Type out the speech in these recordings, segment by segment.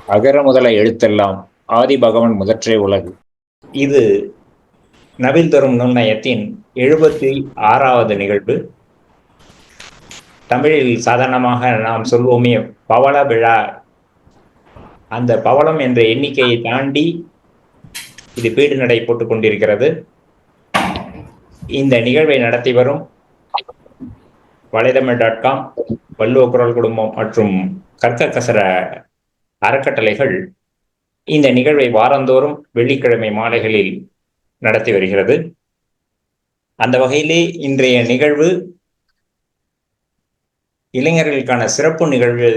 அகர முதல எழுத்தெல்லாம் ஆதி பகவன் முதற்றே உலகு. இது நவில் தரும் நுண்ணயத்தின் 76வது நிகழ்வு. தமிழில் சாதாரணமாக நாம் சொல்வோமே பவள விழா. அந்த பவளம் என்ற எண்ணிக்கையை தாண்டி இது பீடு நடை போட்டுக் கொண்டிருக்கிறது. இந்த நிகழ்வை நடத்தி வரும் வலைதமிழ்.com, வள்ளுவ குரல் குடும்பம் மற்றும் கற்க கசர அறக்கட்டளைகள் இந்த நிகழ்வை வாரந்தோறும் வெள்ளிக்கிழமை மாலைகளில் நடத்தி வருகிறது. அந்த வகையிலே இன்றைய நிகழ்வு இளைஞர்களுக்கான சிறப்பு நிகழ்வு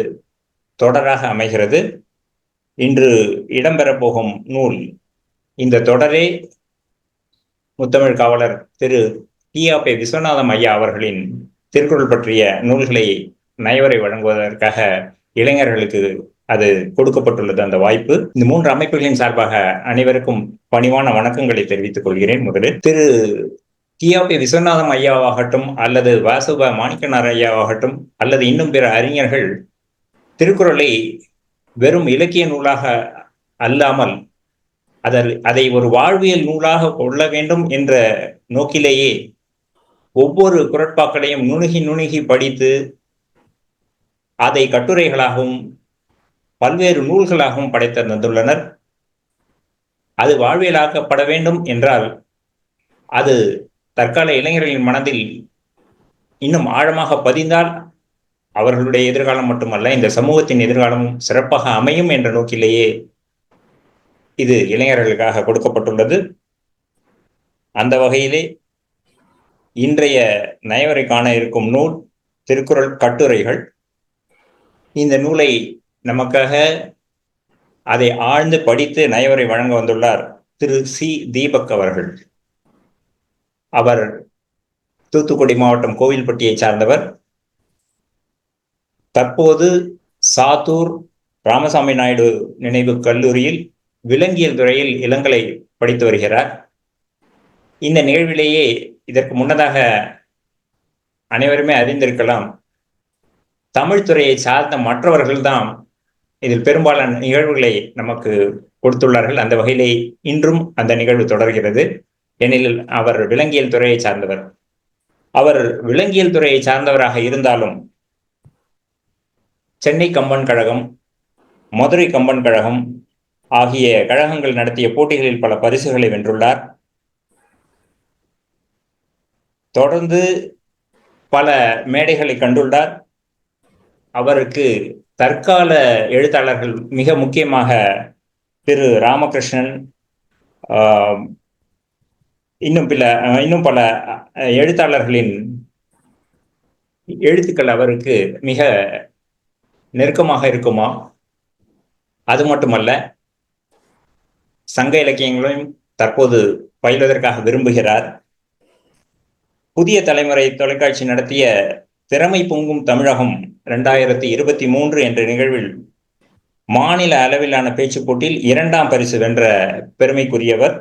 தொடராக அமைகிறது. இன்று இடம்பெறப் போகும் நூல், இந்த தொடரே முத்தமிழ் காவலர் திரு டி.ஆ.பெ. விஸ்வநாதம் ஐயா அவர்களின் திருக்குறள் பற்றிய நூல்களை நயவரை வழங்குவதற்காக இளைஞர்களுக்கு அது கொடுக்கப்பட்டுள்ளது அந்த வாய்ப்பு. இந்த 3 அமைப்புகளின் சார்பாக அனைவருக்கும் பணிவான வணக்கங்களை தெரிவித்துக் கொள்கிறேன். முதலில் திரு டி.ஆ.பெ. விஸ்வநாதம் ஐயாவாகட்டும் அல்லது வாசுப மாணிக்கனார் ஐயாவாகட்டும் அல்லது இன்னும் பிற அறிஞர்கள் திருக்குறளை வெறும் இலக்கிய நூலாக அல்லாமல் அதை ஒரு வாழ்வியல் நூலாக கொள்ள வேண்டும் என்ற நோக்கிலேயே ஒவ்வொரு குறட்பாக்களையும் நுணுகி படித்து அதை கட்டுரைகளாகவும் பல்வேறு நூல்களாகவும் படைத்து தந்துள்ளனர். அது வாழ்வியலாக்கப்பட வேண்டும் என்றால் அது தற்கால இளைஞர்களின் மனதில் இன்னும் ஆழமாக பதிந்தால் அவர்களுடைய எதிர்காலம் மட்டுமல்ல, இந்த சமூகத்தின் எதிர்காலமும் சிறப்பாக அமையும் என்ற நோக்கிலேயே இது இளைஞர்களுக்காக கொடுக்கப்பட்டுள்ளது. அந்த வகையிலே இன்றைய நயவரை காண இருக்கும் நூல் திருக்குறள் கட்டுரைகள். இந்த நூலை நமக்காக அதை ஆழ்ந்து படித்து நயவரை வழங்க வந்துள்ளார் திரு சி. தீபக் அவர்கள். அவர் தூத்துக்குடி மாவட்டம் கோவில்பட்டியை சார்ந்தவர். தற்போது சாத்தூர் ராமசாமி நாயுடு நினைவு கல்லூரியில் விலங்கியல் துறையில் இளங்கலை படித்து வருகிறார். இந்த நிகழ்விலேயே இதற்கு முன்னதாக அனைவருமே அறிந்திருக்கலாம், தமிழ் துறையை சார்ந்த மற்றவர்கள்தான் இதில் பெரும்பாலான நிகழ்வுகளை நமக்கு கொடுத்துள்ளார்கள். அந்த வகையிலே இன்றும் அந்த நிகழ்வு தொடர்கிறது. ஏனெனில் அவர் விலங்கியல் துறையை சார்ந்தவர். அவர் விலங்கியல் துறையை சார்ந்தவராக இருந்தாலும் சென்னை கம்பன் கழகம், மதுரை கம்பன் கழகம் ஆகிய கழகங்கள் நடத்திய போட்டிகளில் பல பரிசுகளை வென்றுள்ளார். தொடர்ந்து பல மேடைகளை கண்டுள்ளார். அவருக்கு தற்கால எழுத்தாளர்கள், மிக முக்கியமாக திரு ராமகிருஷ்ணன், இன்னும் பல எழுத்தாளர்களின் எழுத்துக்கள் அவருக்கு மிக நெருக்கமாக இருக்குமா? அது மட்டுமல்ல, சங்க இலக்கியங்களையும் தற்போது பயில்வதற்காக விரும்புகிறார். புதிய தலைமுறை தொலைக்காட்சி நடத்திய திறமை பொங்கும் தமிழகம் 2023 என்ற நிகழ்வில் மாநில அளவிலான பேச்சு போட்டியில் 2ஆம் பரிசு வென்ற பெருமைக்குரியவர்.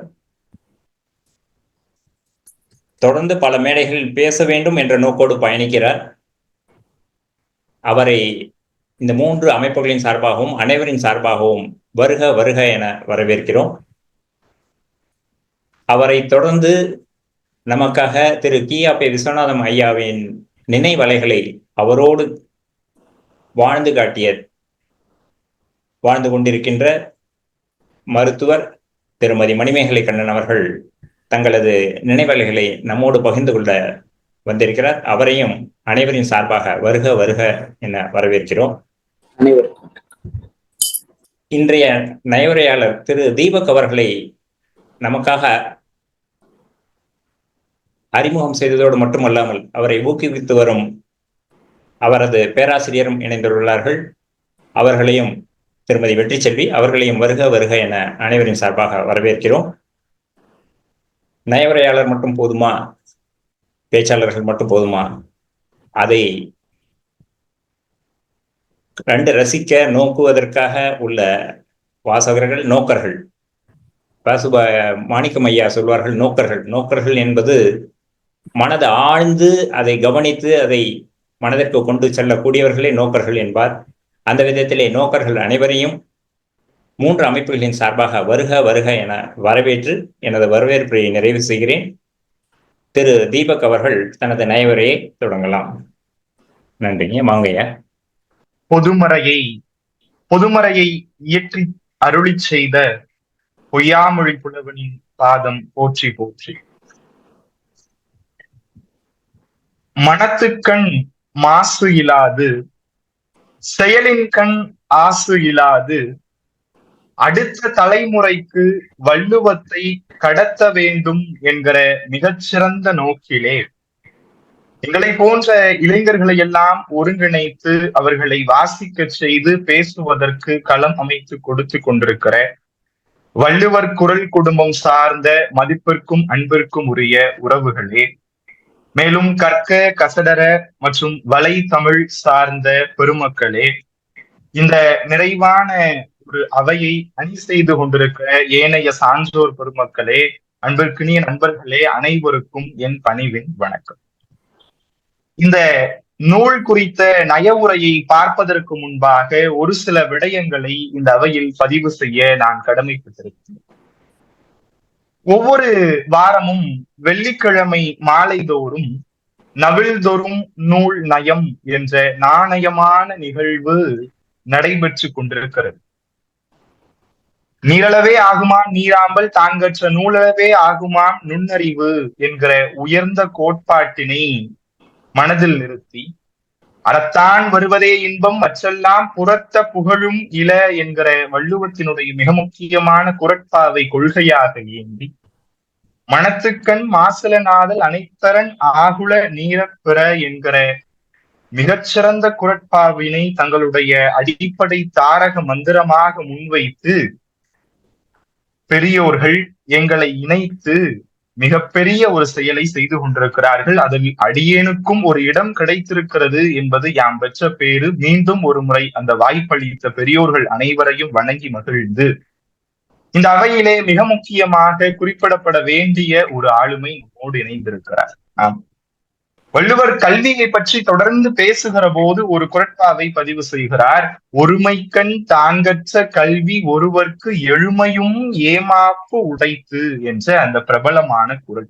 தொடர்ந்து பல மேடைகளில் பேச வேண்டும் என்ற நோக்கோடு பயணிக்கிறார். அவரை இந்த 3 அமைப்புகளின் சார்பாகவும் அனைவரின் சார்பாகவும் வருக வருக என வரவேற்கிறோம். அவரை தொடர்ந்து நமக்காக திரு டி.ஆ.பெ. விஸ்வநாதம் ஐயாவின் நினைவலைகளை அவரோடு வாழ்ந்து கொண்டிருக்கின்ற மருத்துவர் திருமதி மணிமேகலை கண்ணன் அவர்கள் தங்களது நினைவலைகளை நம்மோடு பகிர்ந்து கொள்ள வந்திருக்கிறார். அவரையும் அனைவரின் சார்பாக வருக வருக என வரவேற்கிறோம். இன்றைய நயவுரையாளர் திரு தீபக் அவர்களை நமக்காக அறிமுகம் செய்ததோடு மட்டுமல்லாமல் அவரை ஊக்குவித்து வரும் அவரது பேராசிரியரும் இணைந்துள்ளார்கள். அவர்களையும் திருமதி வெற்றி செல்வி அவர்களையும் வருக வருக என அனைவரின் சார்பாக வரவேற்கிறோம். நயவுரையாளர் மட்டும் போதுமா? பேச்சாளர்கள் மட்டும் போதுமா? அதை கண்டு ரசிக்க நோக்குவதற்காக உள்ள வாசகர்கள் நோக்கர்கள். வாசுப மாணிக்கம் ஐயா சொல்வார்கள் நோக்கர்கள் என்பது மனதை ஆழ்ந்து அதை கவனித்து அதை மனதிற்கு கொண்டு செல்லக்கூடியவர்களே நோக்கர்கள் என்பார். அந்த விதத்திலே நோக்கர்கள் அனைவரையும் மூன்று அமைப்புகளின் சார்பாக வருக வருக என வரவேற்று எனது வரவேற்பை நிறைவு செய்கிறேன். திரு தீபக் அவர்கள் தனது நயவரையை தொடங்கலாம். நன்றிங்க. வாங்கய்யா. பொதுமறையை இயற்றி அருளி செய்த பொய்யாமொழி புலவனின் பாதம் போற்றி போற்றி. மனத்துக்கண் மாசு இலாது, செயலின் கண் ஆசு இலாது, அடுத்த தலைமுறைக்கு வள்ளுவத்தை கடத்த வேண்டும் என்கிற மிகச்சிறந்த நோக்கிலே எங்களை போன்ற இளைஞர்களை எல்லாம் ஒருங்கிணைத்து அவர்களை வாசிக்க செய்து பேசுவதற்கு களம் அமைத்து கொடுத்து கொண்டிருக்கிற வள்ளுவர் குரல் குடும்பம் சார்ந்த மதிப்பிற்கும் அன்பிற்கும் உரிய உறவுகளே, மேலும் கற்க கசடர மற்றும் வலை தமிழ் சார்ந்த பெருமக்களே, இந்த நிறைவான ஒரு அவையை அணி செய்து கொண்டிருக்கிற ஏனைய சான்றோர் பெருமக்களே, அன்பிற்கினிய நண்பர்களே, அனைவருக்கும் என் பணிவின் வணக்கம். இந்த நூல் குறித்த நய உரையை பார்ப்பதற்கு முன்பாக ஒரு சில விடயங்களை இந்த அவையில் பதிவு செய்ய நான் கடமைப்பட்டிருக்கிறேன். ஒவ்வொரு வாரமும் வெள்ளிக்கிழமை மாலை தோறும் நவில்தொறும் நூல் நயம் என்ற நாணயமான நிகழ்வு நடைபெற்று கொண்டிருக்கிறது. நீரளவே ஆகுமாம் நீராம்பல் தாங்கற்ற நூலளவே ஆகுமாம் நுண்ணறிவு என்கிற உயர்ந்த கோட்பாட்டினை மனதில் நிறுத்தி, அறத்தான் வருவதே இன்பம் மற்றெல்லாம் புறத்த புகழும் இல என்கிற வள்ளுவத்தினுடைய மிக முக்கியமான குறட்பாவை கொள்கையாக ஏந்தி, மனத்துக்கண் மாசலனாதல் அனைத்தரன் ஆகுல நீரப்பிற என்கிற மிகச்சிறந்த குறட்பாவினை தங்களுடைய அடிப்படை தாரக மந்திரமாக முன்வைத்து பெரியோர்கள் எங்களை இணைத்து மிகப்பெரிய ஒரு செயலை செய்து கொண்டிருக்கிறார்கள். அதில் அடியேனுக்கும் ஒரு இடம் கிடைத்திருக்கிறது என்பது யாம் பெற்ற பேரு. மீண்டும் ஒரு முறை அந்த வாய்ப்பளித்த பெரியோர்கள் அனைவரையும் வணங்கி மகிழ்ந்து, இந்த அவையிலே மிக முக்கியமாக குறிப்பிடப்பட வேண்டிய ஒரு ஆளுமை நம்மோடு இணைந்திருக்கிறார். வள்ளுவர் கல்வியை பற்றி தொடர்ந்து பேசுகிற போது ஒரு குறட்பாவை பதிவு செய்கிறார். ஒருமைக்கண் தாங்கற்ற கல்வி ஒருவர்க்கு எழுமையும் ஏமாப்பு உடைத்து என்ற அந்த பிரபலமான குறள்.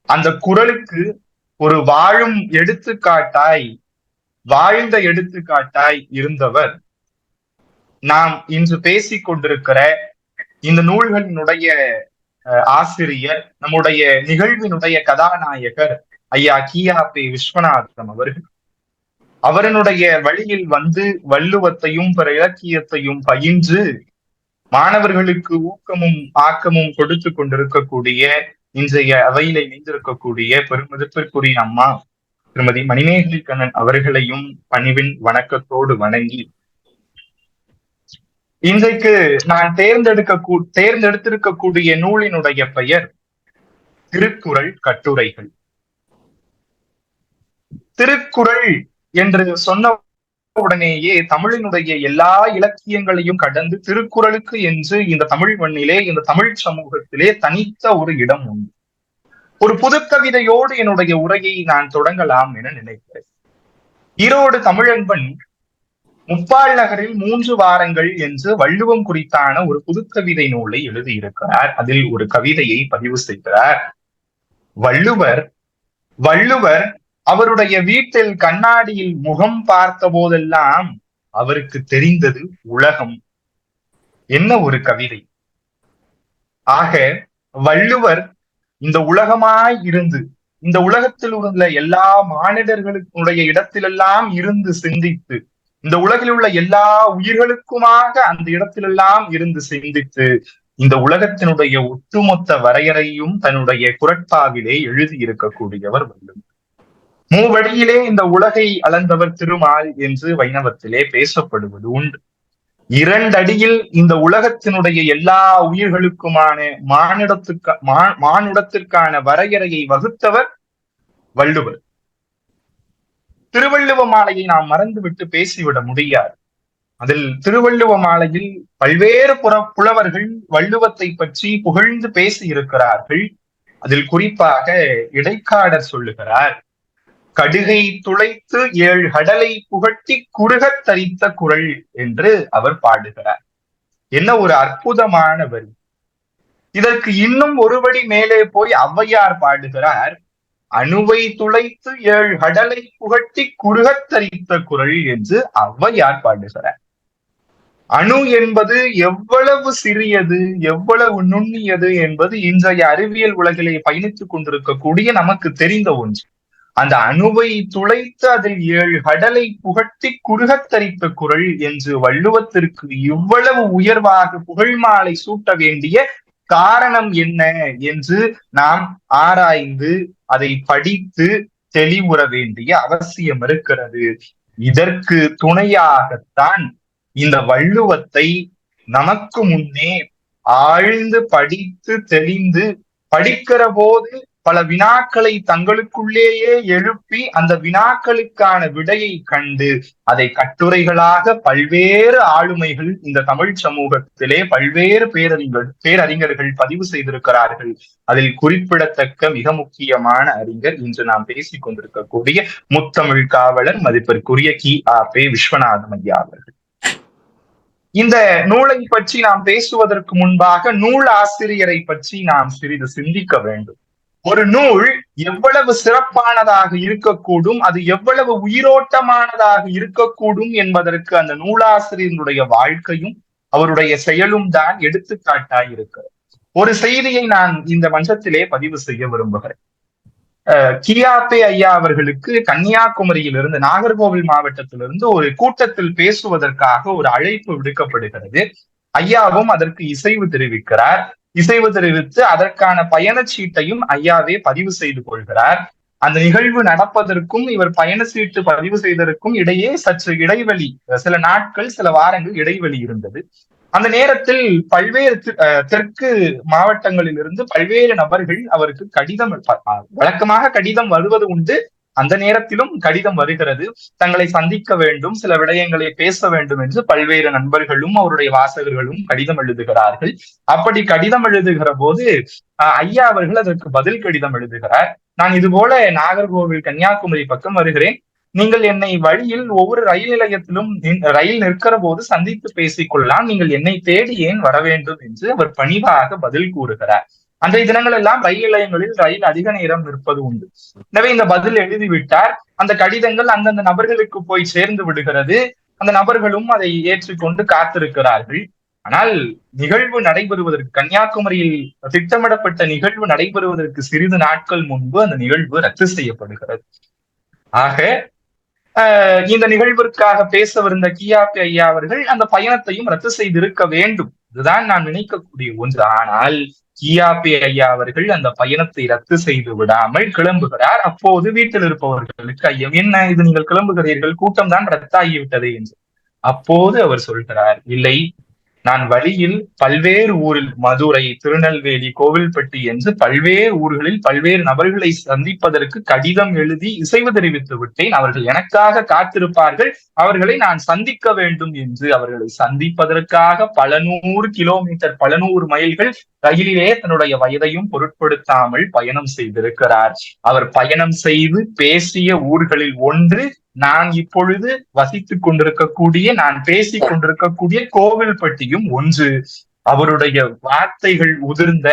அந்த குறளுக்கு ஒரு வாழ்ந்த எடுத்துக்காட்டாய் இருந்தவர் நாம் இன்று பேசிக் கொண்டிருக்கிற இந்த நூல்களினுடைய ஆசிரியர், நம்முடைய நிகழ்வினுடைய கதாநாயகர் ஐயா கி.ஆ.பெ. விஸ்வநாதம் அவர்கள். அவரனுடைய வழியில் வந்து வள்ளுவத்தையும் பிற இலக்கியத்தையும் பயின்று மாணவர்களுக்கு ஊக்கமும் ஆக்கமும் கொடுத்து கொண்டிருக்கக்கூடிய இன்றைய அவையில இணைந்திருக்கக்கூடிய பெருமதிப்பிற்குரிய அம்மா திருமதி மணிமேகலை கண்ணன் அவர்களையும் பணிவின் வணக்கத்தோடு வணங்கி, இன்றைக்கு நான் தேர்ந்தெடுத்திருக்கக்கூடிய நூலினுடைய பெயர் திருக்குறள் கட்டுரைகள். திருக்குறள் என்று சொன்ன உடனேயே தமிழினுடைய எல்லா இலக்கியங்களையும் கடந்து திருக்குறளுக்கு என்று இந்த தமிழ் மண்ணிலே, இந்த தமிழ் சமூகத்திலே தனித்த ஒரு இடம் உண்டு. ஒரு புது கவிதையோடு என்னுடைய உரையை நான் தொடங்கலாம் என நினைக்கிறேன். ஈரோடு தமிழன்பன் முப்பால் நகரில் 3 வாரங்கள் என்று வள்ளுவம் குறித்தான ஒரு புதுக்கவிதை நூலை எழுதியிருக்கிறார். அதில் ஒரு கவிதையை பதிவு செய்கிறார். வள்ளுவர் அவருடைய வீட்டில் கண்ணாடியில் முகம் பார்த்த போதெல்லாம் அவருக்கு தெரிந்தது உலகம். என்ன ஒரு கவிதை! ஆக வள்ளுவர் இந்த உலகமாய் இருந்து, இந்த உலகத்தில் உள்ள எல்லா மானிடர்களுடைய இடத்திலெல்லாம் இருந்து சிந்தித்து, இந்த உலகில் உள்ள எல்லா உயிர்களுக்குமாக அந்த இடத்திலெல்லாம் இருந்து சிந்தித்து, இந்த உலகத்தினுடைய ஒட்டுமொத்த வரையறையும் தன்னுடைய குறட்பாவிலே எழுதி இருக்கக்கூடியவர் வள்ளுவர். மூவடியிலே இந்த உலகை அளந்தவர் திருமால் என்று வைணவத்திலே பேசப்படுவது உண்டு. 2 அடியில் இந்த உலகத்தினுடைய எல்லா உயிர்களுக்குமான மானுடத்திற்கான வரையறையை வகுத்தவர் வள்ளுவர். திருவள்ளுவ மாலையை நாம் மறந்துவிட்டு பேசிவிட முடியாது. அதில் திருவள்ளுவ மாலையில் பல்வேறு புலவர்கள் வள்ளுவத்தை பற்றி புகழ்ந்து பேசி இருக்கிறார்கள். அதில் குறிப்பாக இடைக்காடர் சொல்லுகிறார், கடுகை துளைத்து 7 கடலை புகட்டி குறுகத் தரித்த குறள் என்று அவர் பாடுகிறார். என்ன ஒரு அற்புதமான வரி! இதற்கு இன்னும் ஒருபடி மேலே போய் ஔவையார் பாடுகிறார், அணுவை துளைத்து ஏழு கடலை புகட்டி குறுகத் தரித்த குரல் என்று ஔவையார் பாடுகிறார். அணு என்பது எவ்வளவு சிறியது, எவ்வளவு நுண்ணியது என்பது இன்றைய அறிவியல் உலகிலே பயணித்துக் கொண்டிருக்கக்கூடிய நமக்கு தெரிந்த ஒன்று. அந்த அணுவை துளைத்து அதில் ஏழு கடலை புகட்டி குறுகத் தரித்த குரல் என்று வள்ளுவத்திற்கு இவ்வளவு உயர்வாக புகழ் மாலை சூட்ட வேண்டிய காரணம் என்ன என்று நாம் ஆராய்ந்து அதை படித்து தெளிவுற வேண்டிய அவசியம் இருக்கிறது. இதற்கு துணையாகத்தான் இந்த வள்ளுவத்தை நமக்கு முன்னே ஆழ்ந்து படித்து தெளிந்து படிக்கிற போது பல வினாக்களை தங்களுக்குள்ளேயே எழுப்பி அந்த வினாக்களுக்கான விடையை கண்டு அதை கட்டுரைகளாக பல்வேறு ஆளுமைகள் இந்த தமிழ் சமூகத்திலே பல்வேறு பேரறிஞர்கள் பதிவு செய்திருக்கிறார்கள். அதில் குறிப்பிடத்தக்க மிக முக்கியமான அறிஞர் இன்று நாம் பேசிக் கொண்டிருக்கக்கூடிய முத்தமிழ் காவலர் மதிப்பிற்குரிய கி.ஆ.பெ. விஸ்வநாதம் ஐயா அவர்கள். இந்த நூலை பற்றி நாம் பேசுவதற்கு முன்பாக நூல் ஆசிரியரை பற்றி நாம் சிறிது சிந்திக்க வேண்டும். ஒரு நூல் எவ்வளவு சிறப்பானதாக இருக்கக்கூடும், அது எவ்வளவு உயிரோட்டமானதாக இருக்கக்கூடும் என்பதற்கு அந்த நூலாசிரியனுடைய வாழ்க்கையும் அவருடைய செயலும் தான் எடுத்துக்காட்டாய் இருக்கிறது. ஒரு செய்தியை நான் இந்த மன்றத்திலே பதிவு செய்ய விரும்புகிறேன். கி.ஆ.பெ. ஐயா அவர்களுக்கு கன்னியாகுமரியிலிருந்து, நாகர்கோவில் மாவட்டத்திலிருந்து ஒரு கூட்டத்தில் பேசுவதற்காக ஒரு அழைப்பு விடுக்கப்படுகிறது. ஐயாவும் அதற்கு இசைவு தெரிவிக்கிறார். இசைவு தெரிவித்து அதற்கான பயணச்சீட்டையும் ஐயாவே பதிவு செய்து கொள்கிறார். அந்த நிகழ்வு நடப்பதற்கும் இவர் பயணச்சீட்டு பதிவு செய்ததற்கும் இடையே சற்று இடைவெளி, சில நாட்கள் சில வாரங்கள் இடைவெளி இருந்தது. அந்த நேரத்தில் பல்வேறு தெற்கு மாவட்டங்களில் இருந்து பல்வேறு நபர்கள் அவருக்கு கடிதம், வழக்கமாக கடிதம் வருவது உண்டு, அந்த நேரத்திலும் கடிதம் வருகிறது. தங்களை சந்திக்க வேண்டும், சில விடயங்களை பேச வேண்டும் என்று பல்வேறு நண்பர்களும் அவருடைய வாசகர்களும் கடிதம் எழுதுகிறார்கள். அப்படி கடிதம் எழுதுகிற போது ஐயா அவர்கள் அதற்கு பதில் கடிதம் எழுதுகிறார். நான் இது போல நாகர்கோவில் கன்னியாகுமரி பக்கம் வருகிறேன், நீங்கள் என்னை வழியில் ஒவ்வொரு ரயில் நிலையத்திலும் ரயில் நிற்கிற போது சந்தித்து பேசிக் கொள்ளலாம், நீங்கள் என்னை தேடி ஏன் வர வேண்டும் என்று அவர் பணிவாக பதில் கூறுகிறார். அன்றைய தினங்கள் எல்லாம் ரயில் நிலையங்களில் ரயில் அதிக நேரம் நிற்பது உண்டு. எனவே இந்த பதில் எழுதிவிட்டார். அந்த கடிதங்கள் அந்தந்த நபர்களுக்கு போய் சேர்ந்து விடுகிறது. அந்த நபர்களும் அதை ஏற்றுக்கொண்டு காத்திருக்கிறார்கள். ஆனால் நிகழ்வு நடைபெறுவதற்கு, கன்னியாகுமரியில் திட்டமிடப்பட்ட நிகழ்வு நடைபெறுவதற்கு சிறிது நாட்கள் முன்பு அந்த நிகழ்வு ரத்து செய்யப்படுகிறது. ஆக இந்த நிகழ்விற்காக பேசவிருந்த கி.ஆ.பெ. ஐயா அவர்கள் அந்த பயணத்தையும் ரத்து செய்திருக்க வேண்டும். இதுதான் நான் நினைக்கக்கூடிய ஒன்று. ஆனால் கி.ஆ.பெ. ஐயா அவர்கள் அந்த பயணத்தை ரத்து செய்து விடாமல் கிளம்புகிறார். அப்போது வீட்டில் இருப்பவர்களுக்கு ஐயம், என்ன இது, நீங்கள் கிளம்புகிறீர்கள், கூட்டம் தான் ரத்தாகிவிட்டது என்று. அப்போது அவர் சொல்கிறார், இல்லை, நான் வழியில் பல்வேறு ஊரில், மதுரை, திருநெல்வேலி, கோவில்பட்டி என்று பல்வேறு ஊர்களில் பல்வேறு நபர்களை சந்திப்பதற்கு கடிதம் எழுதி இசைவு தெரிவித்து விட்டேன். அவர்கள் எனக்காக காத்திருப்பார்கள், அவர்களை நான் சந்திக்க வேண்டும் என்று அவர்களை சந்திப்பதற்காக பல நூறு கிலோமீட்டர், பல நூறு மைல்கள் ரயிலிலே தன்னுடைய வயதையும் பொருட்படுத்தாமல் பயணம் செய்திருக்கிறார். அவர் பயணம் செய்து பேசிய ஊர்களில் ஒன்று நான் இப்பொழுது வசித்துக் கொண்டிருக்கக்கூடிய, நான் பேசிக் கொண்டிருக்கக்கூடிய கோவில்பட்டியும் ஒன்று. அவருடைய வார்த்தைகள் உதிர்ந்த,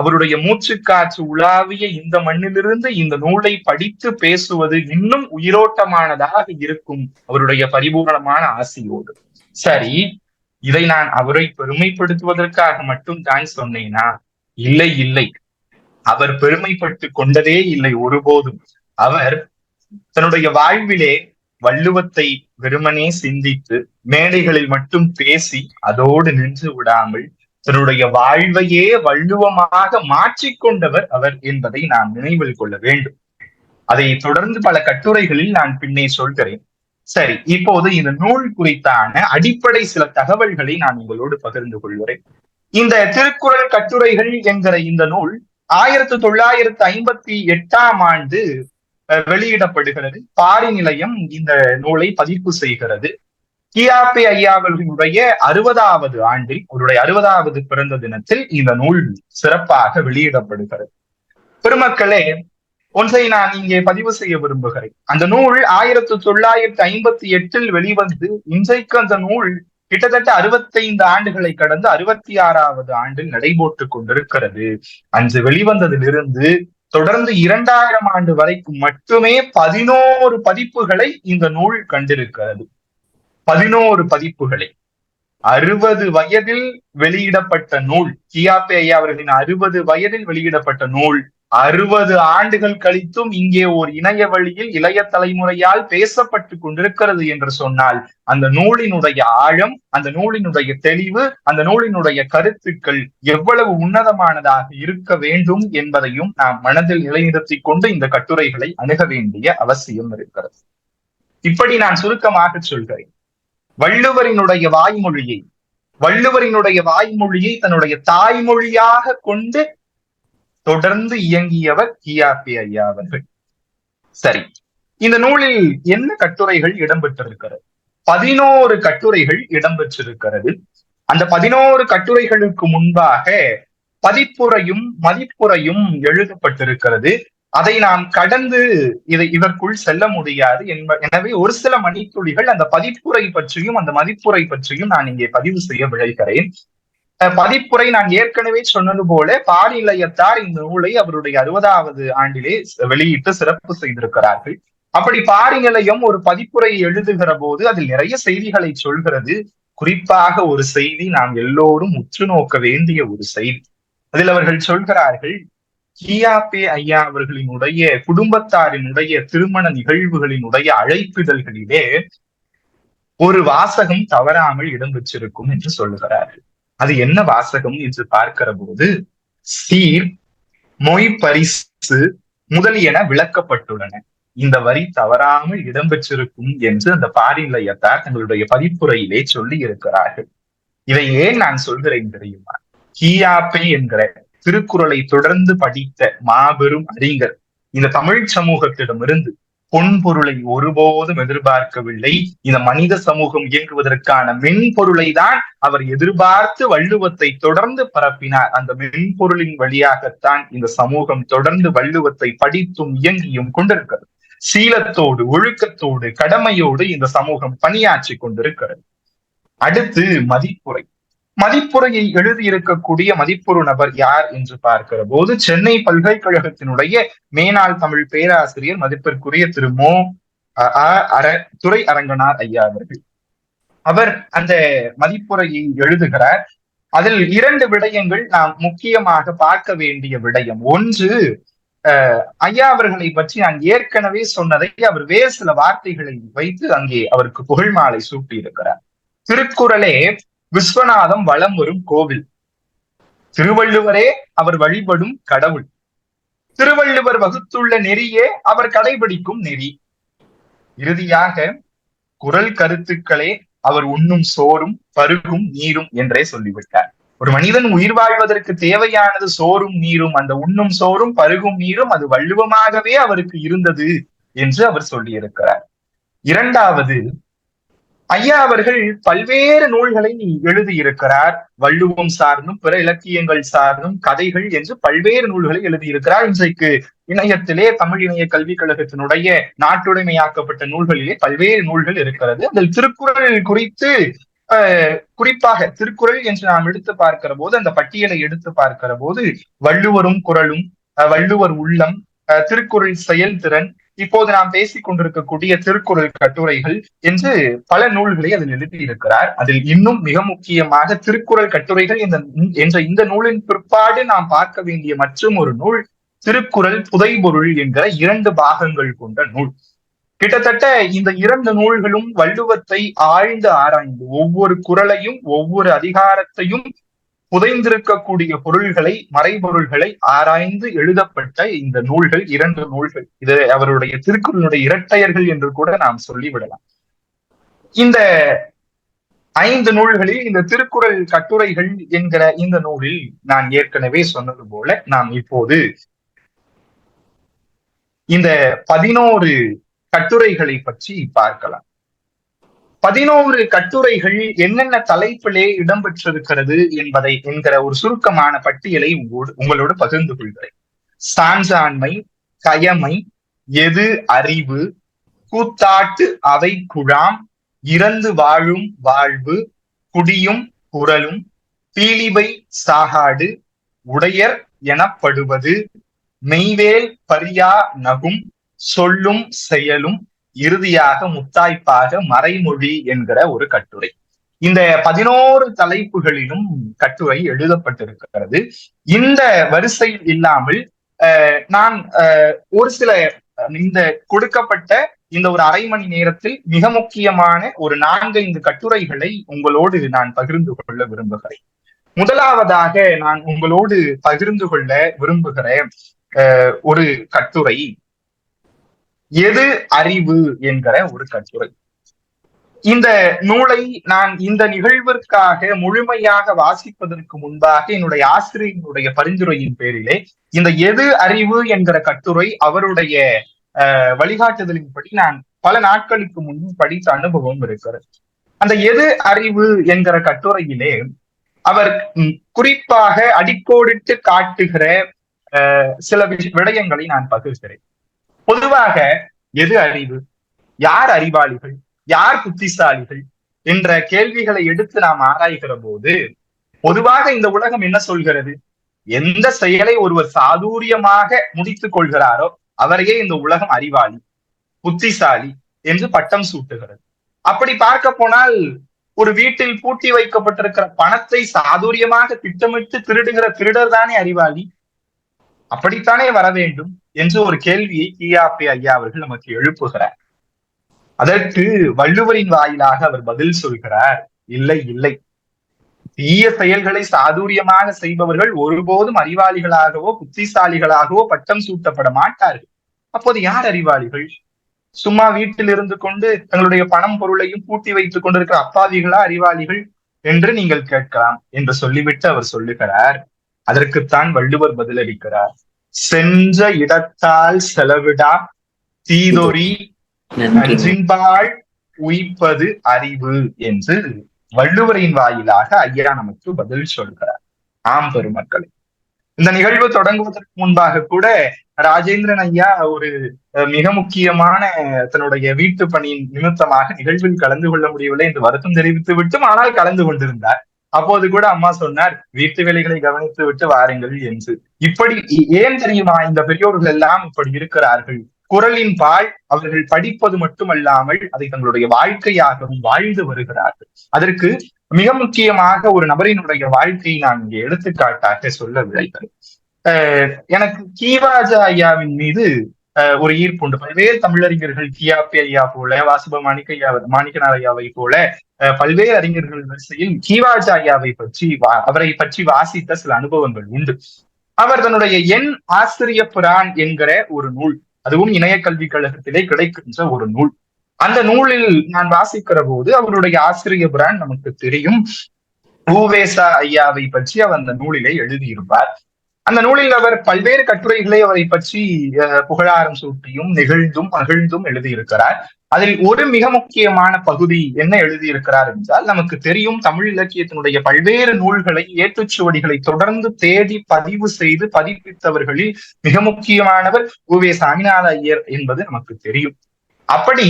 அவருடைய மூச்சுக்காற்று உலாவிய இந்த மண்ணிலிருந்து இந்த நூலை படித்து பேசுவது இன்னும் உயிரோட்டமானதாக இருக்கும், அவருடைய பரிபூர்ணமான ஆசையோடு. சரி, இதை நான் அவரை பெருமைப்படுத்துவதற்காக மட்டும் தான் சொன்னேனா? இல்லை இல்லை, அவர் பெருமைப்பட்டு கொண்டதே இல்லை ஒருபோதும். அவர் தன்னுடைய வாழ்விலே வள்ளுவத்தை வெறுமனே சிந்தித்து மேடைகளில் மட்டும் பேசி அதோடு நின்று விடாமல் தன்னுடைய வாழ்வையே வள்ளுவமாக மாற்றிக்கொண்டவர் அவர் என்பதை நான் நினைவில் கொள்ள வேண்டும். அதை தொடர்ந்து பல கட்டுரைகளில் நான் பின்னே சொல்கிறேன். சரி, இப்போது இந்த நூல் குறித்தான அடிப்படை சில தகவல்களை நான் உங்களோடு பகிர்ந்து கொள்கிறேன். இந்த திருக்குறள் கட்டுரைகள் என்கிற இந்த நூல் 1958ஆம் ஆண்டு வெளியிடப்படுகிறது. பாரி நிலையம் இந்த நூலை பதிப்பு செய்கிறது. கி.ஆ.பெ. ஐயா அவர்களுடைய 60வது ஆண்டில், அவருடைய 60வது பிறந்த தினத்தில் இந்த நூல் சிறப்பாக வெளியிடப்படுகிறது. பெருமக்களே, ஒன்றை நான் இங்கே பதிவு செய்ய விரும்புகிறேன். அந்த நூல் 1958 வெளிவந்து இன்றைக்கு அந்த நூல் கிட்டத்தட்ட 65 ஆண்டுகளை கடந்து 66வது ஆண்டில் நடைபோட்டுக் கொண்டிருக்கிறது. அன்று வெளிவந்ததிலிருந்து தொடர்ந்து 2000 ஆண்டு வரைக்கும் மட்டுமே 11 பதிப்புகளை இந்த நூல் கண்டிருக்கிறது. 11 பதிப்புகளை 60 வயதில் வெளியிடப்பட்ட நூல். கியாபே ஐயா அவர்களின் 60 வயதில் வெளியிடப்பட்ட நூல் 60 ஆண்டுகள் கழித்தும் இங்கே ஒரு இணைய வழியில் இளைய தலைமுறையால் பேசப்பட்டு கொண்டிருக்கிறது என்று சொன்னால் அந்த நூலினுடைய ஆழம், அந்த நூலினுடைய தெளிவு, அந்த நூலினுடைய கருத்துக்கள் எவ்வளவு உன்னதமானதாக இருக்க வேண்டும் என்பதையும் நாம் மனதில் நிலைநிறுத்திக் கொண்டு இந்த கட்டுரைகளை அணுக வேண்டிய அவசியம் இருக்கிறது. இப்படி நான் சுருக்கமாக சொல்கிறேன். வள்ளுவரினுடைய வாய்மொழியை தன்னுடைய தாய்மொழியாக கொண்டு தொடர்ந்து இயங்கியவர் கியாபே ஐயா அவர்கள். சரி, இந்த நூலில் என்ன கட்டுரைகள் இடம்பெற்றிருக்கிறது? 11 கட்டுரைகள் இடம்பெற்றிருக்கிறது. அந்த 11 கட்டுரைகளுக்கு முன்பாக பதிப்புரையும் மதிப்புரையும் எழுதப்பட்டிருக்கிறது. அதை நாம் கடந்து இதற்குள் செல்ல முடியாது. எனவே ஒரு சில மணித்துளிகள் அந்த பதிப்புரை பற்றியும் அந்த மதிப்புரை பற்றியும் நான் இங்கே பதிவு செய்ய விழைகிறேன். பதிப்புரை நான் ஏற்கனவே சொன்னது போல பாரிநிலையத்தார் இந்த நூலை அவருடைய 60வது ஆண்டிலே வெளியிட்டு சிறப்பு செய்திருக்கிறார்கள். அப்படி பாரிநிலையம் ஒரு பதிப்புரையை எழுதுகிற போது அதில் நிறைய செய்திகளை சொல்கிறது. குறிப்பாக ஒரு செய்தி நாம் எல்லோரும் உற்று நோக்க வேண்டிய ஒரு செய்தி. அதில் அவர்கள் சொல்கிறார்கள், கியாபே ஐயா அவர்களினுடைய குடும்பத்தாரினுடைய திருமண நிகழ்வுகளினுடைய அழைப்பிதழ்களிலே ஒரு வாசகம் தவறாமல் இடம்பெற்றிருக்கும் என்று சொல்லுகிறார்கள். அது என்ன வாசகம் என்று பார்க்கிற போது சீர், மொய் பரிசு முதலியன விளக்கப்பட்டுள்ளன. இந்த வரி தவறாமல் இடம்பெற்றிருக்கும் என்று அந்த பாரிநிலையத்தார் தங்களுடைய பதிப்புரையிலே சொல்லி இருக்கிறார்கள். இதை ஏன் நான் சொல்கிறேன் தெரியுமா? கியாபே என்கிற திருக்குறளை தொடர்ந்து படித்த மாபெரும் அறிஞர் இந்த தமிழ் சமூகத்திடமிருந்து பொன்பொருளை ஒருபோதும் எதிர்பார்க்கவில்லை. இந்த மனித சமூகம் இயங்குவதற்கான மென்பொருளை தான் அவர் எதிர்பார்த்து வள்ளுவத்தை தொடர்ந்து பரப்பினார். அந்த மென்பொருளின் வழியாகத்தான் இந்த சமூகம் தொடர்ந்து வள்ளுவத்தை படித்தும் இயங்கியும் கொண்டிருக்கிறது. சீலத்தோடு, ஒழுக்கத்தோடு, கடமையோடு இந்த சமூகம் பணியாற்றி கொண்டிருக்கிறது. அடுத்து மதிப்புரையை எழுதியிருக்கக்கூடிய மதிப்புறு நபர் யார் என்று பார்க்கிற போது சென்னை பல்கலைக்கழகத்தினுடைய மேனாள் தமிழ் பேராசிரியர் மதிப்பிற்குரிய திரு மோ. துரை அரங்கனார் ஐயா அவர்கள். அவர் அந்த மதிப்புரையை எழுதுகிறார். அதில் 2 விடயங்கள் நாம் முக்கியமாக பார்க்க வேண்டிய விடயம். ஒன்று, ஐயா அவர்களை பற்றி நான் ஏற்கனவே சொன்னதை அவர் வேறு சில வார்த்தைகளை வைத்து அங்கே அவருக்கு புகழ் மாலை சூட்டி இருக்கிறார். திருக்குறளே விஸ்வநாதம் வலம் வரும் கோவில், திருவள்ளுவரே அவர் வழிபடும் கடவுள், திருவள்ளுவர் வகுத்துள்ள நெறியே அவர் கடைபிடிக்கும் நெறி, இறுதியாக குறள் கருத்துக்களே அவர் உண்ணும் சோறும் பருகும் நீரும் என்றே சொல்லிவிட்டார். ஒரு மனிதன் உயிர் வாழ்வதற்கு தேவையானது சோறும் நீரும். அந்த உண்ணும் சோறும் பருகும் நீரும் அது வள்ளுவமாகவே அவருக்கு இருந்தது என்று அவர் சொல்லியிருக்கிறார். இரண்டாவது, ஐயா அவர்கள் பல்வேறு நூல்களை எழுதியிருக்கிறார். வள்ளுவம் சார்ந்தும் பிற இலக்கியங்கள் சார்ந்தும் கதைகள் என்று பல்வேறு நூல்களை எழுதியிருக்கிறார். இன்றைக்கு இணையத்திலே தமிழ் இணைய கல்விக் கழகத்தினுடைய நாட்டுடைமையாக்கப்பட்ட நூல்களிலே பல்வேறு நூல்கள் இருக்கிறது. அதில் திருக்குறள் குறித்து குறிப்பாக திருக்குறள் என்று நாம் எடுத்து பார்க்கிற போது, அந்த பட்டியலை எடுத்து பார்க்கிற போது வள்ளுவரும் குறளும், வள்ளுவர் உள்ளம், திருக்குறள் செயல்திறன், இப்போது நாம் பேசிக் கொண்டிருக்கக்கூடிய திருக்குறள் கட்டுரைகள் என்று பல நூல்களை அதில் எழுதியிருக்கிறார். அதில் இன்னும் மிக முக்கியமாக திருக்குறள் கட்டுரைகள் என்ற இந்த நூலின் பிற்பாடு நாம் பார்க்க வேண்டிய மற்றும் ஒரு நூல் திருக்குறள் புதைபொருள் என்கிற 2 பாகங்கள் கொண்ட நூல். கிட்டத்தட்ட இந்த 2 நூல்களும் வள்ளுவத்தை ஆழ்ந்து ஆராய்ந்து ஒவ்வொரு குறளையும் ஒவ்வொரு அதிகாரத்தையும் புதைந்திருக்கக்கூடிய பொருள்களை, மறைபொருள்களை ஆராய்ந்து எழுதப்பட்ட இந்த நூல்கள் 2 நூல்கள். இது அவருடைய திருக்குறளுடைய இரட்டையர்கள் என்று கூட நாம் சொல்லிவிடலாம். இந்த 5 நூல்களில் இந்த திருக்குறள் கட்டுரைகள் என்கிற இந்த நூலில் நான் ஏற்கனவே சொன்னது போல நாம் இப்போது இந்த 11 கட்டுரைகளை பற்றி பார்க்கலாம். 11 கட்டுரைகள் என்னென்ன தலைப்பிலே இடம்பெற்றிருக்கிறது என்கிற ஒரு சுருக்கமான பட்டியலை உங்களோடு பகிர்ந்து கொள்கிறேன். சான்றாண்மை, கயமை, எது அறிவு, கூத்தாட்டு அவை குழாம், இறந்து வாழும் வாழ்வு, குடியும் குரலும் பீலிபை சாகாடு உடையர் எனப்படுவது மெய்வேல் பரியா நகும் சொல்லும் செயலும் இறுதியாக முத்தாய்ப்பாக மறைமொழி என்கிற ஒரு கட்டுரை. இந்த 11 தலைப்புகளிலும் கட்டுரை எழுதப்பட்டிருக்கிறது. இந்த வரிசையில் இல்லாமல் நான் ஒரு சில இந்த கொடுக்கப்பட்ட இந்த ஒரு அரை மணி நேரத்தில் மிக முக்கியமான ஒரு 4-5 கட்டுரைகளை உங்களோடு நான் பகிர்ந்து கொள்ள விரும்புகிறேன். முதலாவதாக நான் உங்களோடு பகிர்ந்து கொள்ள விரும்புகிற ஒரு கட்டுரை எது அறிவு என்கிற ஒரு கட்டுரை. இந்த நூலை நான் இந்த நிகழ்விற்காக முழுமையாக வாசிப்பதற்கு முன்பாக என்னுடைய ஆசிரியனுடைய பரிந்துரையின் பேரிலே இந்த எது அறிவு என்கிற கட்டுரை அவருடைய வழிகாட்டுதலின்படி நான் பல நாட்களுக்கு முன்பு படித்த அனுபவம் இருக்கிறது. அந்த எது அறிவு என்கிற கட்டுரையிலே அவர் குறிப்பாக அடிக்கோடிட்டு காட்டுகிற சில விடயங்களை நான் பகிர்கிறேன். பொதுவாக எது அறிவு, யார் அறிவாளிகள், யார் புத்திசாலிகள் என்ற கேள்விகளை எடுத்து நாம் ஆராய்கிற போது பொதுவாக இந்த உலகம் என்ன சொல்கிறது? எந்த செயலை ஒருவர் சாதுரியமாக முடித்துக் கொள்கிறாரோ அவரையே இந்த உலகம் அறிவாளி, புத்திசாலி என்று பட்டம் சூட்டுகிறது. அப்படி பார்க்க போனால் ஒரு வீட்டில் பூட்டி வைக்கப்பட்டிருக்கிற பணத்தை சாதுரியமாக திட்டமிட்டு திருடுகிற திருடர் தானே அறிவாளி. அப்படித்தானே வர வேண்டும் என்று ஒரு கேள்வியை கியாப்பே ஐயா அவர்கள் நமக்கு எழுப்புகிறார். அதற்கு வள்ளுவரின் வாயிலாக அவர் பதில் சொல்கிறார், இல்லை இல்லை, தீய செயல்களை சாதுரியமாக செய்பவர்கள் ஒருபோதும் அறிவாளிகளாகவோ புத்திசாலிகளாகவோ பட்டம் சூட்டப்பட மாட்டார்கள். அப்போது யார் அறிவாளிகள்? சும்மா வீட்டில் இருந்து கொண்டு தங்களுடைய பணம் பொருளையும் பூட்டி வைத்துக் கொண்டிருக்கிற அப்பாவிகளா அறிவாளிகள் என்று நீங்கள் கேட்கலாம் என்று சொல்லிவிட்டு அவர் சொல்லுகிறார். அதற்குத்தான் வள்ளுவர் பதிலளிக்கிறார், சென்ற இடத்தால் செலவிடா தீதொரி நன்றின்பால் உய்ப்பது அறிவு என்று வள்ளுவரின் வாயிலாக ஐயா நமக்கு பதில் சொல்கிறார். ஆம் பெருமக்களே, இந்த நிகழ்வு தொடங்குவதற்கு முன்பாக கூட ராஜேந்திரன் ஐயா ஒரு மிக முக்கியமான தன்னுடைய வீட்டு பணியின் நிமித்தமாக நிகழ்வில் கலந்து கொள்ள முடியவில்லை என்று வருத்தம் தெரிவித்து விட்டும் ஆனால் கலந்து கொண்டிருந்தார். அப்போது கூட அம்மா சொன்னார், வீட்டு வேலைகளை கவனித்து விட்டு வாருங்கள் என்று. இப்படி ஏன் தெரியுமா இந்த பெரியோர்கள் எல்லாம் இப்படி இருக்கிறார்கள்? குரலின் பால் அவர்கள் படிப்பது மட்டுமல்லாமல் அதை தங்களுடைய வாழ்க்கையாகவும் வாழ்ந்து வருகிறார்கள். அதற்கு மிக முக்கியமாக ஒரு நபரினுடைய வாழ்க்கையை நான் இங்கே எடுத்துக்காட்டாக சொல்ல விளைகிறேன். எனக்கு கீவாஜா ஐயாவின் மீது ஒரு ஈர்ப்பு உண்டு. பல்வேறு தமிழறிஞர்கள் கியாப்பே ஐயா போல, வாசுப மாணிக்கனார் ஐயாவை போல பல்வேறு அறிஞர்கள் வரிசையில் கீவாஜா ஐயாவை பற்றி அவரை பற்றி வாசித்த சில அனுபவங்கள் உண்டு. அவர் தன்னுடைய என் ஆசிரிய புரான் என்கிற ஒரு நூல், அதுவும் இணைய கல்விக் கழகத்திலே கிடைக்கின்ற ஒரு நூல். அந்த நூலில் நான் வாசிக்கிற போது அவருடைய ஆசிரிய புரான் நமக்கு தெரியும், ஊவேசா ஐயாவை பற்றி அவர் அந்த நூலிலே எழுதியிருப்பார். அந்த நூலில் அவர் பல்வேறு கட்டுரைகளை அவரை பற்றி புகழாரம் சூட்டியும் நெகிழ்ந்தும் மகிழ்ந்தும் எழுதியிருக்கிறார். அதில் ஒரு மிக முக்கியமான பகுதி என்ன எழுதியிருக்கிறார் என்றால், நமக்கு தெரியும் தமிழ் இலக்கியத்தினுடைய பல்வேறு நூல்களை ஏற்றுச்சுவடிகளை தொடர்ந்து தேடி பதிவு செய்து பதிப்பித்தவர்களில் மிக முக்கியமானவர் உவே சாமிநாத ஐயர் என்பது நமக்கு தெரியும். அப்படி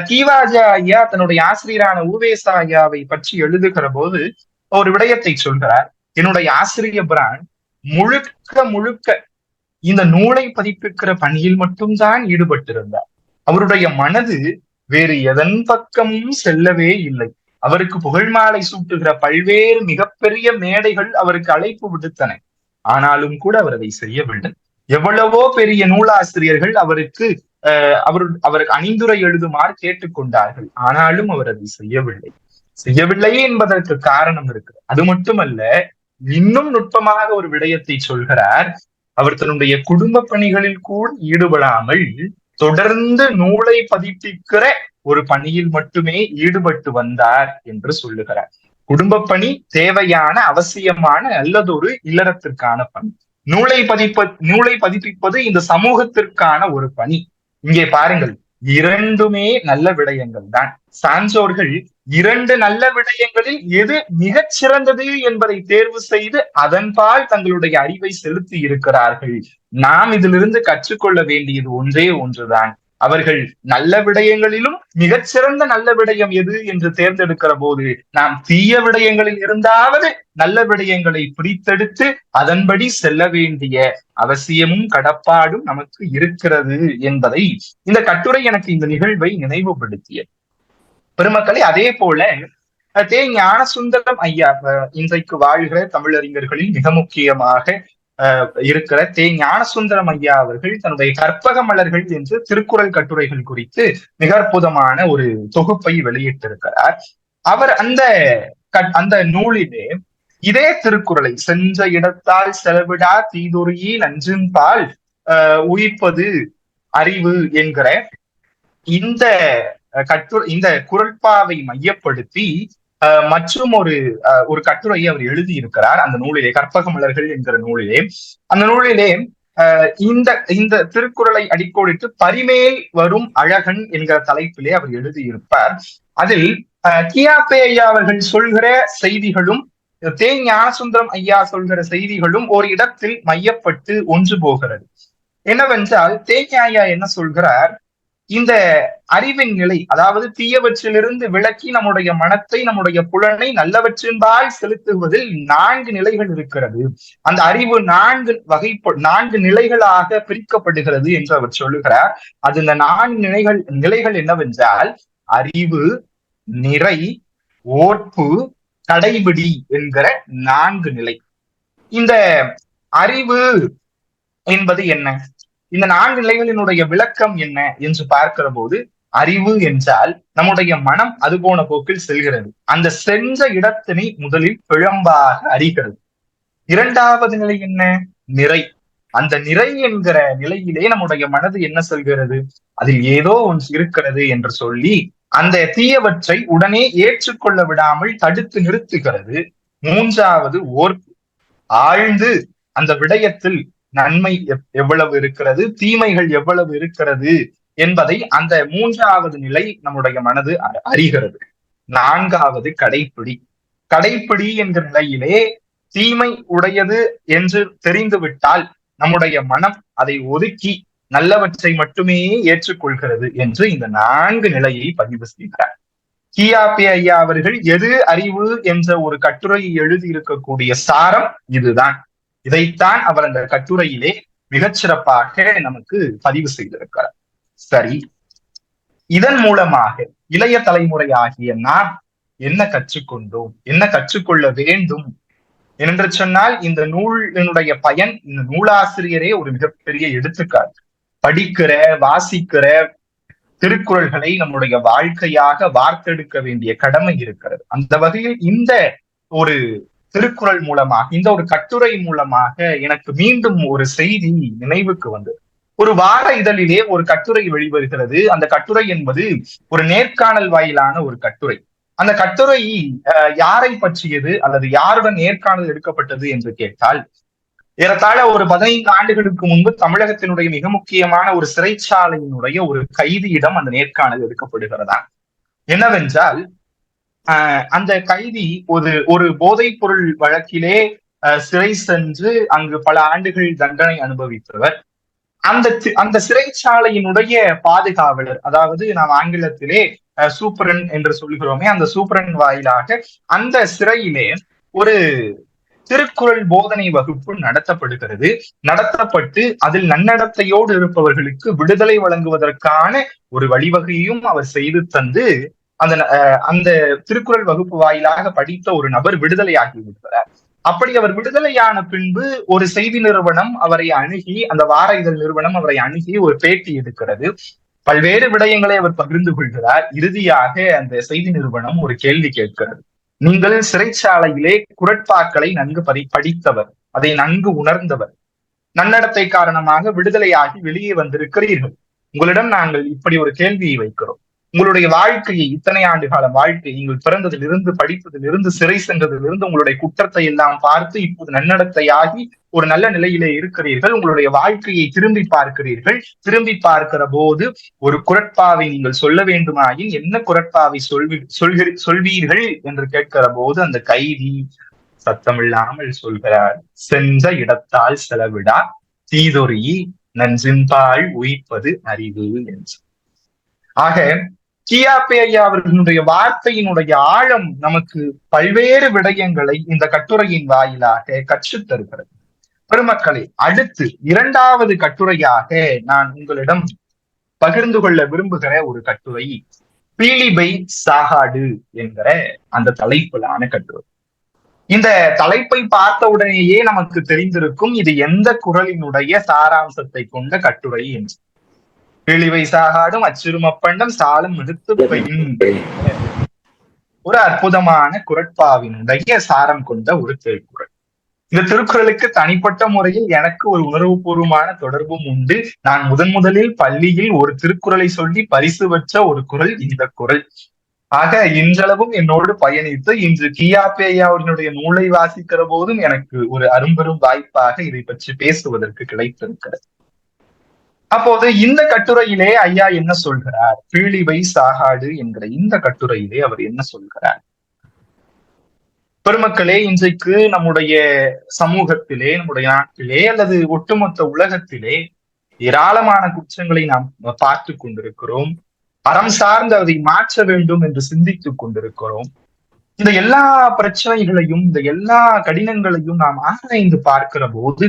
கீவாஜா ஐயா தன்னுடைய ஆசிரியரான ஊவேசா ஐயாவை பற்றி எழுதுகிற போது ஒரு விடயத்தை சொல்கிறார். என்னுடைய ஆசிரிய பிரான் முழுக்க இந்த நூலை பதிப்பிக்கிற பணியில் மட்டும்தான் ஈடுபட்டிருந்தார். அவருடைய மனது வேறு எதன் பக்கமும் செல்லவே இல்லை. அவருக்கு புகழ் மாலை சூட்டுகிற பல்வேறு மிகப்பெரிய மேடைகள் அவருக்கு அழைப்பு விடுத்தன. ஆனாலும் கூட அவர் அதை செய்யவில்லை. எவ்வளவோ பெரிய நூலாசிரியர்கள் அவருக்கு அணிந்துரை எழுதுமாறு கேட்டுக்கொண்டார்கள். ஆனாலும் அவர் அதை செய்யவில்லை என்பதற்கு காரணம் இருக்கு. அது மட்டுமல்ல, இன்னும் நுட்பமாக ஒரு விடயத்தை சொல்கிறார். அவர் தன்னுடைய குடும்ப பணிகளில் கூட ஈடுபடாமல் தொடர்ந்து நூலை பதிப்பிக்கிற ஒரு பணியில் மட்டுமே ஈடுபட்டு வந்தார் என்று சொல்லுகிறார். குடும்ப பணி தேவையான அவசியமான நல்லதொரு இல்லறத்திற்கான பணி. நூலை பதிப்பிப்பது இந்த சமூகத்திற்கான ஒரு பணி. இங்கே பாருங்கள், இரண்டுமே நல்ல விடயங்கள் தான். சான்றோர்கள் 2 நல்ல விடயங்களில் எது மிகச் சிறந்தது என்பதை தேர்வு செய்து அதன்பால் தங்களுடைய அறிவை செலுத்தி இருக்கிறார்கள். நாம் இதிலிருந்து கற்றுக்கொள்ள வேண்டியது ஒன்றே ஒன்றுதான். அவர்கள் நல்ல விடயங்களிலும் மிகச்சிறந்த நல்ல விடயம் எது என்று தேர்ந்தெடுக்கிற போது நாம் தீய விடயங்களில் இருந்தாவது நல்ல விடயங்களை பிரித்தெடுத்து அதன்படி செல்ல வேண்டிய அவசியமும் கடப்பாடும் நமக்கு இருக்கிறது என்பதை இந்த கட்டுரை எனக்கு இந்த நிகழ்வை நினைவுபடுத்தியது. பெருமக்களே, அதே போல ஞானசுந்தரம் ஐயா இன்றைக்கு வாழ்கிற தமிழறிஞர்களில் மிக முக்கியமாக இருக்கிற ஞானசுந்தரம் ஐயா அவர்கள் தன்னுடைய கற்பக மலர்கள் என்று திருக்குறள் கட்டுரைகள் குறித்து மிக அற்புதமான ஒரு தொகுப்பை வெளியிட்டிருக்கிறார். அவர் அந்த நூலிலே இதே திருக்குறளை சென்ற இடத்தால் செலவிடா தீதுருயி நஞ்சின்பால் உயிர்ப்பது அறிவு என்கிற இந்த குறட்பாவை மையப்படுத்தி மற்றும் ஒரு கட்டுரையை அவர் எழுதியிருக்கிறார் அந்த நூலிலே, கற்பக மலர்கள் என்கிற நூலிலே. அந்த நூலிலே இந்த திருக்குறளை அடிக்கோடிட்டு பரிமேல் வரும் அழகன் என்கிற தலைப்பிலே அவர் எழுதியிருப்பார். அதில் கியாபே ஐயா அவர்கள் சொல்கிற செய்திகளும் ஞானசுந்தரம் ஐயா சொல்கிற செய்திகளும் ஒரு இடத்தில் மையப்பட்டு ஒன்று போகிறது. என்னவென்றால் ஐயா என்ன சொல்கிறார், இந்த அறிவின் நிலை, அதாவது தீயவற்றிலிருந்து விலக்கி நம்முடைய மனத்தை, நம்முடைய புலனை நல்லவற்றின்பால் செலுத்துவதில் 4 நிலைகள் இருக்கிறது. அந்த அறிவு 4 நிலைகளாக பிரிக்கப்படுகிறது என்று அவர் சொல்லுகிறார். அது இந்த 4 நிலைகள் என்னவென்றால் அறிவு, நிறை, ஓர்ப்பு, கடைபிடி என்கிற 4 நிலை. இந்த அறிவு என்பது என்ன, இந்த 4 நிலைகளினுடைய விளக்கம் என்ன என்று பார்க்கிற போது, அறிவு என்றால் நம்முடைய மனம் அது போன போக்கில் செல்கிறது. அந்த சென்ற இடத்தினை முதலில் பிழம்பாக அறிகிறது. 2வது நிலை என்ன, நிறை. அந்த நிறை என்கிற நிலையிலே நம்முடைய மனது என்ன சொல்கிறது, அதில் ஏதோ ஒன்று இருக்கிறது என்று சொல்லி அந்த தீயவற்றை உடனே ஏற்றுக்கொள்ள விடாமல் தடுத்து நிறுத்துகிறது. 3வது ஓர்ப்பு. ஆழ்ந்து அந்த விடயத்தில் நன்மை எவ்வளவு இருக்கிறது, தீமைகள் எவ்வளவு இருக்கிறது என்பதை அந்த 3வது நிலை நம்முடைய மனது அறிகிறது. 4வது கடைப்பிடி. கடைப்பிடி என்கிற நிலையிலே தீமை உடையது என்று தெரிந்துவிட்டால் நம்முடைய மனம் அதை ஒதுக்கி நல்லவற்றை மட்டுமே ஏற்றுக்கொள்கிறது என்று இந்த 4 நிலையை பதிவு செய்கிறார். கியாபே ஐயா அவர்கள் எது அறிவு என்ற ஒரு கட்டுரையை எழுதியிருக்கக்கூடிய சாரம் இதுதான். இதைத்தான் அவர் அந்த கட்டுரையிலே மிகச்சிறப்பாக நமக்கு பதிவு செய்திருக்கிறார். சரி, இதன் மூலமாக இளைய தலைமுறை ஆகிய நாம் என்ன கற்றுக்கொண்டோம், என்ன கற்றுக்கொள்ள வேண்டும் என்று சொன்னால், இந்த நூலினுடைய பயன் இந்த நூலாசிரியரே ஒரு மிகப்பெரிய எடுத்துக்காட்டு. படிக்கிற, வாசிக்கிற திருக்குறள்களை நம்முடைய வாழ்க்கையாக வார்த்தெடுக்க வேண்டிய கடமை இருக்கிறது. அந்த வகையில் இந்த ஒரு திருக்குறள் மூலமாக, இந்த ஒரு கட்டுரை மூலமாக எனக்கு மீண்டும் ஒரு செய்தி நினைவுக்கு வந்தது. ஒரு வார இதழிலே ஒரு கட்டுரை வெளிவருகிறது. அந்த கட்டுரை என்பது ஒரு நேர்காணல் வாயிலான ஒரு கட்டுரை. அந்த கட்டுரை யாரை பற்றியது அல்லது யாருடன் நேர்காணல் எடுக்கப்பட்டது என்று கேட்டால், ஏறத்தாழ ஒரு 15 ஆண்டுகளுக்கு முன்பு தமிழகத்தினுடைய மிக முக்கியமான ஒரு சிறைச்சாலையினுடைய ஒரு கைதியிடம் அந்த நேர்காணல் எடுக்கப்படுகிறதா. என்னவென்றால், அந்த கைதி ஒரு போதைப் பொருள் வழக்கிலே சிறை சென்று அங்கு பல ஆண்டுகள் தண்டனை அனுபவித்தவர். அந்த சிறைச்சாலையினுடைய பாதுகாவலர், அதாவது நாம் ஆங்கிலத்திலே சூப்பரன் என்று சொல்கிறோமே, அந்த சூப்பரன் வாயிலாக அந்த சிறையிலே ஒரு திருக்குறள் போதனை வகுப்பு நடத்தப்படுகிறது. நடத்தப்பட்டு அதில் நன்னடத்தையோடு இருப்பவர்களுக்கு விடுதலை வழங்குவதற்கான ஒரு வழிவகையும் அவர் செய்து தந்து அந்த திருக்குறள் வகுப்பு வாயிலாக படித்த ஒரு நபர் விடுதலையாகி விடுகிறார். அப்படி அவர் விடுதலையான பின்பு ஒரு செய்தி நிறுவனம் அவரை அணுகி, அந்த வார இதழ் நிறுவனம் அவரை அணுகி ஒரு பேட்டி எடுக்கிறது. பல்வேறு விடயங்களை அவர் பகிர்ந்து கொள்கிறார். இறுதியாக அந்த செய்தி நிறுவனம் ஒரு கேள்வி கேட்கிறது. நீங்கள் சிறைச்சாலையிலே குறட்பாக்களை நன்கு படித்தவர், அதை நன்கு உணர்ந்தவர், நன்னடத்தை காரணமாக விடுதலையாகி வெளியே வந்திருக்கிறீர்கள். உங்களிடம் நாங்கள் இப்படி ஒரு கேள்வியை வைக்கிறோம். உங்களுடைய வாழ்க்கையை, இத்தனை ஆண்டு கால வாழ்க்கை, நீங்கள் பிறந்ததிலிருந்து, படித்ததிலிருந்து, சிறை சென்றதிலிருந்து உங்களுடைய குற்றத்தை எல்லாம் பார்த்து இப்போது நன்னடத்தையாகி ஒரு நல்ல நிலையிலே இருக்கிறீர்கள். உங்களுடைய வாழ்க்கையை திரும்பி பார்க்கிறீர்கள். திரும்பி பார்க்கிற போது ஒரு குறட்பாவை நீங்கள் சொல்ல வேண்டுமாயின் என்ன குறட்பாவை சொல்வீர்கள் என்று கேட்கிற போது அந்த கைதி சத்தமில்லாமல் சொல்கிறார், சென்ற இடத்தால் செலவிடா தீதொரி நன்றின்பால் உயிர்ப்பது அறிவு என்று. ஆக கியாபே ஐயா அவர்களுடைய வார்த்தையினுடைய ஆழம் நமக்கு பல்வேறு விடயங்களை இந்த கட்டுரையின் வாயிலாக கற்றுத் தருகிறது. பெருமக்களே, அடுத்து இரண்டாவது கட்டுரையாக நான் உங்களிடம் பகிர்ந்து கொள்ள விரும்புகிற ஒரு கட்டுரை பீலிபை சாகாடு என்கிற அந்த தலைப்பிலான கட்டுரை. இந்த தலைப்பை பார்த்த உடனேயே நமக்கு தெரிந்திருக்கும் இது எந்த குறளினுடைய சாராம்சத்தை கொண்ட கட்டுரை என்று. பீலிபை சாகாடும் அச்சிறுமப்பண்டம் சாலும் எடுத்து ஒரு அற்புதமான குறட்பாவினுடைய சாரம் கொண்ட ஒரு திருக்குறள். இந்த திருக்குறளுக்கு தனிப்பட்ட முறையில் எனக்கு ஒரு உணர்வுபூர்வமான தொடர்பும் உண்டு. நான் முதலில் பள்ளியில் ஒரு திருக்குறளை சொல்லி பரிசு பெற்ற ஒரு குறள் இந்த குறள். ஆக இன்றளவும் என்னோடு பயணித்து இன்று கியாபே ஐயா அவர்களுடைய நூலை வாசிக்கிற போதும் எனக்கு ஒரு அரும்பெரும் வாய்ப்பாக இதை பற்றி பேசுவதற்கு கிடைத்திருக்கிறது. அப்போது இந்த கட்டுரையிலே ஐயா என்ன சொல்கிறார்? பீலிபை சாகாடு என்கிற இந்த கட்டுரையிலே அவர் என்ன சொல்கிறார்? பெருமக்களே, இன்றைக்கு நம்முடைய சமூகத்திலே, நம்முடைய நாட்டிலே அல்லது ஒட்டுமொத்த உலகத்திலே ஏராளமான குற்றங்களை நாம் பார்த்து கொண்டிருக்கிறோம். அறம் சார்ந்து அதை மாற்ற வேண்டும் என்று சிந்தித்துக் கொண்டிருக்கிறோம். இந்த எல்லா பிரச்சனைகளையும், இந்த எல்லா கடினங்களையும் நாம் ஆராய்ந்து பார்க்கிற போது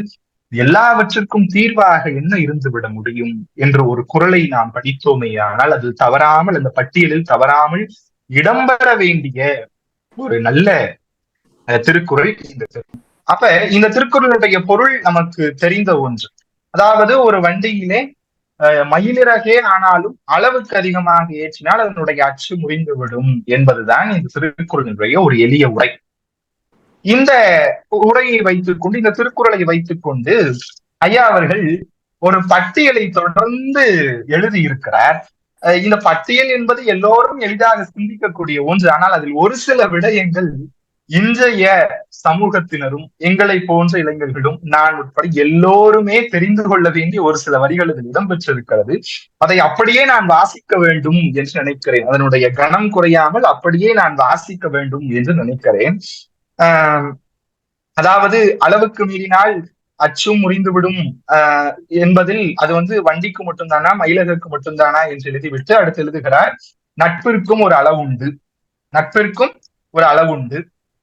எல்லாவற்றிற்கும் தீர்வாக என்ன இருந்துவிட முடியும் என்ற ஒரு குறளை நாம் படித்தோமே, ஆனால் அது தவறாமல், அந்த பட்டியலில் தவறாமல் இடம்பெற வேண்டிய ஒரு நல்ல திருக்குறள் இந்த அப்ப இந்த திருக்குறளுடைய பொருள் நமக்கு தெரிந்த ஒன்று. அதாவது ஒரு வண்டியிலே மயிலிறகே ஆனாலும் அளவுக்கு அதிகமாக ஏற்றினால் அதனுடைய அச்சு முறிந்துவிடும் என்பதுதான் இந்த திருக்குறளுடைய ஒரு எளிய உரை. இந்த உரையை வைத்துக் கொண்டு, இந்த திருக்குறளை வைத்துக் கொண்டு ஐயா அவர்கள் ஒரு பட்டியலை தொடர்ந்து எழுதியிருக்கிறார். இந்த பட்டியல் என்பது எல்லோரும் எளிதாக சிந்திக்கக்கூடிய ஒன்று. ஆனால் அதில் ஒரு சில விடயங்கள் இன்றைய சமூகத்தினரும் எங்களை போன்ற இளைஞர்களும் நான் உட்பட எல்லோருமே தெரிந்து கொள்ள வேண்டிய ஒரு சில வரிகள் இதில் இடம்பெற்றிருக்கிறது. அதை அப்படியே நான் வாசிக்க வேண்டும் என்று நினைக்கிறேன். அதனுடைய கனம் குறையாமல் அப்படியே நான் வாசிக்க வேண்டும் என்று நினைக்கிறேன். அதாவது அளவுக்கு மீறினால் அச்சும் முறிந்துவிடும் என்பதில் அது வண்டிக்கு மட்டும்தானா, மயிலகக்கு மட்டும்தானா என்று எழுதிவிட்டு அடுத்து எழுதுகிறார், நட்பிற்கும் ஒரு அளவு உண்டு, நட்பிற்கும் ஒரு அளவு உண்டு.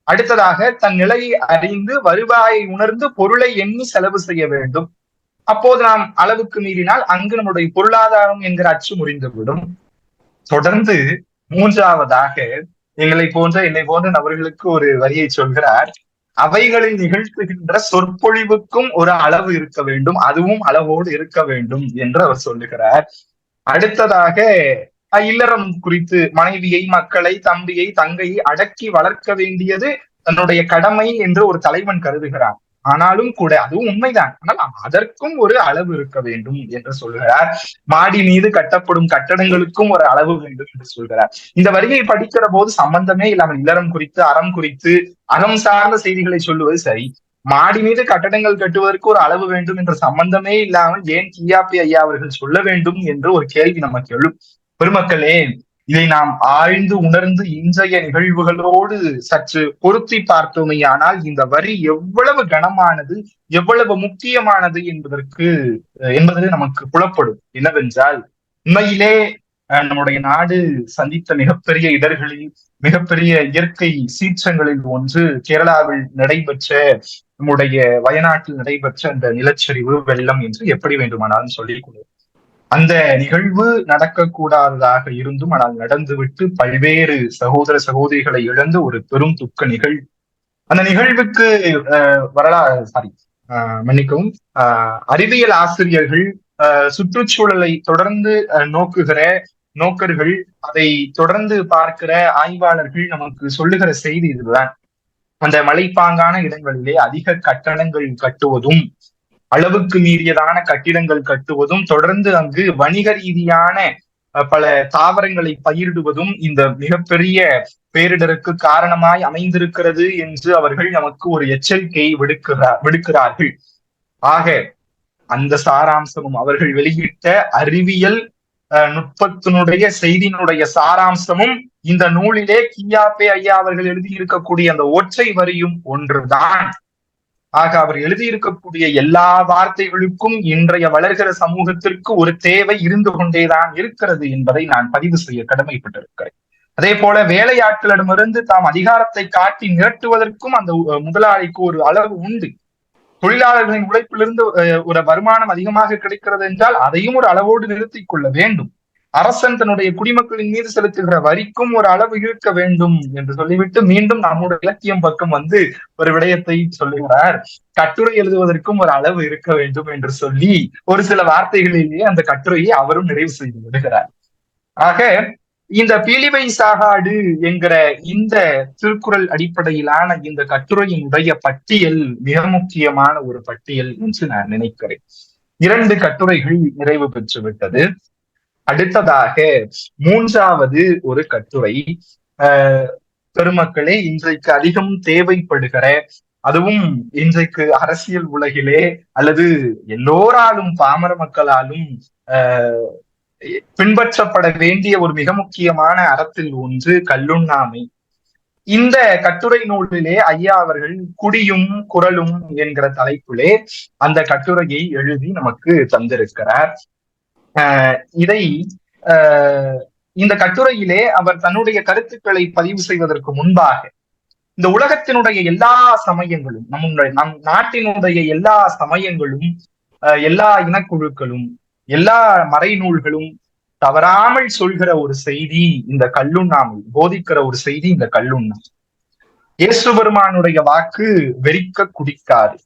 அடுத்ததாக தன் நிலையை அறிந்து வருவாயை உணர்ந்து பொருளை எண்ணி செலவு செய்ய வேண்டும். அப்போது நாம் அளவுக்கு மீறினால் அங்கு நம்முடைய பொருளாதாரம் என்கிற அச்சு முறிந்துவிடும். தொடர்ந்து மூன்றாவதாக என்னை போன்ற நபர்களுக்கு ஒரு வரியை சொல்கிறார், அவைகளில் நிகழ்த்துகின்ற சொற்பொழிவுக்கும் ஒரு அளவு இருக்க வேண்டும், அதுவும் அளவோடு இருக்க வேண்டும் என்று அவர் சொல்லுகிறார். அடுத்ததாக இல்லறம் குறித்து மனைவியை, மக்களை, தம்பியை, தங்கையை அடக்கி வளர்க்க வேண்டியது தன்னுடைய கடமை என்று ஒரு தலைவன் கருதுகிறான். ஆனாலும் கூட அதுவும் உண்மைதான், ஆனால் அதற்கும் ஒரு அளவு இருக்க வேண்டும் என்று சொல்கிறார். மாடி மீது கட்டப்படும் கட்டடங்களுக்கும் ஒரு அளவு வேண்டும் என்று சொல்கிறார். இந்த வரியை படிக்கிற போது சம்பந்தமே இல்லாமல் இல்லறம் குறித்து, அறம் குறித்து, அறம் சார்ந்த செய்திகளை சொல்லுவது சரி, மாடி மீது கட்டடங்கள் கட்டுவதற்கு ஒரு அளவு வேண்டும் என்ற சம்பந்தமே இல்லாமல் ஏன் கியாபே ஐயா அவர்கள் சொல்ல வேண்டும் என்று ஒரு கேள்வி நமக்கு எழும். பெருமக்களே, இதை நாம் ஆழ்ந்து உணர்ந்து இன்றைய நிகழ்வுகளோடு சற்று பொருத்தி பார்த்தோமையானால் இந்த வரி எவ்வளவு கனமானது, எவ்வளவு முக்கியமானது என்பது நமக்கு புலப்படும். என்னவென்றால், உண்மையிலே நம்முடைய நாடு சந்தித்த மிகப்பெரிய இடர்களில், மிகப்பெரிய இயற்கை சீற்றங்களில் ஒன்று கேரளாவில் நடைபெற்ற, நம்முடைய வயநாட்டில் நடைபெற்ற அந்த நிலச்சரிவு, வெள்ளம் என்று எப்படி வேண்டுமானாலும் சொல்லிக் கொள்வோம். அந்த நிகழ்வு நடக்கக்கூடாததாக இருந்தும் ஆனால் நடந்துவிட்டு பல்வேறு சகோதர சகோதரிகளை இழந்து ஒரு பெரும் துக்க நிகழ்வு. அந்த நிகழ்வுக்கு மன்னிக்கவும், அறிவியல் ஆசிரியர்கள், சுற்றுச்சூழலை தொடர்ந்து நோக்குகிற நோக்கர்கள், அதை தொடர்ந்து பார்க்கிற ஆய்வாளர்கள் நமக்கு சொல்லுகிற செய்தி இதுதான். அந்த மலைப்பாங்கான இடங்களிலே அதிக கட்டடங்கள் கட்டுவதும், அளவுக்கு மீறியதான கட்டிடங்கள் கட்டுவதும், தொடர்ந்து அங்கு வணிக ரீதியான பல தாவரங்களை பயிரிடுவதும் இந்த மிகப்பெரிய பேரிடருக்கு காரணமாய் அமைந்திருக்கிறது என்று அவர்கள் நமக்கு ஒரு எச்சரிக்கையை விடுக்கிறார்கள். ஆக அந்த சாராம்சமும், அவர்கள் வெளியிட்ட அறிவியல் நுட்பத்தினுடைய செய்தியினுடைய சாராம்சமும் இந்த நூலிலே கியாபே ஐயா அவர்கள் எழுதியிருக்கக்கூடிய அந்த ஒற்றை வரியும் ஒன்றுதான். ஆக அவர் எழுதியிருக்கக்கூடிய எல்லா வார்த்தைகளுக்கும் இன்றைய வளர்கிற சமூகத்திற்கு ஒரு தேவை இருந்து கொண்டேதான் இருக்கிறது என்பதை நான் பதிவு செய்ய கடமைப்பட்டிருக்கிறேன். அதே போல வேலையாட்களிடமிருந்து தாம் அதிகாரத்தை காட்டி மிரட்டுவதற்கும் அந்த முதலாளிக்கு ஒரு அளவு உண்டு. தொழிலாளர்களின் உழைப்பிலிருந்து ஒரு வருமானம் அதிகமாக கிடைக்கிறது என்றால் அதையும் ஒரு அளவோடு நிறுத்திக் கொள்ள வேண்டும். அரசன் தன்னுடைய குடிமக்களின் மீது செலுத்துகிற வரிக்கும் ஒரு அளவு இருக்க வேண்டும் என்று சொல்லிவிட்டு மீண்டும் நம்முடைய இலக்கியம் பக்கம் ஒரு விடயத்தை சொல்லுகிறார். கட்டுரை எழுதுவதற்கும் ஒரு அளவு இருக்க வேண்டும் என்று சொல்லி ஒரு சில வார்த்தைகளிலேயே அந்த கட்டுரையை அவரும் நிறைவு செய்து விடுகிறார். ஆக இந்த பீலிவை சாகாடு என்கிற இந்த திருக்குறள் அடிப்படையிலான இந்த கட்டுரையினுடைய பட்டியல் மிக முக்கியமான ஒரு பட்டியல் என்று நான் நினைக்கிறேன். 2 கட்டுரைகள் நிறைவு பெற்று விட்டது. அடுத்ததாக 3வது ஒரு கட்டுரை பெருமக்களே இன்றைக்கு அதிகம் தேவைப்படுகிற, அதுவும் இன்றைக்கு அரசியல் உலகிலே அல்லது எல்லோராலும் பாமர மக்களாலும் பின்பற்றப்பட வேண்டிய ஒரு மிக முக்கியமான அறத்தில் ஒன்று கல்லுண்ணாமை. இந்த கட்டுரை நூலிலே ஐயா அவர்கள் குடியும் குரலும் என்கிற தலைப்பிலே அந்த கட்டுரையை எழுதி நமக்கு தந்திருக்கிறார். இதை இந்த கட்டுரையிலே அவர் தன்னுடைய கருத்துக்களை பதிவு செய்வதற்கு முன்பாக இந்த உலகத்தினுடைய எல்லா சமயங்களும், நம் நாட்டினுடைய எல்லா சமயங்களும், எல்லா இனக்குழுக்களும், எல்லா மறைநூல்களும் தவறாமல் சொல்கிற ஒரு செய்தி இந்த கல்லுண்ணாமை, போதிக்கிற ஒரு செய்தி இந்த கல்லுண்ணாமை. இயேசு பெருமானுடைய வாக்கு வெறிக்க குடிக்காது.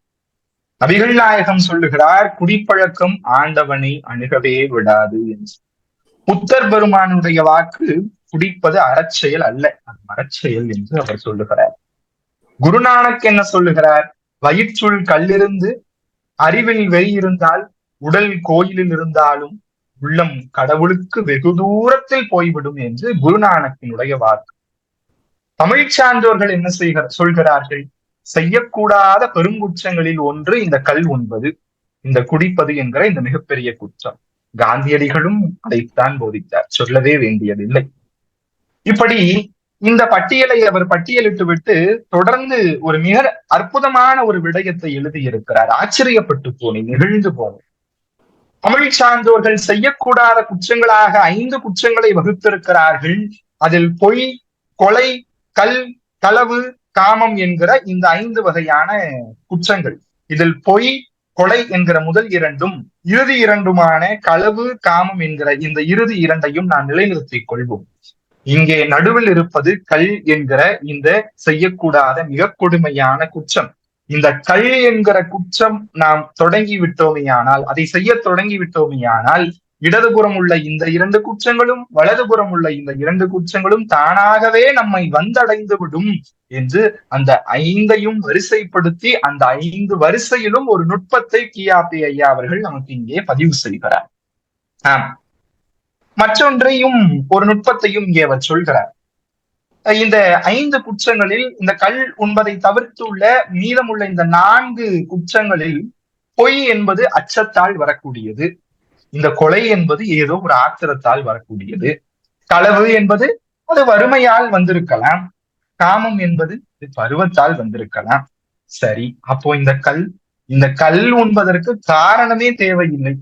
நபிகள் நாயகம் சொல்லுகிறார், குடிப்பழக்கம் ஆண்டவனை அணுகவே விடாது என்று. புத்தர் பெருமானுடைய வாக்கு, குடிப்பது அறச்செயல் அல்ல, அது மரச்செயல் என்று அவர் சொல்லுகிறார். குருநானக் என்ன சொல்லுகிறார்? வயிற்றுள் கல்லிருந்து அறிவில் வெறி இருந்தால் உடல் கோயிலில் இருந்தாலும் உள்ளம் கடவுளுக்கு வெகு தூரத்தில் போய்விடும் என்று குருநானக்கினுடைய வாக்கு. தமிழ் சான்றோர்கள் என்ன சொல்கிறார்கள்? செய்யக்கூடாத பெருங்குற்றங்களில் ஒன்று இந்த கல் உண்பது, இந்த குடிப்பது என்கிற இந்த மிகப்பெரிய குற்றம். காந்தியடிகளும் அதைத்தான் போதித்தார், சொல்லவே வேண்டியதில்லை. இப்படி இந்த பட்டியலை அவர் பட்டியலிட்டு விட்டு தொடர்ந்து ஒரு மிக அற்புதமான ஒரு விடயத்தை எழுதியிருக்கிறார். ஆச்சரியப்பட்டு போனேன், நெகிழ்ந்து போனேன். தமிழ் சான்றோர்கள் செய்யக்கூடாத குற்றங்களாக 5 குற்றங்களை வகுத்திருக்கிறார்கள். அதில் பொய், கொலை, கல், களவு, காமம் என்கிற இந்த 5 வகையான குற்றங்கள். இதில் பொய், கொலை என்கிற முதல் 2ம், இறுதி 2மான களவு, காமம் என்கிற இந்த இறுதி 2ஐயும் நான் நிலைநிறுத்திக் கொள்வோம். இங்கே நடுவில் இருப்பது கல் என்கிற இந்த செய்யக்கூடாத மிக கொடுமையான குற்றம். இந்த கல் என்கிற குற்றம் நாம் தொடங்கி விட்டோமேயானால், அதை செய்ய தொடங்கி விட்டோமேயானால், இடதுபுறம் உள்ள இந்த 2 குற்றங்களும் வலதுபுறம் உள்ள இந்த 2 குற்றங்களும் தானாகவே நம்மை வந்தடைந்து விடும் என்று அந்த 5ஐயும் வரிசைப்படுத்தி அந்த 5 வரிசையிலும் ஒரு நுட்பத்தை கியாபி ஐயா அவர்கள் நமக்கு இங்கே பதிவு செய்கிறார். மற்றொன்றையும் ஒரு நுட்பத்தையும் இங்கே அவர் சொல்கிறார். இந்த 5 குற்றங்களில் இந்த கல் உண்பதை தவிர்த்துள்ள மீதமுள்ள இந்த 4 குற்றங்களில் பொய் என்பது அச்சத்தால் வரக்கூடியது, இந்த கொலை என்பது ஏதோ ஒரு ஆத்திரத்தால் வரக்கூடியது, களவு என்பது அது வறுமையால் வந்திருக்கலாம், காமம் என்பது பருவத்தால் வந்திருக்கலாம். சரி, அப்போ இந்த கல் உண்பதற்கு காரணமே தேவையில்லை.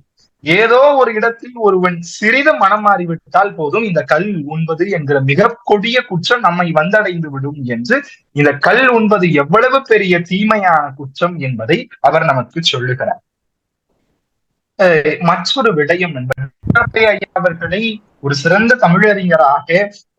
ஏதோ ஒரு இடத்தில் ஒருவன் சிறிது மனம் மாறிவிட்டால் போதும் இந்த கல் உண்பது என்கிற மிக கொடிய குற்றம் நம்மை வந்தடைந்து விடும் என்று இந்த கல் உண்பது எவ்வளவு பெரிய தீமையான குற்றம் என்பதை அவர் நமக்கு சொல்லுகிறார். மற்றொரு விடயம் ஐயா அவர்களை ஒரு சிறந்த தமிழறிஞராக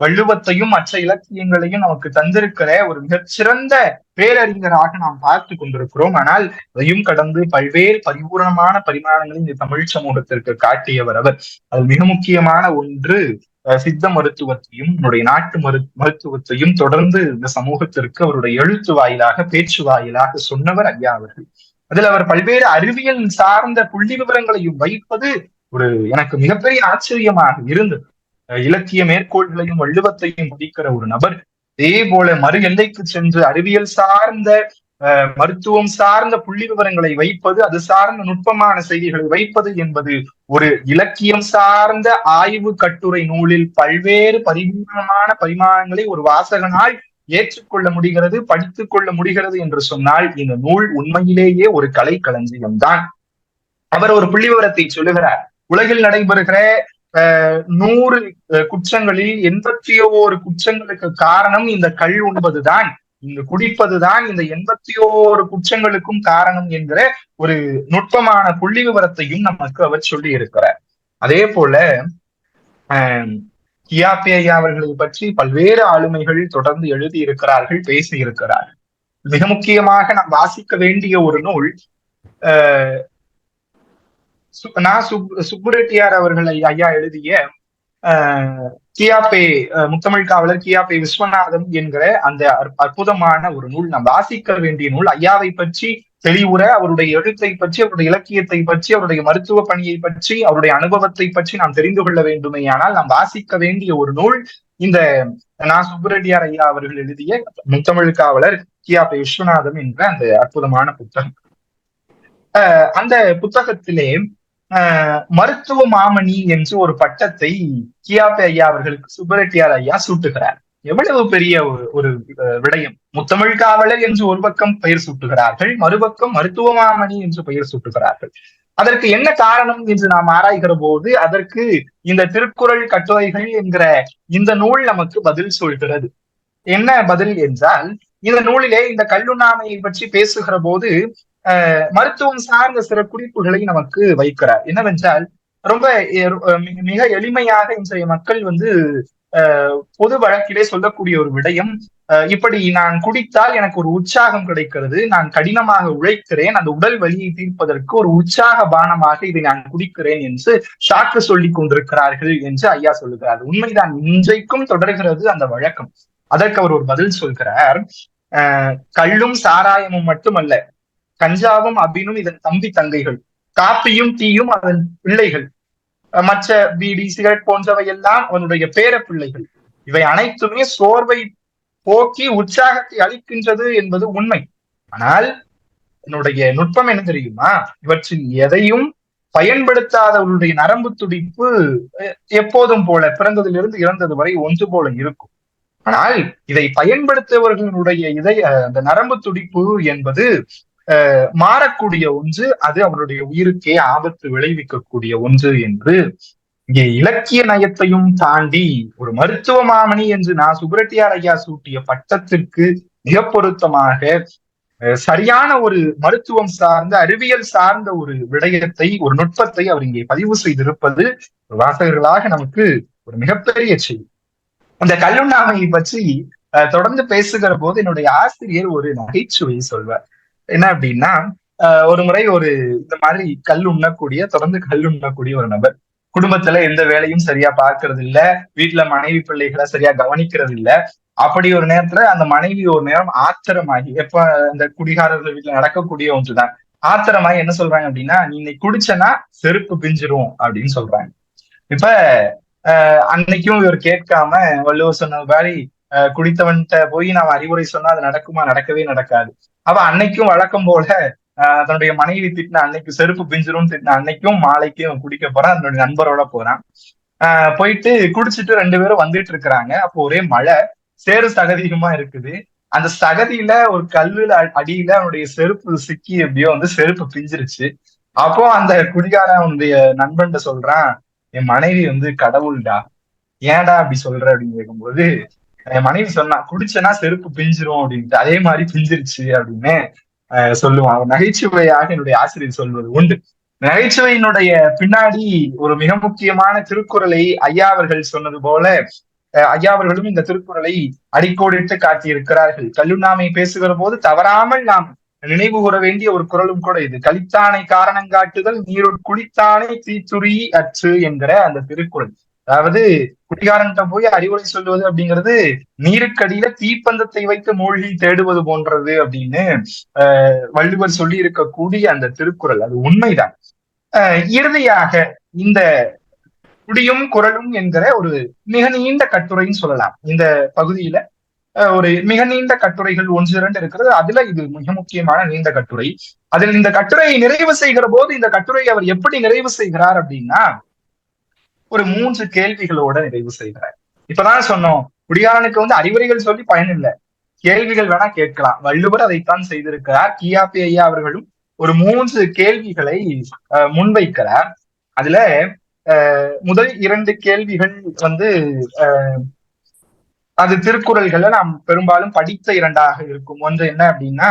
வள்ளுவத்தையும் மற்ற இலக்கியங்களையும் நமக்கு தந்திருக்கிற ஒரு மிகச்சிறந்த பேரறிஞராக நாம் பார்த்து கொண்டிருக்கிறோம். ஆனால் அதையும் கடந்து பல்வேறு பரிபூர்ணமான பரிமாணங்களை இந்த தமிழ் சமூகத்திற்கு காட்டியவர் அவர். அது மிக முக்கியமான ஒன்று, சித்த மருத்துவத்தையும் நம்முடைய நாட்டு மருத்துவத்தையும் தொடர்ந்து இந்த சமூகத்திற்கு அவருடைய எழுத்து வாயிலாக, பேச்சு வாயிலாக சொன்னவர் ஐயா அவர்கள். அதில் அவர் பல்வேறு அறிவியல் சார்ந்த புள்ளி விவரங்களையும் வைப்பது எனக்கு மிகப்பெரிய ஆச்சரியமாக இருந்தது. இலக்கிய மேற்கோள்களையும் வள்ளுவத்தையும் படிக்கிற ஒரு நபர் அதே போல மறு எல்லைக்கு சென்று அறிவியல் சார்ந்த, மருத்துவம் சார்ந்த புள்ளி விவரங்களை வைப்பது, அது சார்ந்த நுட்பமான செய்திகளை வைப்பது என்பது ஒரு இலக்கியம் சார்ந்த ஆய்வு கட்டுரை நூலில் பல்வேறு பரிபூர்ணமான பரிமாணங்களை ஒரு வாசகனால் ஏற்றுக்கொள்ள முடிகிறது, படித்துக் கொள்ள முடிகிறது என்று சொன்னால் இந்த நூல் உண்மையிலேயே ஒரு கலை களஞ்சியம் தான். அவர் ஒரு புள்ளி விவரத்தை சொல்லுகிறார். உலகில் நடைபெறுகிற 100 குற்றங்களில் 81 குற்றங்களுக்கு காரணம் இந்த கள் உண்பதுதான், இந்த குடிப்பதுதான் இந்த 81 குற்றங்களுக்கும் காரணம் என்கிற ஒரு நுட்பமான புள்ளி விவரத்தையும் நமக்கு அவர் சொல்லி இருக்கிறார். அதே போல கியாபே ஐயா அவர்களை பற்றி பல்வேறு ஆளுமைகள் தொடர்ந்து எழுதி இருக்கிறார்கள், பேசி இருக்கிறார்கள். மிக முக்கியமாக நாம் வாசிக்க வேண்டிய ஒரு நூல் சுப்புரெட்டியார் அவர்கள் ஐயா எழுதிய கியாபே முத்தமிழ் காவலர் கியாபே விஸ்வநாதம் என்கிற அந்த அற்புதமான ஒரு நூல், நாம் வாசிக்க வேண்டிய நூல். ஐயாவை பற்றி தெளிவுற, அவருடைய எழுத்தை பற்றி, அவருடைய இலக்கியத்தை பற்றி, அவருடைய மருத்துவ பணியை பற்றி, அவருடைய அனுபவத்தை பற்றி நாம் தெரிந்து கொள்ள வேண்டுமே ஆனால் நாம் வாசிக்க வேண்டிய ஒரு நூல் இந்த சுப்புரெட்டியார் ஐயா அவர்கள் எழுதிய முத்தமிழ் காவலர் கியாபே விஸ்வநாதம் என்ற அந்த அற்புதமான புத்தகம். அந்த புத்தகத்திலே மருத்துவ மாமணி என்று ஒரு பட்டத்தை கியாபே ஐயா அவர்களுக்கு சுப்புரெட்டியார் ஐயா சூட்டுகிறார். எவ்வளவு பெரிய ஒரு விடயம்! முத்தமிழ் காவலர் என்று ஒரு பக்கம் பெயர் சூட்டுகிறார்கள், மறுபக்கம் மருத்துவ மாமணி என்று பெயர் சூட்டுகிறார்கள். அதற்கு என்ன காரணம் என்று நாம் ஆராய்கிற போது அதற்கு இந்த திருக்குறள் கட்டுரைகள் என்கிற இந்த நூல் நமக்கு பதில் சொல்கிறது. என்ன பதில் என்றால், இந்த நூலிலே இந்த கல்லுண்ணாமையை பற்றி பேசுகிற போது மருத்துவம் சார்ந்த சில குறிப்புகளை நமக்கு வைக்கிறார். என்னவென்றால், ரொம்ப மிக எளிமையாக இன்றைய மக்கள் பொது வழக்கிலே சொல்லக்கூடிய ஒரு விடயம், இப்படி நான் குடித்தால் எனக்கு ஒரு உற்சாகம் கிடைக்கிறது, நான் கடினமாக உழைக்கிறேன், அந்த உடல் வலியை தீர்ப்பதற்கு ஒரு உற்சாக பானமாக இதை நான் குடிக்கிறேன் என்று சாக்கு சொல்லிக் கொண்டிருக்கிறார்கள் என்று ஐயா சொல்லுகிறார். உண்மைதான், இன்றைக்கும் தொடர்கிறது அந்த வழக்கம். அதற்கு அவர் ஒரு பதில் சொல்கிறார். கள்ளும் சாராயமும் மட்டுமல்ல, கஞ்சாவும் அபினும் இதன் தம்பி தங்கைகள், காப்பியும் டீயும் அதன் பிள்ளைகள், மற்ற பீடி சிகரெட் போன்றவை எல்லாம் அவனுடைய பேர பிள்ளைகள். இவை அனைத்துமே சோர்வை போக்கி உற்சாகத்தை அளிக்கின்றது என்பது உண்மை. ஆனால் என்னுடைய நுட்பம் என்ன தெரியுமா? இவற்றில் எதையும் பயன்படுத்தாதவர்களுடைய நரம்பு துடிப்பு எப்போதும் போல பிறந்ததிலிருந்து இறந்தது வரை ஒன்று போல இருக்கும். ஆனால் இதை பயன்படுத்துபவர்களுடைய அந்த நரம்பு துடிப்பு என்பது மாறக்கூடிய ஒன்று, அது அவருடைய உயிருக்கே ஆபத்து விளைவிக்கக்கூடிய ஒன்று என்று இங்கே இலக்கிய நயத்தையும் தாண்டி ஒரு மருத்துவ மாமணி என்று சுப்புரெட்டியார் ஐயா சூட்டிய பட்டத்திற்கு மிக பொருத்தமாக சரியான ஒரு மருத்துவம் சார்ந்த அறிவியல் சார்ந்த ஒரு விடயத்தை, ஒரு நுட்பத்தை அவர் இங்கே பதிவு செய்திருப்பது வாசகர்களாக நமக்கு ஒரு மிகப்பெரிய செய்தி. அந்த கல்லுண்ணாமையை பற்றி தொடர்ந்து பேசுகிற போது என்னுடைய ஆசிரியர் ஒரு நகைச்சுவை சொல்வார். என்ன அப்படின்னா, ஒரு முறை இந்த மாதிரி தொடர்ந்து கல் உண்ணக்கூடிய ஒரு நபர், குடும்பத்துல எந்த வேலையும் சரியா பார்க்கறது இல்ல, வீட்டுல மனைவி பிள்ளைகளை சரியா கவனிக்கிறது இல்ல. அப்படி ஒரு நேரத்துல அந்த மனைவி ஒரு நேரம் ஆத்திரமாகி, எப்ப அந்த குடிகாரர்கள் வீட்டுல நடக்கக்கூடிய ஒன்றுதான், ஆத்திரமாகி என்ன சொல்றாங்க அப்படின்னா, நீ இன்னைக்கு குடிச்சனா செருப்பு பிஞ்சிரும் அப்படின்னு சொல்றாங்க. இப்ப அன்னைக்கும் இவர் கேட்காம வள்ளுவர் சொன்ன மாதிரி குடித்தவன்கிட்ட போய் நாம் அறிவுரை சொன்னா அது நடக்குமா? நடக்கவே நடக்காது. அவ அன்னைக்கும் வழக்கம் போல தன்னுடைய மனைவி திட்டின அன்னைக்கு செருப்பு பிஞ்சிரும் திட்டின அன்னைக்கும் மாலைக்கும் குடிக்க போறான், தன்னுடைய நண்பரோட போறான். போயிட்டு குடிச்சிட்டு 2 பேரும் வந்துட்டு இருக்கிறாங்க. அப்போ ஒரே மழை, சேறு சகதிகமா இருக்குது. அந்த சகதியில ஒரு கல்லுல அடியில அவனுடைய செருப்பு சிக்கி எப்படியோ செருப்பு பிஞ்சிருச்சு. அப்போ அந்த குடிகாரன் அவனுடைய நண்பன்கிட்ட சொல்றான், என் மனைவி கடவுள்டா, ஏன்டா அப்படி சொல்ற அப்படின்னு கேட்கும்போது, என் மனைவி சொன்னா குடிச்சனா செருப்பு பிஞ்சிரும் அப்படின்ட்டு, அதே மாதிரி பிஞ்சிருச்சு அப்படின்னு சொல்லுவான். நகைச்சுவையாக என்னுடைய ஆசிரியர் சொல்வது உண்டு. நகைச்சுவையினுடைய பின்னாடி ஒரு மிக முக்கியமான திருக்குறளை ஐயா அவர்கள் சொன்னது போல ஐயா அவர்களும் இந்த திருக்குறளை அடிக்கோடிட்டு காட்டியிருக்கிறார்கள். கல்லுண்ணாமை பேசுகிற போது தவறாமல் நாம் நினைவு கூற வேண்டிய ஒரு குறளும் கூட இது. கலித்தானை காரணம் காட்டுதல் நீருட் குளித்தானை தீத்துரி அற்று என்கிற அந்த திருக்குறள். அதாவது குடிகாரன்கிட்ட போய் அறிவுரை சொல்லுவது அப்படிங்கிறது நீருக்கடியில தீப்பந்தத்தை வைத்து மூழ்கி தேடுவது போன்றது அப்படின்னு வள்ளுவர் சொல்லி இருக்கக்கூடிய அந்த திருக்குறள், அது உண்மைதான். இறுதியாக இந்த குடியும் குறளும் என்கிற ஒரு மிக நீண்ட கட்டுரைன்னு சொல்லலாம். இந்த பகுதியில ஒரு மிக நீண்ட கட்டுரைகள் 1-2 இருக்கிறது. அதுல இது மிக முக்கியமான நீண்ட கட்டுரை. அதில் இந்த கட்டுரையை நிறைவு செய்கிற போது இந்த கட்டுரையை அவர் எப்படி நிறைவு செய்கிறார் அப்படின்னா, ஒரு 3 கேள்விகளோட நிறைவு செய்கிறார். இப்பதான் சொன்னோம், குடிகாரனுக்கு அறிவுரைகள் சொல்லி பயன் இல்லை. கேள்விகள் வேணா கேட்கலாம். வள்ளுவர் அதைத்தான் செய்திருக்கிறார். கியாபி ஐயா அவர்களும் ஒரு 3 கேள்விகளை முன்வைக்கிறார். அதுல முதல் 2 கேள்விகள் வந்து அது திருக்குறள்கள்ல நாம் பெரும்பாலும் படித்த 2ஆக இருக்கும். ஒன்று என்ன அப்படின்னா,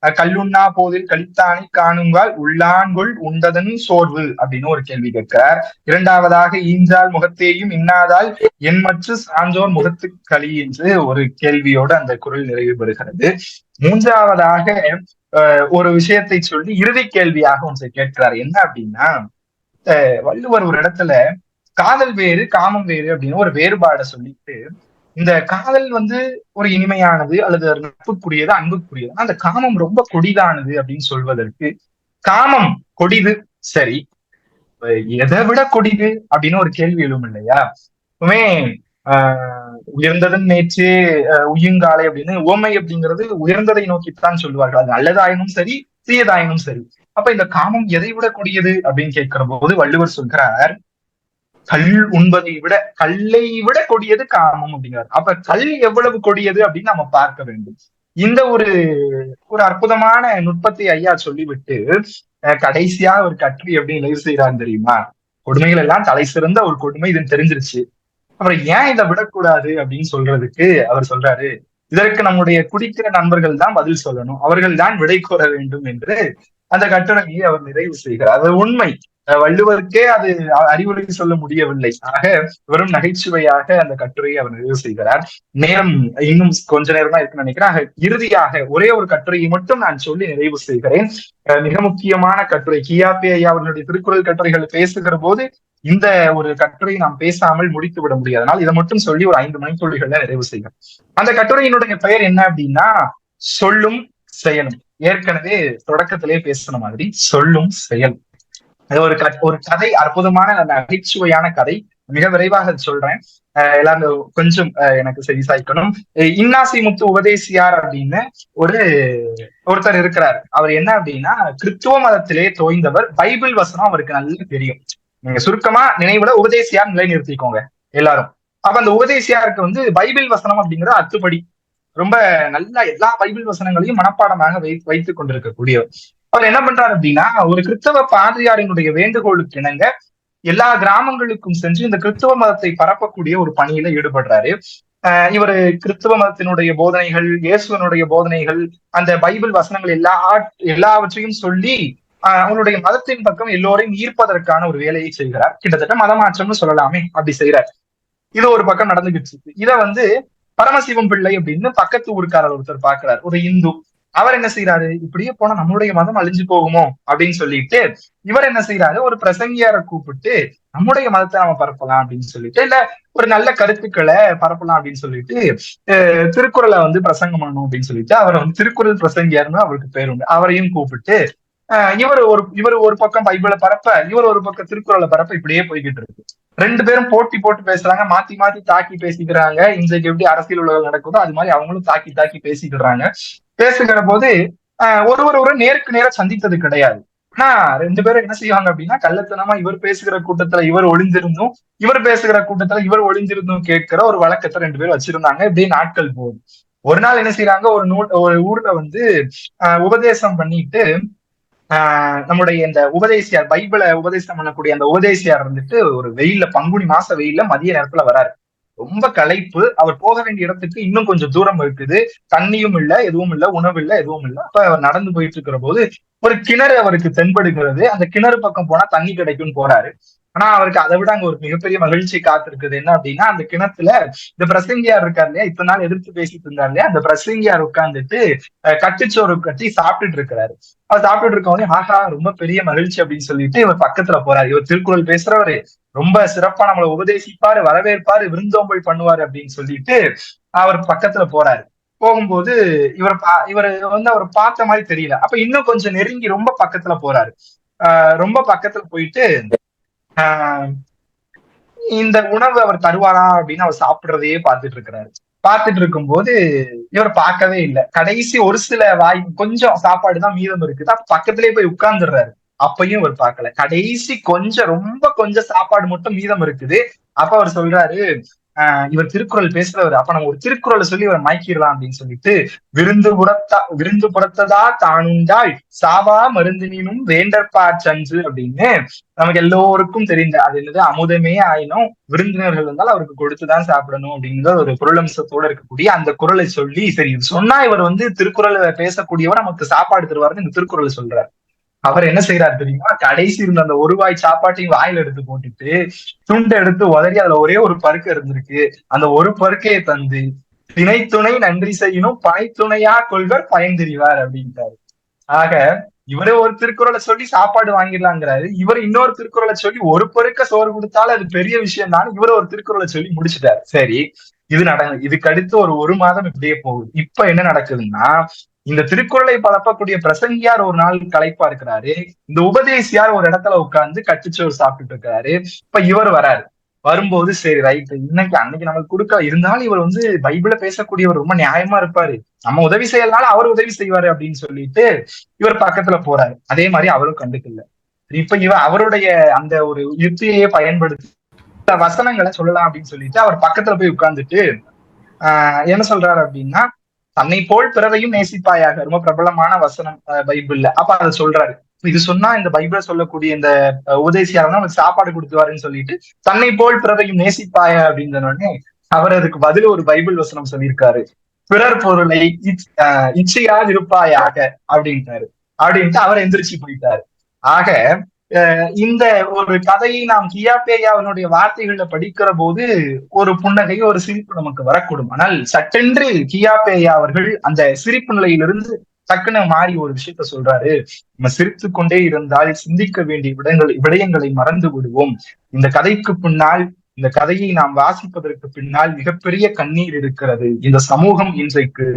கல்லுண்ணா போதில் கலித்தானை காணுங்கால் உள்ளான்கொள் உண்டதன் சோர்வு அப்படின்னு ஒரு கேள்வி கேட்கிறார். 2வதாக ஈஞ்சால் முகத்தேயும் இன்னாதால் என்மற்று சான்றோர் முகத்து களி என்று ஒரு கேள்வியோடு அந்த குறள் நிறைவு பெறுகிறது. 3வதாக ஒரு விஷயத்தை சொல்லி இறுதி கேள்வியாக ஒன்றை கேட்கிறார். என்ன அப்படின்னா, வள்ளுவர் ஒரு இடத்துல காதல் வேறு காமம் வேறு அப்படின்னு ஒரு வேறுபாடை சொல்லிட்டு, இந்த காதல் வந்து ஒரு இனிமையானது அல்லது நட்புக்குரியது, அன்புக்குரியது. அந்த காமம் ரொம்ப கொடிதானது அப்படின்னு சொல்வதற்கு, காமம் கொடிது சரி, எதை விட கொடிது அப்படின்னு ஒரு கேள்வி எழும் இல்லையா? எப்பவுமே உயர்ந்ததன் நேற்று உயுங்காலை அப்படின்னு உவமை அப்படிங்கிறது உயர்ந்ததை நோக்கித்தான் சொல்லுவார்கள். அது நல்லதாயினும் சரி, தீயதாயினும் சரி. அப்ப இந்த காமம் எதை விட கொடியது அப்படின்னு கேட்கிற போது வள்ளுவர் சொல்கிறார், கல் உண்பதை விட, கல்லை விட கொடியது காமம் அப்படிங்கிறார். அப்ப கல் எவ்வளவு கொடியது அப்படின்னு நம்ம பார்க்க வேண்டும். இந்த ஒரு அற்புதமான நுட்பத்தை ஐயா சொல்லிவிட்டு கடைசியா ஒரு கட்டுரை எப்படி நிறைவு செய்யறான்னு தெரியுமா? கொடுமைகள் எல்லாம் தலை சிறந்த ஒரு கொடுமை, இது தெரிஞ்சிருச்சு. அப்புறம் ஏன் இதை விடக்கூடாது அப்படின்னு சொல்றதுக்கு அவர் சொல்றாரு, இதற்கு நம்முடைய குடிக்கிற நண்பர்கள் தான் பதில் சொல்லணும், அவர்கள் தான் விடை கோர வேண்டும் என்று அந்த கட்டுரையை அவர் நிறைவு செய்கிறார். அது உண்மை. வள்ளுவருக்கே அது அறிவுரை சொல்ல முடியவில்லை. ஆக வெறும் நகைச்சுவையாக அந்த கட்டுரையை அவர் நிறைவு செய்கிறார். நேரம் இன்னும் கொஞ்ச நேரம் தான் இருக்குன்னு நினைக்கிறேன். இறுதியாக ஒரே ஒரு கட்டுரையை மட்டும் நான் சொல்லி நிறைவு செய்கிறேன். மிக முக்கியமான கட்டுரை. கியாபி ஐயா அவர்களுடைய திருக்குறள் கட்டுரைகள் பேசுகிற போது இந்த ஒரு கட்டுரை நாம் பேசாமல் முடித்து விட முடியாதனால் இதை மட்டும் சொல்லி ஒரு 5 மணித்துளிகள்ல நிறைவு செய்கிறேன். அந்த கட்டுரையினுடைய பெயர் என்ன அப்படின்னா, சொல்லும் செயலும். ஏற்கனவே தொடக்கத்திலே பேசுன மாதிரி சொல்லும் செயல். ஒரு கதை, அற்புதமான நகைச்சுவையான கதை. மிக விரைவாக சொல்றேன், எல்லாரும் கொஞ்சம் எனக்கு செவிசாய்க்கணும். இன்னாசி முத்து உபதேசியார் அப்படின்னு ஒருத்தர் இருக்கிறார். அவர் என்ன அப்படின்னா, கிறிஸ்துவ மதத்திலே தோய்ந்தவர். பைபிள் வசனம் அவருக்கு நல்லா தெரியும். நீங்க சுருக்கமா நினைவுல உபதேசியார் நிலைநிறுத்திக்கோங்க எல்லாரும். அப்ப அந்த உபதேசியாருக்கு வந்து பைபிள் வசனம் அப்படிங்கிற அத்துப்படி ரொம்ப நல்லா எல்லா பைபிள் வசனங்களையும் மனப்பாடமாக வைத்துக் கொண்டிருக்கக்கூடியவர். அவர் என்ன பண்றாரு அப்படின்னா, ஒரு கிறிஸ்தவ பாதிரியாரினுடைய வேண்டுகோளுக்கு இணங்க எல்லா கிராமங்களுக்கும் சென்று இந்த கிறிஸ்தவ மதத்தை பரப்பக்கூடிய ஒரு பணியில ஈடுபடுறாரு. இவர் கிறிஸ்தவ மதத்தினுடைய போதனைகள், இயேசுவனுடைய போதனைகள், அந்த பைபிள் வசனங்கள் எல்லாவற்றையும் சொல்லி அவனுடைய மதத்தின் பக்கம் எல்லோரையும் ஈர்ப்பதற்கான ஒரு வேலையை செய்கிறார். கிட்டத்தட்ட மதமாற்றம்னு சொல்லலாமே, அப்படி செய்யறார். இது ஒரு பக்கம் நடந்துகிட்டு இருக்கு. இத வந்து பரமசிவம் பிள்ளை அப்படின்னு பக்கத்து ஊருக்காரர் ஒருத்தர் பாக்குறாரு, ஒரு இந்து. அவர் என்ன செய்யறாரு, இப்படியே போனா நம்மளுடைய மதம் அழிஞ்சு போகுமோ அப்படின்னு சொல்லிட்டு இவர் என்ன செய்யறாரு, ஒரு பிரசங்கியாரை கூப்பிட்டு நம்முடைய மதத்தை நாம பரப்பலாம் அப்படின்னு சொல்லிட்டு, இல்ல ஒரு நல்ல கருத்துக்களை பரப்பலாம் அப்படின்னு சொல்லிட்டு திருக்குறளை வந்து பிரசங்கம் பண்ணணும் அப்படின்னு சொல்லிட்டு அவர் வந்து திருக்குறள் பிரசங்கியார்னு அவருக்கு பேர் உண்டு. அவரையும் கூப்பிட்டு இவர் ஒரு பக்கம் பைபிளை பரப்ப, இவர் ஒரு பக்கம் திருக்குறளை பரப்ப, இப்படியே போய்கிட்டு இருக்கு. 2 பேரும் போட்டி போட்டு பேசுறாங்க, மாத்தி மாத்தி தாக்கி பேசிக்கிறாங்க. இன்றைக்கு எப்படி அரசியல் உலகம் நடக்குதோ அது மாதிரி அவங்களும் தாக்கி தாக்கி பேசிக்கிறாங்க. பேசுகிற போது ஒரு நேருக்கு நேர சந்தித்தது கிடையாது. ஆனா 2 பேரும் என்ன செய்வாங்க அப்படின்னா, கள்ளத்தனமா இவர் பேசுகிற கூட்டத்துல இவர் ஒளிஞ்சிருந்தும், இவர் பேசுகிற கூட்டத்துல இவர் ஒளிஞ்சிருந்தும் கேட்கிற ஒரு வழக்கத்தை 2 பேரும் வச்சிருந்தாங்க. இப்படியே நாட்கள் போகுது. ஒரு நாள் என்ன செய்யறாங்க, ஒரு ஊர்ல வந்து உபதேசம் பண்ணிட்டு நம்முடைய இந்த உபதேசியார், பைபிளை உபதேசம் பண்ணக்கூடிய அந்த உபதேசியார் வந்துட்டு ஒரு வெயில்ல, பங்குனி மாச வெயில்ல மதிய நேரத்துல வராரு. ரொம்ப களைப்பு. அவர் போக வேண்டிய இடத்துக்கு இன்னும் கொஞ்சம் தூரம் இருக்குது. தண்ணியும் இல்ல, எதுவும் இல்ல, உணவு இல்ல, எதுவும் இல்ல. அப்ப அவர் நடந்து போயிட்டு இருக்கிற போது ஒரு கிணறு அவருக்கு தென்படுகிறது. அந்த கிணறு பக்கம் போனா தண்ணி கிடைக்கும்னு போறாரு. ஆனா அவருக்கு அதை விட அங்க ஒரு மிகப்பெரிய மகிழ்ச்சி காத்திருக்குது. என்ன அப்படின்னா, அந்த கிணத்துல இந்த பிரசங்கியார் இருக்காரு இல்லையா, இத்தனை நாள் எதிர்த்து பேசிட்டு இருந்தாரு இல்லையா, அந்த பிரசங்கியார் உட்கார்ந்துட்டு கட்டுச்சோறு கட்டி சாப்பிட்டுட்டு இருக்கிறாரு. அவர் சாப்பிட்டுட்டு இருக்கவனே, ஆஹா ரொம்ப பெரிய மகிழ்ச்சி அப்படின்னு சொல்லிட்டு இவர் பக்கத்துல போறாரு. இவர் திருக்குறள் பேசுறவரு, ரொம்ப சிறப்பா நம்மளை உபதேசிப்பாரு, வரவேற்பாரு, விருந்தோம்பல் பண்ணுவாரு அப்படின்னு சொல்லிட்டு அவர் பக்கத்துல போறாரு. போகும்போது இவர் வந்து அவர் பார்த்த மாதிரி தெரியல. அப்ப இன்னும் கொஞ்சம் நெருங்கி ரொம்ப பக்கத்துல போறாரு. ரொம்ப பக்கத்துல போயிட்டு இந்த உணவு அவர் தருவாரா அப்படின்னு அவர் சாப்பிடுறதையே பார்த்துட்டு இருக்கிறாரு. பார்த்துட்டு இருக்கும்போது இவர் பார்க்கவே இல்லை. கடைசி ஒரு சில கொஞ்சம் சாப்பாடுதான் மீதம் இருக்குது. அப்ப பக்கத்திலேயே போய் உட்கார்ந்துடுறாரு. அப்பையும் இவர் பார்க்கல. கடைசி கொஞ்சம், ரொம்ப கொஞ்சம் சாப்பாடு மட்டும் மீதம் இருக்குது. அப்ப அவர் சொல்றாரு, இவர் திருக்குறள் பேசுறவர், அப்ப நம்ம ஒரு திருக்குறளை சொல்லி இவரை மயக்கிடலாம் அப்படின்னு சொல்லிட்டு, விருந்து புறத்ததா தானுண்டாள் சாவா மருந்தினும் வேண்டற்பாற் சன்று அப்படின்னு நமக்கு எல்லோருக்கும் தெரிந்த அது என்னது, அமுதமே ஆயினும் விருந்தினர்கள் வந்தால் அவருக்கு கொடுத்துதான் சாப்பிடணும் அப்படிங்கிற ஒரு குறளம்சத்தோட இருக்கக்கூடிய அந்த குறளை சொல்லி, சரி இது சொன்னா இவர் வந்து திருக்குறளை பேசக்கூடியவர் நமக்கு சாப்பாடு தருவாருன்னு இந்த திருக்குறளை சொல்றாரு. அவர் என்ன செய்யறாரு தெரியுமா, கடைசி இருந்த அந்த ஒரு வாய் சாப்பாட்டையும் வாயில எடுத்து போட்டுட்டு துண்டை எடுத்து உதறி அதுல ஒரே ஒரு பருக்க இருந்திருக்கு, அந்த ஒரு பருக்கையை தந்து திணைத்துணை நன்றி செய்யணும் பனைத்துணையா கொள்வர் பயன்தெரிவார் அப்படின்ட்டாரு. ஆக இவரே ஒரு திருக்குறளை சொல்லி சாப்பாடு வாங்கிடலாங்கிறாரு, இவர் இன்னொரு திருக்குறளை சொல்லி ஒரு பருக்க சோறு கொடுத்தாலும் அது பெரிய விஷயம் தான், இவரு ஒரு திருக்குறளை சொல்லி முடிச்சுட்டாரு. சரி, இது இதுக்கு அடுத்து ஒரு மாதம் இப்படியே போகுது. இப்ப என்ன நடக்குதுன்னா, இந்த திருக்குறளை பரப்பக்கூடிய பிரசங்கியார் ஒரு நாள் களைப்பா இருக்கிறாரு, இந்த உபதேசியார் ஒரு இடத்துல உட்கார்ந்து கட்டுச்சோறு சாப்பிட்டுட்டு இருக்கிறாரு. இப்ப இவர் வராரு. வரும்போது சரி ரைட், அன்னைக்கு நமக்கு கொடுக்க இருந்தாலும் இவர் வந்து பைபிளை பேசக்கூடியவர், ரொம்ப நியாயமா இருப்பாரு, நம்ம உதவி செய்யறதுனால அவர் உதவி செய்வாரு அப்படின்னு சொல்லிட்டு இவர் பக்கத்துல போறாரு. அதே மாதிரி அவரும் கண்டுக்கல. இப்ப அவருடைய அந்த ஒரு யுக்தியையே பயன்படுத்தி வசனங்களை சொல்லலாம் அப்படின்னு சொல்லிட்டு அவர் பக்கத்துல போய் உட்கார்ந்துட்டு என்ன சொல்றாரு அப்படின்னா, தன்னை போல் பிறரையும் நேசிப்பாயாக, ரொம்ப பிரபலமான வசனம் பைபிள்ல. அப்ப அதை சொல்றாரு. இது சொன்னா இந்த பைபிள சொல்லக்கூடிய இந்த உபதேசியார் வந்து அவனுக்கு சாப்பாடு கொடுத்துவாருன்னு சொல்லிட்டு தன்னை போல் பிறரையும் நேசிப்பாயா அப்படின்னு சொன்னோடனே அவர் அதுக்கு பதில் ஒரு பைபிள் வசனம் சொல்லியிருக்காரு, பிறர் பொருளை இச்சையாது இருப்பாயாக அப்படின்ட்டு அவர் எந்திரிச்சு போயிட்டாரு. ஆக இந்த ஒரு கதையை நாம் கியாபேயாவினுடைய வார்த்தைகள்ல படிக்கிற போது ஒரு புன்னகை, ஒரு சிரிப்பு நமக்கு வரக்கூடும். ஆனால் சட்டென்று கியாபேயா அவர்கள் அந்த சிரிப்பு நிலையிலிருந்து டக்குன்னு மாறி ஒரு விஷயத்த சொல்றாரு, நம்ம சிரித்து கொண்டே இருந்தால் சிந்திக்க வேண்டிய விடயங்களை மறந்து விடுவோம். இந்த கதைக்கு பின்னால், இந்த கதையை நாம் வாசிப்பதற்கு பின்னால் மிகப்பெரிய கண்ணீர் இருக்கிறது. இந்த சமூகம் இன்றைக்கு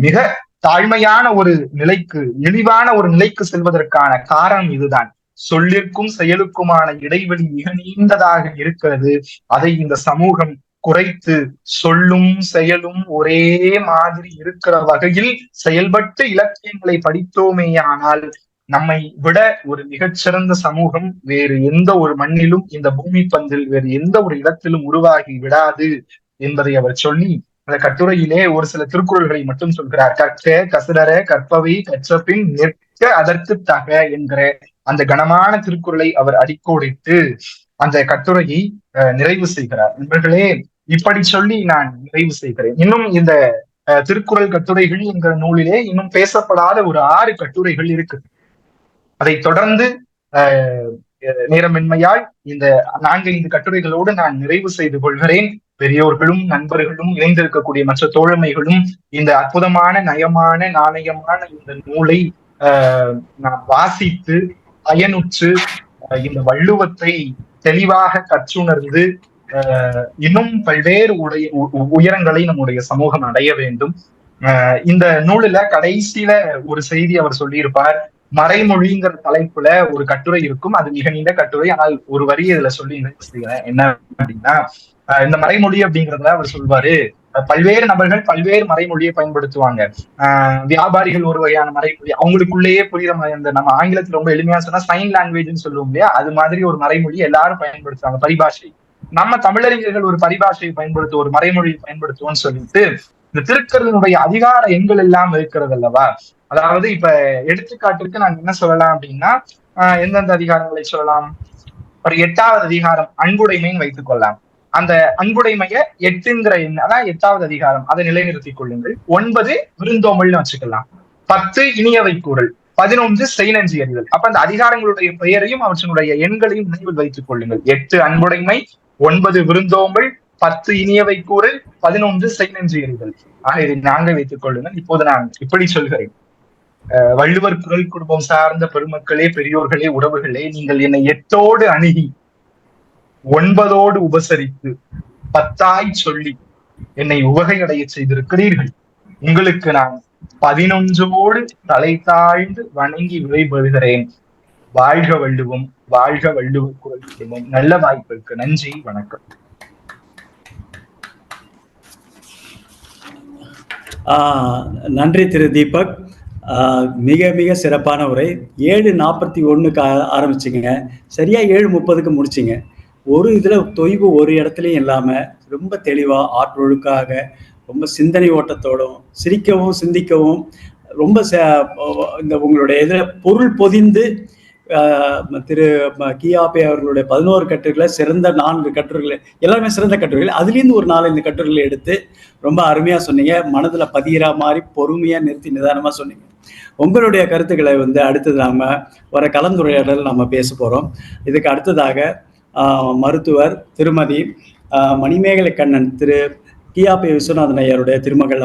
மிக தாழ்மையான ஒரு நிலைக்கு, இழிவான ஒரு நிலைக்கு செல்வதற்கான காரணம் இதுதான். சொல்லிற்கும் செயலுக்குமான இடைவெளி மிக நீண்டதாக இருக்கிறது. அதை இந்த சமூகம் குறைத்து சொல்லும் செயலும் ஒரே மாதிரி இருக்கிற வகையில் செயல்பட்டு இலக்கியங்களை படித்தோமேயானால் நம்மை விட ஒரு மிகச்சிறந்த சமூகம் வேறு எந்த ஒரு மண்ணிலும், இந்த பூமி பந்தில் வேறு எந்த ஒரு இடத்திலும் உருவாகி விடாது என்பதை அவர் சொல்லி அந்த கட்டுரையிலே ஒரு சில திருக்குறள்களை மட்டும் சொல்கிறார். கற்க கசடர கற்பவை கற்றபின் நிற்க அதற்கு தக என்கிற அந்த கனமான திருக்குறளை அவர் அடிக்கோடிட்டு அந்த கட்டுரையை நிறைவு செய்கிறார். நண்பர்களே, இப்படி சொல்லி நான் நிறைவு செய்கிறேன். இன்னும் இந்த திருக்குறள் கட்டுரைகள் என்கிற நூலிலே இன்னும் பேசப்படாத ஒரு 6 கட்டுரைகள் இருக்கு. அதை தொடர்ந்து நேரமின்மையால் இந்த 4-5 கட்டுரைகளோடு நான் நிறைவு செய்து கொள்கிறேன். பெரியோர்களும் நண்பர்களும் இணைந்திருக்கக்கூடிய மற்ற தோழமைகளும் இந்த அற்புதமான நயமான நாணயமான இந்த நூலை நான் வாசித்து பயனுற்று இந்த வள்ளுவத்தை தெளிவாக கற்றுணர்ந்து இன்னும் பல்வேறு உயரங்களை நம்முடைய சமூகம் அடைய வேண்டும். இந்த நூலில கடைசியில ஒரு செய்தி அவர் சொல்லியிருப்பார். மறைமொழிங்கிற தலைப்புல ஒரு கட்டுரை இருக்கும், அது மிக நீண்ட கட்டுரை, ஆனால் ஒரு வரி இதுல சொல்லி செய்கிறேன். என்ன அப்படின்னா, இந்த மறைமொழி அப்படிங்கிறதுல அவர் சொல்வாரு, பல்வேறு நபர்கள் பல்வேறு மறைமொழியை பயன்படுத்துவாங்க. வியாபாரிகள் ஒரு வகையான மறைமொழி, அவங்களுக்குள்ளேயே புரியுற மாதிரி, அந்த நம்ம ஆங்கிலத்துல ரொம்ப எளிமையா சொன்னா சைன் லாங்குவேஜ்னு சொல்லுவோம் இல்லையா, அது மாதிரி ஒரு மறைமொழி எல்லாரும் பயன்படுத்துவாங்க, பரிபாஷை. நம்ம தமிழறிஞர்கள் ஒரு பரிபாஷையை பயன்படுத்துவோம், ஒரு மறைமொழியை பயன்படுத்துவோம்னு சொல்லிட்டு இந்த திருக்குறளினுடைய அதிகார எண்கள் எல்லாம் இருக்கிறது அல்லவா. அதாவது இப்ப எடுத்துக்காட்டுக்கு நான் என்ன சொல்லலாம் அப்படின்னா, எந்தெந்த அதிகாரங்களை சொல்லலாம். ஒரு 8வது அதிகாரம் அன்புடைமைன்னு வைத்துக் கொள்ளலாம். அந்த அன்புடைமைய 8ங்கிற எண், அதான் 8வது அதிகாரம், அதை நிலைநிறுத்திக் கொள்ளுங்கள். 9 விருந்தோம்பல்னு வச்சுக்கலாம். 10 இனியவை கூறல், 11 செய்நன்றி அறிதல். அப்ப அந்த அதிகாரங்களுடைய பெயரையும் அவற்றினுடைய எண்களையும் நினைவில் வைத்துக் கொள்ளுங்கள். 8 அன்புடைமை, 9 விருந்தோம்பல், 10 இனியவை கூறல், 11 செய்நன்றி அறிதல். ஆக இதை 4 வைத்துக் கொள்ளுங்கள். இப்போது நான் இப்படி சொல்கிறேன். வள்ளுவர் குரல் குடும்பம் சார்ந்த பெருமக்களே, பெரியோர்களே, உறவுகளே, நீங்கள் என்னை 8ஓடு அணுகி 9ஓடு உபசரித்து 10ஆய் சொல்லி என்னை உவகையடைய செய்திருக்கிறீர்கள். உங்களுக்கு நான் 11ஓடு தலை தாழ்ந்து வணங்கி விடைபெறுகிறேன். வாழ்க வள்ளுவம், வாழ்க வள்ளுவர் குரல் குடும்பம். நல்ல வாய்ப்பிற்கு நன்றி, வணக்கம். நன்றி திரு தீபக். மிக மிக சிறப்பான உரை. 7:41 ஆரம்பிச்சிங்க, சரியா 7:30 முடிச்சிங்க. ஒரு இதுல தொய்வு ஒரு இடத்துலயும் இல்லாம ரொம்ப தெளிவா ஆற்றொழுக்காக ரொம்ப சிந்தனை ஓட்டத்தோடும் சிரிக்கவும் சிந்திக்கவும் ரொம்ப இந்த உங்களுடைய இதுல பொருள் பொதிந்து திரு கியாபே அவர்களுடைய 11 கட்டுரைகளை சிறந்த 4 கட்டுரைகளை எல்லாமே சிறந்த கட்டுரைகள், அதுலேருந்து ஒரு 4-5 கட்டுரைகளை எடுத்து ரொம்ப அருமையா சொன்னீங்க. மனதுல பதிகிற மாதிரி பொறுமையா நிறுத்தி நிதானமா சொன்னீங்க. உங்களுடைய கருத்துக்களை அடுத்தது நாம வர கலந்துரையாடல் நம்ம பேச போறோம். இதுக்கு அடுத்ததாக மருத்துவர் திருமதி மணிமேகலை கண்ணன் திரு கியாபே விஸ்வநாதன் ஐயருடைய திருமகள்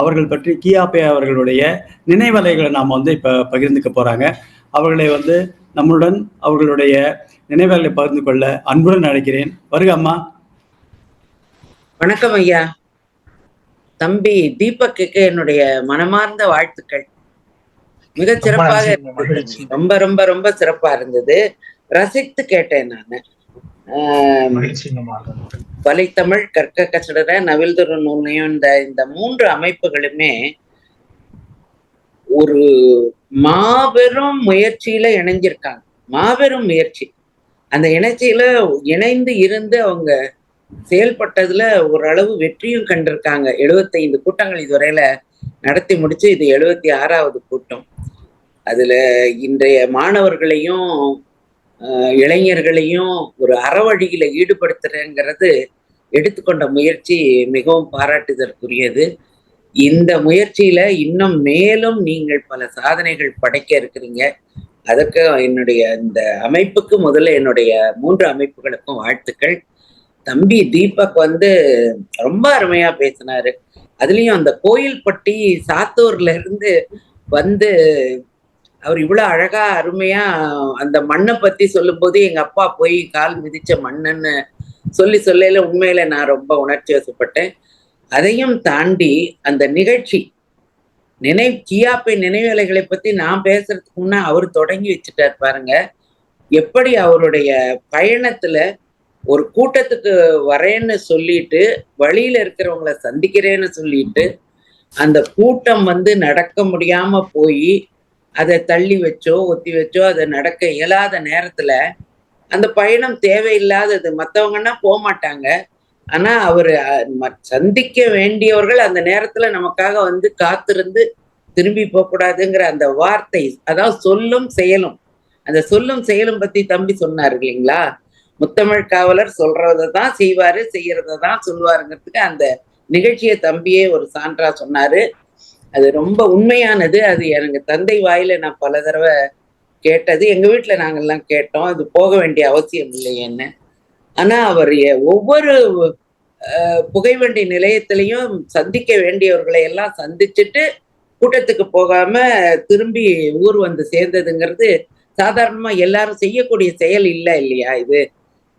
அவர்கள் பற்றி கியாபே அவர்களுடைய நினைவலைகளை நாம் இப்ப பகிர்ந்துக்க போறாங்க. அவர்களை நம்முடன் அவர்களுடைய நினைவுகளை பகிர்ந்து கொள்ள அன்புடன் அழைக்கிறேன். வருக அம்மா. வணக்கம் ஐயா. தம்பி தீபக்கு என்னுடைய மனமார்ந்த வாழ்த்துக்கள். மிக சிறப்பாக, ரொம்ப ரொம்ப ரொம்ப சிறப்பா இருந்தது. ரசித்து கேட்டேன் நானு. வலைத்தமிழ், கற்க கசடர, நவில்தொரு நூல்லையும் இந்த 3 அமைப்புகளுமே ஒரு மாபெரும் முயற்சியில இணைஞ்சிருக்காங்க. மாபெரும் முயற்சி. அந்த இணைந்து இருந்து அவங்க செயல்பட்டதுல ஓரளவு வெற்றியும் கண்டிருக்காங்க. 75 கூட்டங்கள் இதுவரையில நடத்தி முடிச்சு இது 76வது கூட்டம். அதுல இன்றைய மாணவர்களையும் இளைஞர்களையும் ஒரு அறவழியில ஈடுபடுத்துறேங்கிறது எடுத்துக்கொண்ட முயற்சி மிகவும் பாராட்டுதற்குரியது. இந்த முயற்சியில இன்னும் மேலும் நீங்கள் பல சாதனைகள் படைக்க இருக்கிறீங்க. அதற்கு என்னுடைய இந்த அமைப்புக்கு முதல்ல என்னுடைய 3 அமைப்புகளுக்கும் வாழ்த்துக்கள். தம்பி தீபக் ரொம்ப அருமையா பேசினாரு. அதுலயும் அந்த கோயில்பட்டி சாத்தூர்ல இருந்து அவர் இவ்வளவு அழகா அருமையா அந்த மண்ணை பத்தி சொல்லும் போது எங்க அப்பா போய் கால் மிதிச்ச மண்ணுன்னு சொல்லையில உண்மையில நான் ரொம்ப உணர்ச்சி வசப்பட்டேன். அதையும் தாண்டி அந்த நிகழ்ச்சி கியாபே நினைவேலைகளை பத்தி நான் பேசுறதுக்கு முன்னா அவர் தொடங்கி வச்சுட்டார் பாருங்க. எப்படி அவருடைய பயணத்துல ஒரு கூட்டத்துக்கு வரேன்னு சொல்லிட்டு வழியில இருக்கிறவங்களை சந்திக்கிறேன்னு சொல்லிட்டு அந்த கூட்டம் நடக்க முடியாம போய் அதை தள்ளி வச்சோ ஒத்தி வச்சோ அதை நடக்க இயலாத நேரத்துல அந்த பயணம் தேவையில்லாதது. மற்றவங்கன்னா போக மாட்டாங்க. ஆனா அவரு சந்திக்க வேண்டியவர்கள் அந்த நேரத்துல நமக்காக காத்திருந்து திரும்பி போக கூடாதுங்கிற அந்த வார்த்தை, அதாவது சொல்லும் செயலும். அந்த சொல்லும் செயலும் பத்தி தம்பி சொன்னாரு இல்லைங்களா? முத்தமிழ் காவலர் சொல்றதான் செய்வாரு, செய்யறதான் சொல்லுவாருங்கிறதுக்கு அந்த நிகழ்ச்சியை தம்பியே ஒரு சான்றா சொன்னாரு. அது ரொம்ப உண்மையானது. அது எனக்கு தந்தை வாயில நான் பல தடவை கேட்டது. எங்க வீட்டுல நாங்கெல்லாம் கேட்டோம், அது போக வேண்டிய அவசியம் இல்லையேன்னு. ஆனா அவர் ஒவ்வொரு புகைவண்டி நிலையத்திலையும் சந்திக்க வேண்டியவர்களை எல்லாம் சந்திச்சுட்டு கூட்டத்துக்கு போகாம திரும்பி ஊர் சேர்ந்ததுங்கிறது சாதாரணமா எல்லாரும் செய்யக்கூடிய செயல் இல்லை இல்லையா?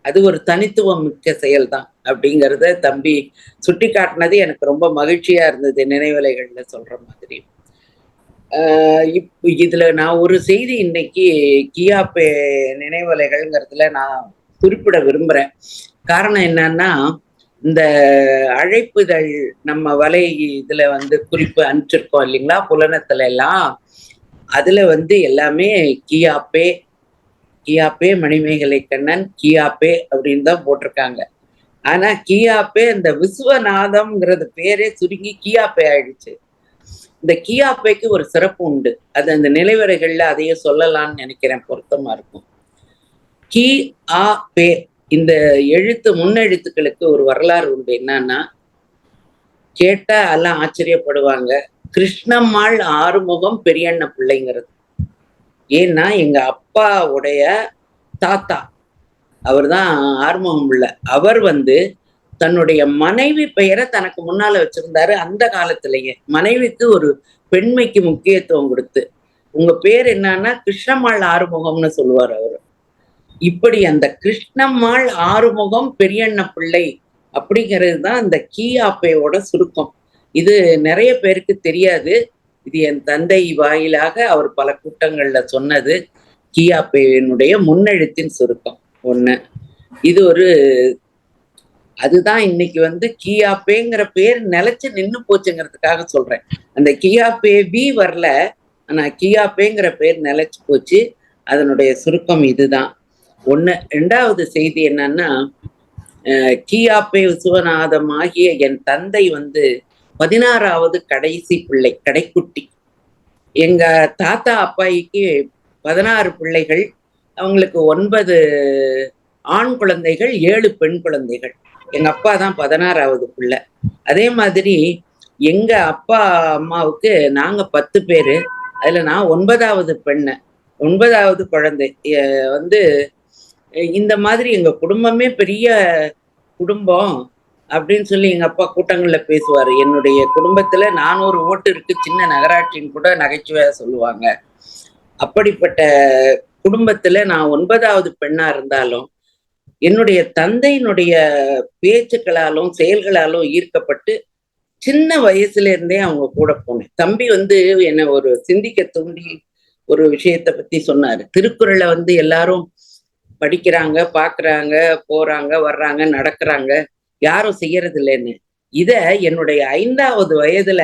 அது ஒரு தனித்துவம் மிக்க செயல் தான் அப்படிங்கிறத தம்பி சுட்டி காட்டினது எனக்கு ரொம்ப மகிழ்ச்சியா இருந்தது. நினைவலைகள்ல சொல்ற மாதிரி இதுல நான் ஒரு செய்தி இன்னைக்கு கியாபே நினைவலைகள்ங்கிறதுல நான் குறிப்பிட விரும்புறேன். காரணம் என்னன்னா, இந்த அழைப்புதழ் நம்ம வலை இதுல குறிப்பு அனுப்பிச்சிருக்கோம் இல்லைங்களா, புலனத்துல எல்லாம். அதுல எல்லாமே கியாபே மணிமேகலை கண்ணன் கியாபே அப்படின்னு தான் போட்டிருக்காங்க. ஆனா கியாபே இந்த விஸ்வநாதம்ங்கிறது பேரே சுருங்கி கியாபே ஆயிடுச்சு. இந்த கியாபேக்கு ஒரு சிறப்பு உண்டு. அது அந்த நிலைவரைகள்ல அதையே சொல்லலாம்னு நினைக்கிறேன், பொருத்தமா இருக்கும். கி ஆ பே இந்த முன்னெழுத்துக்களுக்கு ஒரு வரலாறு உண்டு. என்னன்னா, கேட்டா எல்லாம் ஆச்சரியப்படுவாங்க. கிருஷ்ணம்மாள் ஆறுமுகம் பெரியண்ண பிள்ளைங்கிறது. ஏன்னா எங்க அப்பாவுடைய தாத்தா அவர் தான் ஆறுமுகம் பிள்ளை. அவர் தன்னுடைய மனைவி பெயரை தனக்கு முன்னால வச்சிருந்தாரு. அந்த காலத்திலேயே மனைவிக்கு ஒரு பெண்மைக்கு முக்கியத்துவம் கொடுத்து, உங்க பேர் என்னன்னா கிருஷ்ணம்மாள் ஆறுமுகம்னு சொல்லுவார் அவரு. இப்படி அந்த கிருஷ்ணம்மாள் ஆறுமுகம் பெரியண்ண பிள்ளை அப்படிங்கிறது தான் அந்த கியாபேவோட சுருக்கம். இது நிறைய பேருக்கு தெரியாது. இது என் தந்தை வாயிலாக அவர் பல கூட்டங்கள்ல சொன்னது. கியாபேவினுடைய முன்னெழுத்தின் சுருக்கம் 1. இது அதுதான் இன்னைக்கு கியாபேங்கிற பேர் நிலைச்சு நின்னு போச்சுங்கிறதுக்காக சொல்றேன். அந்த கியாபே பி வரல, ஆனா கியாபேங்கிற பேர் நிலைச்சு போச்சு. அதனுடைய சுருக்கம் இதுதான். ஒண்ணு. ரெண்டாவது செய்தி என்னன்னா, கியாப்பே விசுவநாதம் ஆகிய என் தந்தை 16வது கடைசி பிள்ளை, கடைக்குட்டி. எங்க தாத்தா அப்பாயிக்கு 16 பிள்ளைகள். அவங்களுக்கு 9 ஆண் குழந்தைகள், 7 பெண் குழந்தைகள். எங்க அப்பா தான் 16வது பிள்ளை. அதே மாதிரி எங்க அப்பா அம்மாவுக்கு நாங்க 10 பேரு. அதுல நான் 9வது பெண்ணு, 9வது குழந்தை. இந்த மாதிரி எங்க குடும்பமே பெரிய குடும்பம் அப்படின்னு சொல்லி எங்க அப்பா கூட்டங்கள்ல பேசுவாரு. என்னுடைய குடும்பத்துல 400 ஓட்டு இருக்கு, சின்ன நகராட்சின்னு கூட நகைச்சுவையா சொல்லுவாங்க. அப்படிப்பட்ட குடும்பத்துல நான் 9வது பெண்ணா இருந்தாலும் என்னுடைய தந்தையினுடைய பேச்சுக்களாலும் செயல்களாலும் ஈர்க்கப்பட்டு சின்ன வயசுல இருந்தே அவங்க கூட போனேன். தம்பி என்னை ஒரு சிந்திக்க தூண்டி ஒரு விஷயத்த பத்தி சொன்னாரு. திருக்குறளை எல்லாரும் படிக்கிறாங்க, பாக்குறாங்க, போறாங்க, வர்றாங்க, நடக்கிறாங்க, யாரும் செய்யறது இல்லைன்னு. இத என்னுடைய 5வது வயதுல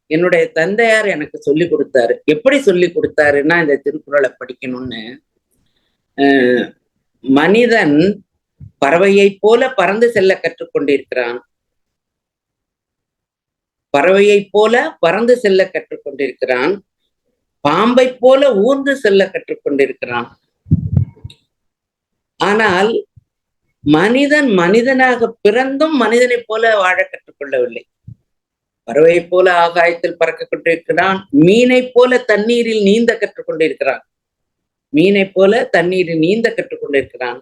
என்னுடைய தந்தையார் எனக்கு சொல்லி கொடுத்தாரு. எப்படி சொல்லி கொடுத்தாருன்னா, இந்த திருக்குறளை படிக்கணும்னு, மனிதன் பறவையை போல பறந்து செல்ல கற்றுக்கொண்டிருக்கிறான், பறவையை போல பறந்து செல்ல கற்றுக்கொண்டிருக்கிறான், பாம்பை போல ஊர்ந்து செல்ல கற்றுக்கொண்டிருக்கிறான். ஆனால் மனிதன் மனிதனாக பிறந்தும் மனிதனை போல வாழ கற்றுக்கொள்ளவில்லை. பறவையை போல ஆகாயத்தில் பறக்க கொண்டிருக்கிறான், மீனை போல தண்ணீரில் நீந்த கற்றுக்கொண்டிருக்கிறான், மீனை போல தண்ணீரில் நீந்த கற்றுக்கொண்டிருக்கிறான்,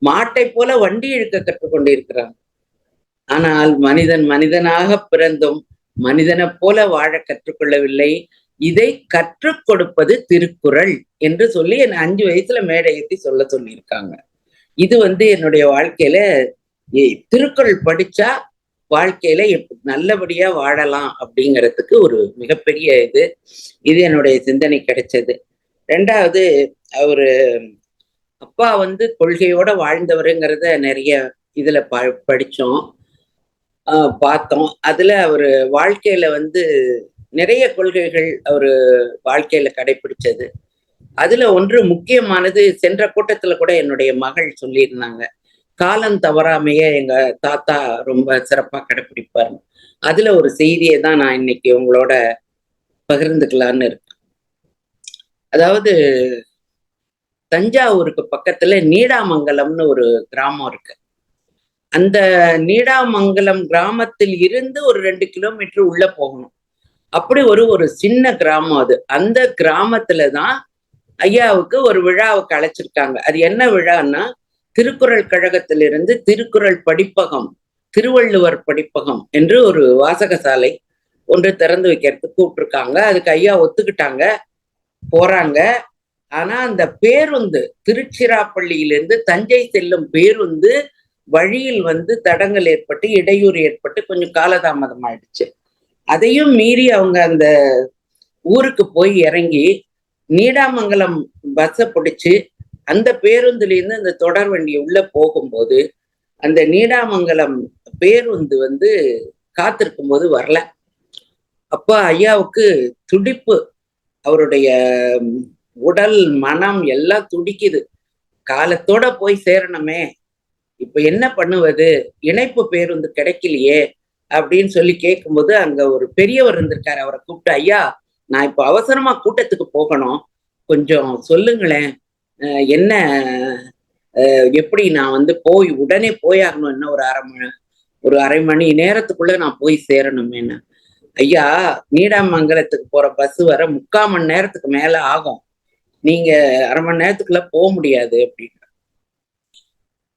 மாட்டை போல வண்டி இழுக்க கற்றுக்கொண்டிருக்கிறான். ஆனால் மனிதன் மனிதனாக பிறந்தும் மனிதனை போல வாழ கற்றுக்கொள்ளவில்லை. இதை கற்றுக் கொடுப்பது திருக்குறள் என்று சொல்லி என்னை 5 வயசுல மேடை ஏற்றி சொல்ல சொல்லியிருக்காங்க. இது என்னுடைய வாழ்க்கையில திருக்குறள் படிச்சா வாழ்க்கையில நல்லபடியா வாழலாம் அப்படிங்கிறதுக்கு ஒரு மிகப்பெரிய இது என்னுடைய சிந்தனை கிடைச்சது. ரெண்டாவது, அவரு அப்பா கொள்கையோட வாழ்ந்தவருங்கிறத நிறைய இதுல படிச்சோம், பார்த்தோம். அதுல அவரு வாழ்க்கையில நிறைய கொள்கைகள் அவரு வாழ்க்கையில கடைபிடிச்சது. அதுல ஒன்று முக்கியமானது, சென்ற கூட்டத்துல கூட என்னுடைய மகள் சொல்லியிருந்தாங்க, காலம் தவறாமைய எங்க தாத்தா ரொம்ப சிறப்பா கடைபிடிப்பாரு. அதுல ஒரு செய்தியை தான் நான் இன்னைக்கு உங்களோட பகிர்ந்துக்கலான்னு இருக்கேன். அதாவது, தஞ்சாவூருக்கு பக்கத்துல நீடாமங்கலம்னு ஒரு கிராமம் இருக்கு. அந்த நீடாமங்கலம் கிராமத்தில் இருந்து ஒரு 2 கிலோமீட்டர் உள்ள போகணும். அப்படி ஒரு சின்ன கிராமம் அது. அந்த கிராமத்துலதான் ஐயாவுக்கு ஒரு விழாவுக்கு அழைச்சிருக்காங்க. அது என்ன விழான்னா, திருக்குறள் கழகத்திலிருந்து திருக்குறள் படிப்பகம், திருவள்ளுவர் படிப்பகம் என்று ஒரு வாசகசாலை ஒன்று திறந்து வைக்கிறதுக்கு கூப்பிட்டுருக்காங்க. அதுக்கு ஐயா ஒத்துக்கிட்டாங்க, போறாங்க. ஆனா அந்த பேருந்து, திருச்சிராப்பள்ளியிலிருந்து தஞ்சை செல்லும் பேருந்து வழியில் தடங்கல் ஏற்பட்டு இடையூறு ஏற்பட்டு கொஞ்சம் காலதாமதம் ஆயிடுச்சு. அதையும் மீறி அவங்க அந்த ஊருக்கு போய் இறங்கி நீடாமங்கலம் பஸ்ஸை பிடிச்சு அந்த பேருந்துலேருந்து அந்த தொடர் வண்டி உள்ள போகும்போது அந்த நீடாமங்கலம் பேருந்து காத்திருக்கும் போது வரல. அப்ப ஐயாவுக்கு துடிப்பு, அவருடைய உடல் மனம் எல்லாம் துடிக்குது. காலத்தோட போய் சேரணுமே, இப்ப என்ன பண்ணுவது, இணைப்பு பேருந்து கிடைக்கலையே அப்படின்னு சொல்லி கேட்கும்போது அங்க ஒரு பெரியவர் இருந்திருக்காரு. அவரை கூப்பிட்டு, ஐயா நான் இப்ப அவசரமா கூட்டத்துக்கு போகணும், கொஞ்சம் சொல்லுங்களேன், என்ன எப்படி நான் போய் உடனே போயாகணும், என்ன ஒரு அரை மணி நேரத்துக்குள்ள நான் போய் சேரணுமேன்னு. ஐயா, நீடாமங்கலத்துக்கு போற பஸ் வர 3/4 மணி நேரத்துக்கு மேல ஆகும், நீங்க அரை மணி நேரத்துக்குள்ள போக முடியாது அப்படின்னு.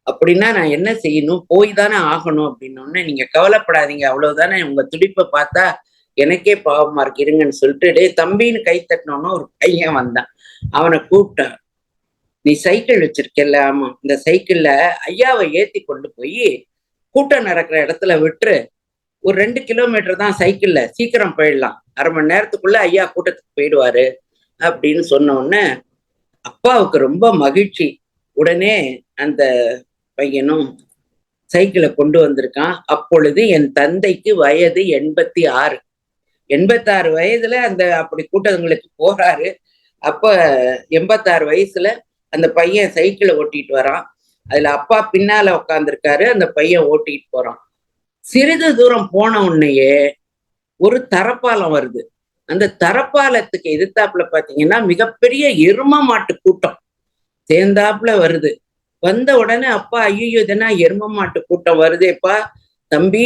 அப்படின்னா நான் என்ன செய்யணும், போய் தானே ஆகணும் அப்படின்னோடனே, நீங்க கவலைப்படாதீங்க, அவ்வளவுதானே, உங்க துடிப்பை பார்த்தா எனக்கே பாவமா இருக்கு, இருங்கன்னு சொல்லிட்டு டே தம்பின்னு கை தட்டினோன்னு ஒரு பையன் வந்தான். அவனை கூப்பிட்டான், நீ சைக்கிள் வச்சிருக்கல, ஆமா, இந்த சைக்கிள்ல ஐயாவை ஏத்தி கொண்டு போய் கூட்டம் நடக்கிற இடத்துல விட்டுரு, ஒரு 2 கிலோமீட்டர் தான் சைக்கிள்ல, சீக்கிரம் போயிடலாம், அரை மணி நேரத்துக்குள்ள ஐயா கூட்டத்துக்கு போயிடுவாரு அப்படின்னு சொன்ன உடனே அப்பாவுக்கு ரொம்ப மகிழ்ச்சி. உடனே அந்த பையனும் சைக்கிளை கொண்டு வந்திருக்கான். அப்பொழுது என் தந்தைக்கு வயது 86. 86 வயதுல அந்த அப்படி கூட்டங்களுக்கு போறாரு. அப்ப 86 வயசுல அந்த பையன் சைக்கிளை ஓட்டிட்டு வரான். அதுல அப்பா பின்னால உட்காந்துருக்காரு, அந்த பையன் ஓட்டிட்டு போறான். சிறிது தூரம் போன உடனேயே ஒரு தரப்பாலம் வருது. அந்த தரப்பாலத்துக்கு எதிர்த்தாப்புல பாத்தீங்கன்னா மிகப்பெரிய எரும மாட்டு கூட்டம் சேர்ந்தாப்புல வருது. வந்த உடனே அப்பா, ஐயோ இதனா எரும மாட்டு கூட்டம் வருதேப்பா தம்பி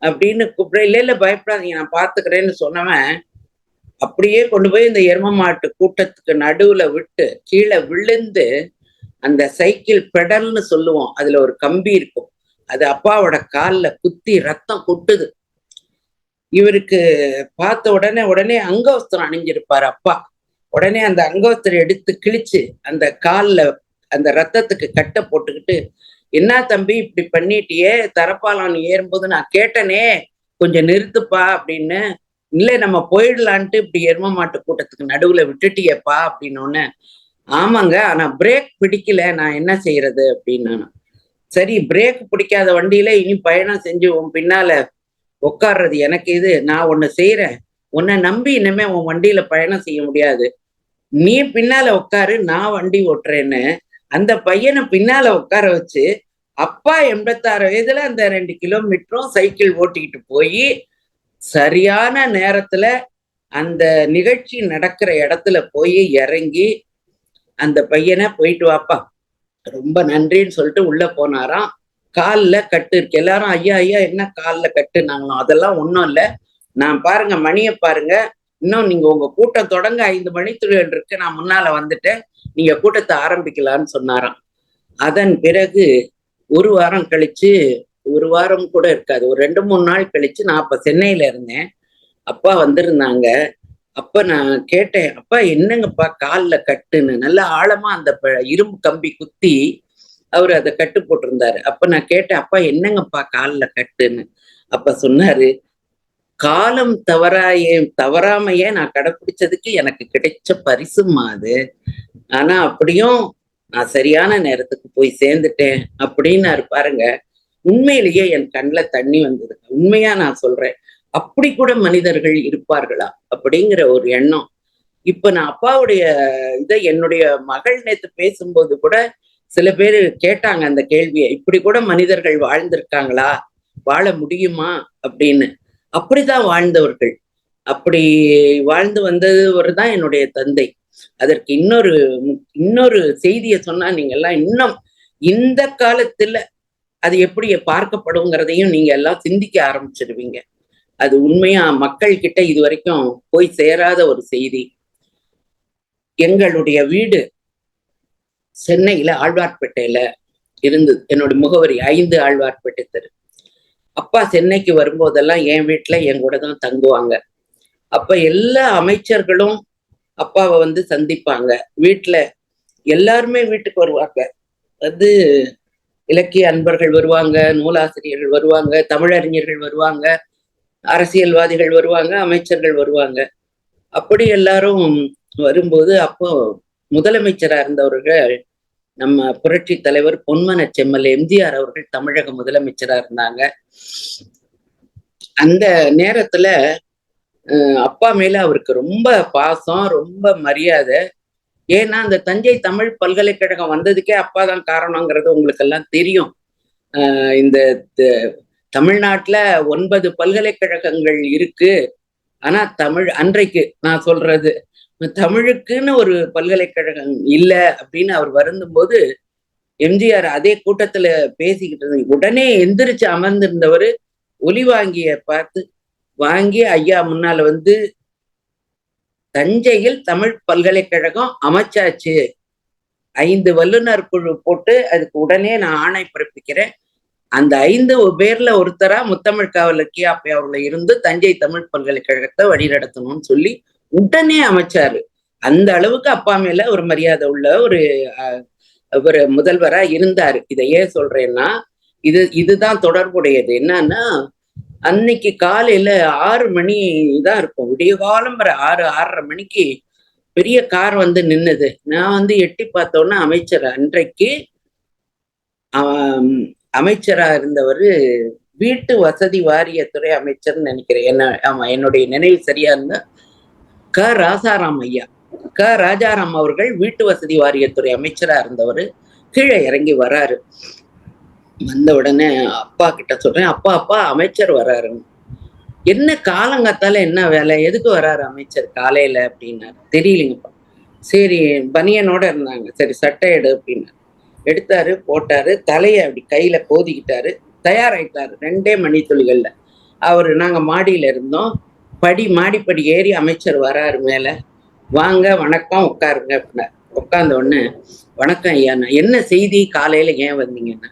அப்படின்னு கூப்பிட, இல்ல பயப்படாதீங்க நான் பாத்துக்கிறேன்னு சொன்னவன் அப்படியே கொண்டு போய் இந்த எரும மாட்டு கூட்டத்துக்கு நடுவுல விட்டு கீழே விழுந்து அந்த சைக்கிள் பெடல்னு சொல்லுவோம், அதுல ஒரு கம்பி இருக்கும், அது அப்பாவோட கால்ல குத்தி ரத்தம் கொட்டுது. இவருக்கு பார்த்த உடனே அங்கவஸ்திரம் அணிஞ்சிருப்பாரு அப்பா. உடனே அந்த அங்கவஸ்திரம் எடுத்து கிழிச்சு அந்த கால்ல அந்த ரத்தத்துக்கு கட்டை போட்டுக்கிட்டு, என்ன தம்பி இப்படி பண்ணிட்டியே, தரப்பாலம் நீ ஏறும்போது நான் கேட்டனே கொஞ்சம் நிறுத்துப்பா அப்படின்னு. இல்ல நம்ம போயிடலான்ட்டு இப்படி எரும மாட்டு கூட்டத்துக்கு நடுவுல விட்டுட்டியப்பா அப்படின்னோடனே, ஆமாங்க ஆனா பிரேக் பிடிக்கல, நான் என்ன செய்யறது அப்படின்னு. சரி பிரேக் பிடிக்காத வண்டியில இனி பயணம் செஞ்சு உன் பின்னால உட்கார்றது எனக்கு இது, நான் ஒண்ணு செய்யறேன், உன்னை நம்பி இனிமே உன் வண்டியில பயணம் செய்ய முடியாது, நீ பின்னால உட்காரு நான் வண்டி ஓட்டுறேன்னு அந்த பையனை பின்னால உட்கார வச்சு அப்பா 86 வயதுல அந்த 2 கிலோமீட்டரும் சைக்கிள் ஓட்டிக்கிட்டு போய் சரியான நேரத்துல அந்த நிகழ்ச்சி நடக்கிற இடத்துல போய் இறங்கி அந்த பையனை போயிட்டு வாப்பா ரொம்ப நன்றின்னு சொல்லிட்டு உள்ள போனாராம். காலில் கட்டு இருக்கு. எல்லாரும் ஐயா ஐயா என்ன காலில் கட்டுனாங்களாம். அதெல்லாம் ஒன்றும் இல்லை, நான் பாருங்க மணியை பாருங்க, இன்னும் நீங்க உங்க கூட்டம் தொடங்க 5 மணித்துளிகள் இருக்கு, நான் முன்னால வந்துட்டேன், நீங்க கூட்டத்தை ஆரம்பிக்கலான்னு சொன்னாராம். அதன் பிறகு ஒரு வாரம் கழிச்சு, ஒரு வாரம் கூட இருக்காது, ஒரு 2-3 நாள் கழிச்சு நான் அப்ப சென்னையில இருந்தேன், அப்பா வந்திருந்தாங்க. அப்ப நான் கேட்டேன், அப்பா என்னங்கப்பா காலில் கட்டுன்னு. நல்லா ஆழமா அந்த இரும்பு கம்பி குத்தி அவரு அதை கட்டு போட்டிருந்தாரு. அப்ப நான் கேட்டேன், அப்பா என்னங்கப்பா காலில் கட்டுன்னு. அப்ப சொன்னாரு, காலம் தவறாமையே நான் கடைப்பிடிச்சதுக்கு எனக்கு கிடைச்ச பரிசுமா அது, ஆனா அப்படியும் நான் சரியான நேரத்துக்கு போய் சேர்ந்துட்டேன் அப்படின்னாரு. பாருங்க, உண்மையிலேயே என் கண்ணில் தண்ணி வந்தது. உண்மையா நான் சொல்றேன், அப்படி கூட மனிதர்கள் இருப்பார்களா அப்படிங்கிற ஒரு எண்ணம். இப்ப நான் அப்பாவுடைய இதை என்னுடைய மகள் நேத்து பேசும்போது கூட சில பேர் கேட்டாங்க அந்த கேள்வியை, இப்படி கூட மனிதர்கள் வாழ்ந்திருக்காங்களா, வாழ முடியுமா அப்படின்னு. அப்படிதான் வாழ்ந்தவர்கள். அப்படி வாழ்ந்து வந்தவர் தான் என்னுடைய தந்தை. அதற்கு இன்னொரு செய்தியை சொன்னா நீங்க எல்லாம் இன்னும் இந்த காலத்துல அது எப்படி பார்க்கப்படுங்கிறதையும் நீங்க எல்லாம் சிந்திக்க ஆரம்பிச்சிருவீங்க. அது உண்மையா மக்கள் கிட்ட இது வரைக்கும் போய் சேராத ஒரு செய்தி. எங்களுடைய வீடு சென்னையில ஆழ்வார்பேட்டையில இருந்தது. என்னோட முகவரி 5 ஆழ்வார்பேட்டை தெரு. அப்பா சென்னைக்கு வரும்போதெல்லாம் என் வீட்டுல என் கூட தான் தங்குவாங்க. அப்ப எல்லா அமைச்சர்களும் அப்பாவை வந்து சந்திப்பாங்க. வீட்டுல எல்லாருமே வீட்டுக்கு வருவாங்க. அது இலக்கிய அன்பர்கள் வருவாங்க, நூலாசிரியர்கள் வருவாங்க, தமிழறிஞர்கள் வருவாங்க, அரசியல்வாதிகள் வருவாங்க, அமைச்சர்கள் வருவாங்க. அப்படி எல்லாரும் வரும்போது அப்போ முதலமைச்சரா இருந்தவர்கள் நம்ம புரட்சி தலைவர் பொன்மன செம்மல் எம்ஜிஆர் அவர்கள் தமிழக முதலமைச்சரா இருந்தாங்க. அந்த நேரத்துல அப்பா மேல அவருக்கு ரொம்ப பாசம், ரொம்ப மரியாதை. ஏன்னா அந்த தஞ்சை தமிழ் பல்கலைக்கழகம் வந்ததுக்கே அப்பா தான் காரணங்கிறது உங்களுக்கு எல்லாம் தெரியும். இந்த தமிழ்நாட்டுல 9 பல்கலைக்கழகங்கள் இருக்கு, ஆனா அன்றைக்கு நான் சொல்றது தமிழுக்குன்னு ஒரு பல்கலைக்கழகம் இல்லை அப்படின்னு அவர் வருந்தும்போது எம்ஜிஆர் அதே கூட்டத்துல பேசிக்கிட்டு உடனே எந்திரிச்சு அமர்ந்திருந்தவர் ஒலி வாங்கிய பார்த்து வாங்கி ஐயா முன்னால வந்து, தஞ்சையில் தமிழ் பல்கலைக்கழகம் அமைச்சாச்சு, 5 வல்லுநர் குழு போட்டு அதுக்கு உடனே நான் ஆணை பிறப்பிக்கிறேன், அந்த 5 பேர்ல ஒருத்தரா முத்தமிழ் காவலர் கியாப்பை அவர்களை இருந்து தஞ்சை தமிழ் பல்கலைக்கழகத்தை வழிநடத்தணும்னு சொல்லி உடனே அமைச்சாரு. அந்த அளவுக்கு அப்பா மேல ஒரு மரியாதை உள்ள ஒரு முதல்வரா இருந்தாரு. இதை ஏன் சொல்றேன்னா, இதுதான் தொடர்புடையது. என்னன்னா, அன்னைக்கு காலையில 6 மணி தான் இருக்கும், விடிய காலம் 6-6:30 மணிக்கு பெரிய கார் வந்து நின்னுது. நான் வந்து எட்டி பார்த்தோன்னா அமைச்சர், அன்றைக்கு அமைச்சரா இருந்தவர் வீட்டு வசதி வாரியத்துறை அமைச்சர்னு நினைக்கிறேன், ஆமா என்னுடைய நினைவு சரியா இருந்தா ராசாராம் ஐயா. ராஜாராம் அவர்கள் வீட்டு வசதி வாரியத்துறை அமைச்சரா இருந்தவர் கீழே இறங்கி வராரு. வந்த உடனே அப்பா கிட்ட சொல்றேன், அப்பா அப்பா அமைச்சர் வராருன்னு. என்ன காலங்காத்தால என்ன வேலை, எதுக்கு வராரு அமைச்சர் காலையில அப்படின்னாரு. தெரியலைங்கப்பா. சரி, பனியனோட இருந்தாங்க. சரி சட்டை எடு அப்படின்னாரு. எடுத்தாரு, போட்டாரு, தலையை அப்படி கையில கோதிக்கிட்டாரு, தயாராயிட்டாரு. 2 மணித்துளிகள்ல நாங்க மாடியில இருந்தோம். மாடிப்படி ஏறி அமைச்சர் வராரு மேல. வாங்க, வணக்கம், உட்காருங்க அப்படின்னாரு. உட்கார்ந்த உடனே, வணக்கம் ஐயா, என்ன செய்தி, காலையில ஏன் வந்தீங்கன்னா?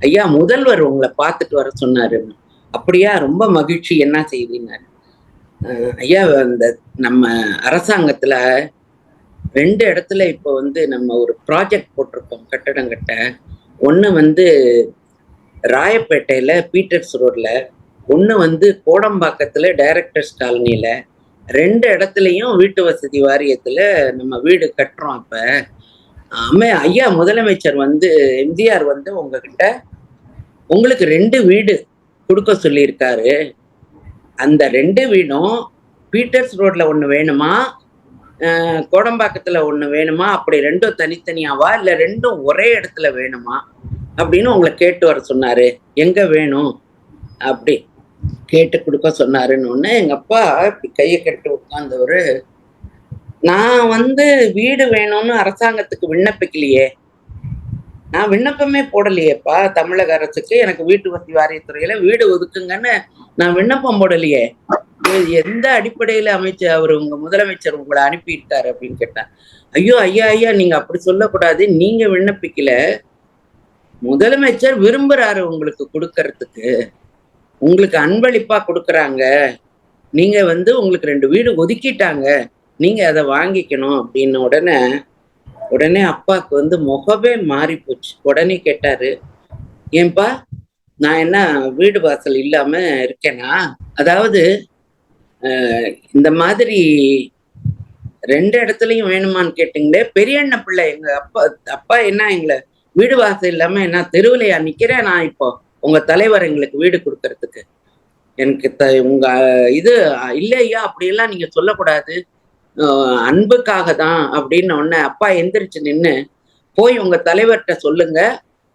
ஐயா முதல்வர் உங்களை பார்த்துட்டு வர சொன்னாரு. அப்படியா, ரொம்ப மகிழ்ச்சி, என்ன செய்தினாரு. ஐயா அந்த நம்ம அரசாங்கத்துல 2 இடத்துல இப்போ நம்ம ஒரு ப்ராஜெக்ட் போட்டிருக்கோம் கட்டடம் கட்ட. ஒண்ணு ராயப்பேட்டையில பீட்டர்ஸ் ரோட்ல, ஒண்ணு கோடம்பாக்கத்துல டைரக்டர்ஸ் காலனில, 2 இடத்துலயும் வீட்டு வசதி வாரியத்துல நம்ம வீடு கட்டுறோம். இப்ப ஐயா முதலமைச்சர் எம்ஜிஆர் உங்ககிட்ட உங்களுக்கு 2 வீடு கொடுக்க சொல்லியிருக்காரு. அந்த 2 வீடும் பீட்டர்ஸ் ரோட்ல ஒண்ணு வேணுமா, கோடம்பாக்கத்துல ஒண்ணு வேணுமா, அப்படி 2ம் தனித்தனியாவா, இல்ல 2ம் ஒரே இடத்துல வேணுமா அப்படின்னு உங்களை கேட்டு வர சொன்னாரு. எங்க வேணும் அப்படி கேட்டு கொடுக்க சொன்னாருன்னு ஒண்ணு. எங்க அப்பா இப்படி கையை கட்டி உட்கார்ந்தவரு, நான் வீடு வேணும்னு அரசாங்கத்துக்கு விண்ணப்பிக்கலையே, நான் விண்ணப்பமே போடலையேப்பா தமிழக அரசுக்கு, எனக்கு வீட்டு வசதி வாரியத்துறையில வீடு ஒதுக்குங்கன்னு நான் விண்ணப்பம் போடலையே, எந்த அடிப்படையில உங்க முதலமைச்சர் உங்களை அனுப்பியிருக்காரு அப்படின்னு கேட்டேன். ஐயோ ஐயா நீங்க அப்படி சொல்லக்கூடாது, நீங்க விண்ணப்பிக்கல, முதலமைச்சர் விரும்புறாரு உங்களுக்கு கொடுக்கறதுக்கு, உங்களுக்கு அன்பளிப்பா கொடுக்குறாங்க, நீங்க உங்களுக்கு 2 வீடு ஒதுக்கிட்டாங்க, நீங்க அதை வாங்கிக்கணும் அப்படின்னு. உடனே அப்பாவுக்கு முகமே மாறி போச்சு. உடனே கேட்டாரு, ஏன்பா நான் என்ன வீடு வாசல் இல்லாம இருக்கேனா? அதாவது இந்த மாதிரி 2 இடத்துலயும் வேணுமான்னு கேட்டீங்களே, பெரிய அண்ணன் பிள்ளை எங்க அப்பா என்ன எங்களை வீடு வாசல் இல்லாம என்ன தெருவிலையா நிக்கிறேன் நான்? இப்போ உங்க தலைவர் எங்களுக்கு வீடு கொடுக்கறதுக்கு எனக்கு உங்க இது இல்லையா, அப்படியெல்லாம் நீங்க சொல்லக்கூடாது, அன்புக்காக தான் அப்படின்னு உடனே அப்பா எந்திரிச்சு நின்று, போய் உங்க தலைவர்கிட்ட சொல்லுங்க,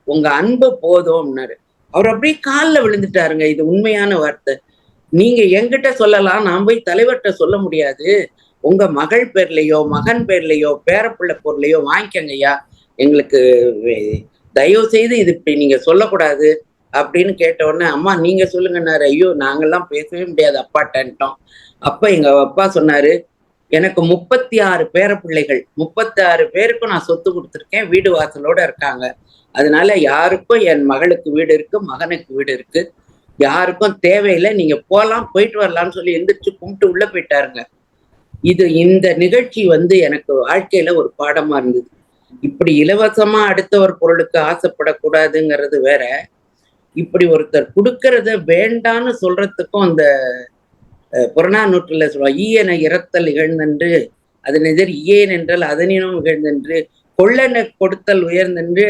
உங்க அன்பு போதும்னாரு. அவர் அப்படியே காலில் விழுந்துட்டாருங்க. இது உண்மையான வார்த்தை. நீங்க என்கிட்ட சொல்லலாம், நான் போய் தலைவர்கிட்ட சொல்ல முடியாது, உங்க மகள் பேர்லயோ மகன் பேர்லயோ பேரப்பிள்ளை பொருளையோ வாங்கிக்கங்க ஐயா, எங்களுக்கு தயவு செய்து இது இப்படி நீங்க சொல்லக்கூடாது அப்படின்னு கேட்ட உடனே, அம்மா நீங்க சொல்லுங்கன்னாரு. ஐயோ நாங்கெல்லாம் பேசவே முடியாது அப்பாட்டன்ட்டோம். அப்ப எங்க அப்பா சொன்னாரு, எனக்கு 36 பேரப்பிள்ளைகள், 36 பேருக்கும் நான் சொத்து கொடுத்துருக்கேன், வீடு வாசலோட இருக்காங்க, அதனால யாருக்கும் என் மகளுக்கு வீடு இருக்கு, மகனுக்கு வீடு இருக்கு, யாருக்கும் தேவையில்லை, நீங்க போலாம், போயிட்டு வரலாம்னு சொல்லி எந்திரிச்சு கும்பிட்டு உள்ள போயிட்டாருங்க. இந்த நிகழ்ச்சி எனக்கு வாழ்க்கையில ஒரு பாடமா இருந்தது. இப்படி இலவசமா அடுத்தவர் பொருளுக்கு ஆசைப்படக்கூடாதுங்கிறது வேற, இப்படி ஒருத்தர் கொடுக்கறத வேண்டான்னு சொல்றதுக்கும் அந்த புறநானூற்றுல சொல்லுவா, ஈயன இறத்தல் இகழ்ந்தென்று அதன் எதிர் ஈயேன் என்றால் அதனினும் இகழ்ந்தென்று, கொள்ளென கொடுத்தல் உயர்ந்தென்று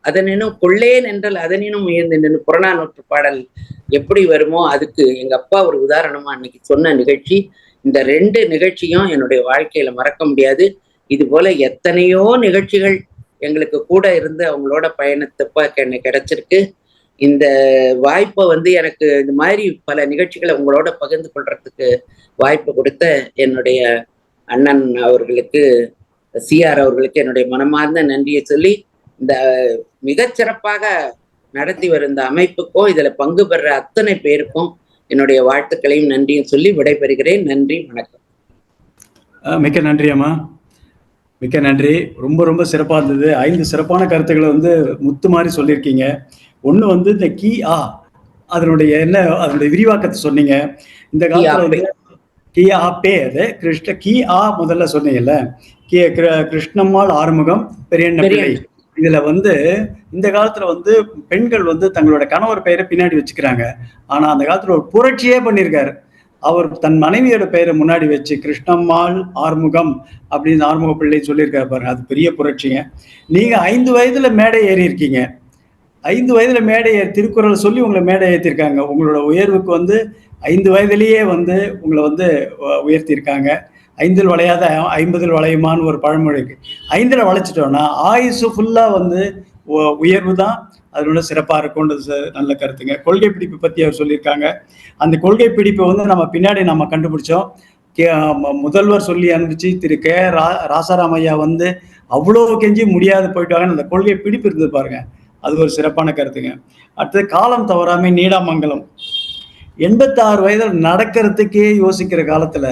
அதனினும் கொள்ளேன் என்றால் அதனினும் உயர்ந்தென்று புறநானூற்று பாடல் எப்படி வருமோ அதுக்கு எங்க அப்பா ஒரு உதாரணமா அன்னைக்கு சொன்ன நிகழ்ச்சி. இந்த 2 நிகழ்ச்சியும் என்னுடைய வாழ்க்கையில மறக்க முடியாது. இது போல எத்தனையோ நிகழ்ச்சிகள் எங்களுக்கு கூட இருந்து அவங்களோட பயணத்தப்ப எனக்கு கிடைச்சிருக்கு. இந்த வாய்ப்பை எனக்கு இந்த மாதிரி பல நிகழ்ச்சிகளை உங்களோட பகிர்ந்து கொள்றதுக்கு வாய்ப்பு கொடுத்த என்னுடைய அண்ணன் அவர்களுக்கு, சிஆர் அவர்களுக்கு என்னுடைய மனமார்ந்த நன்றியை சொல்லி, இந்த மிகச்சிறப்பாக நடத்தி வரும் இந்த அமைப்புக்கும் இதுல பங்கு பெற அத்தனை பேருக்கும் என்னுடைய வாழ்த்துக்களையும் நன்றியும் சொல்லி விடைபெறுகிறேன். நன்றி, வணக்கம். மிக்க நன்றி அம்மா, மிக்க நன்றி. ரொம்ப ரொம்ப சிறப்பா இருந்தது. 5 சிறப்பான கருத்துக்களை முத்து மாதிரி சொல்லியிருக்கீங்க. ஒண்ணு இந்த அதனுடைய அதனுடைய விரிவாக்கத்தை சொன்னீங்க. இந்த காலத்துல அது முதல்ல சொன்னீங்கல்ல, கிருஷ்ணம்மாள் ஆறுமுகம் பெரியண்ண பிள்ளை. இதுல இந்த காலத்துல பெண்கள் தங்களோட கணவர் பெயரை பின்னாடி வச்சுக்கிறாங்க. ஆனா அந்த காலத்துல ஒரு புரட்சியே பண்ணியிருக்காரு. அவர் தன் மனைவியோட பெயரை முன்னாடி வச்சு கிருஷ்ணம்மாள் ஆறுமுகம் அப்படின்னு ஆறுமுக பிள்ளை சொல்லியிருக்காரு பாருங்க. அது பெரிய புரட்சிங்க. நீங்க 5 வயதுல மேடை ஏறி இருக்கீங்க. 5 வயதுல மேடை திருக்குறள் சொல்லி உங்களை மேடை ஏற்றிருக்காங்க. உங்களோட உயர்வுக்கு 5 வயதுலயே உங்களை உயர்த்தியிருக்காங்க. ஐந்தில் வளையாத 50 வளையுமான்னு ஒரு பழமொழி இருக்கு. 5ல் வளைச்சிட்டோம்னா ஆயுசு ஃபுல்லா வந்து உயர்வு தான் அதனோட சிறப்பா இருக்கும்ன்றது நல்ல கருத்துங்க. கொள்கை பிடிப்பு பத்தி அவர் சொல்லியிருக்காங்க. அந்த கொள்கை பிடிப்பை வந்து நம்ம பின்னாடி நம்ம கண்டுபிடிச்சோம். முதல்வர் சொல்லி அனுப்பிச்சு திரு கே ராசாராம் ஐயா வந்து அவ்வளோ கெஞ்சி முடியாது போயிட்டாங்கன்னு அந்த கொள்கை பிடிப்பு இருந்தது பாருங்க. அது ஒரு சிறப்பான கருத்துங்க. அடுத்தது காலம் தவறாமை நீடாமங்கலம். 86 வயதில் நடக்கிறதுக்கே யோசிக்கிற காலத்துல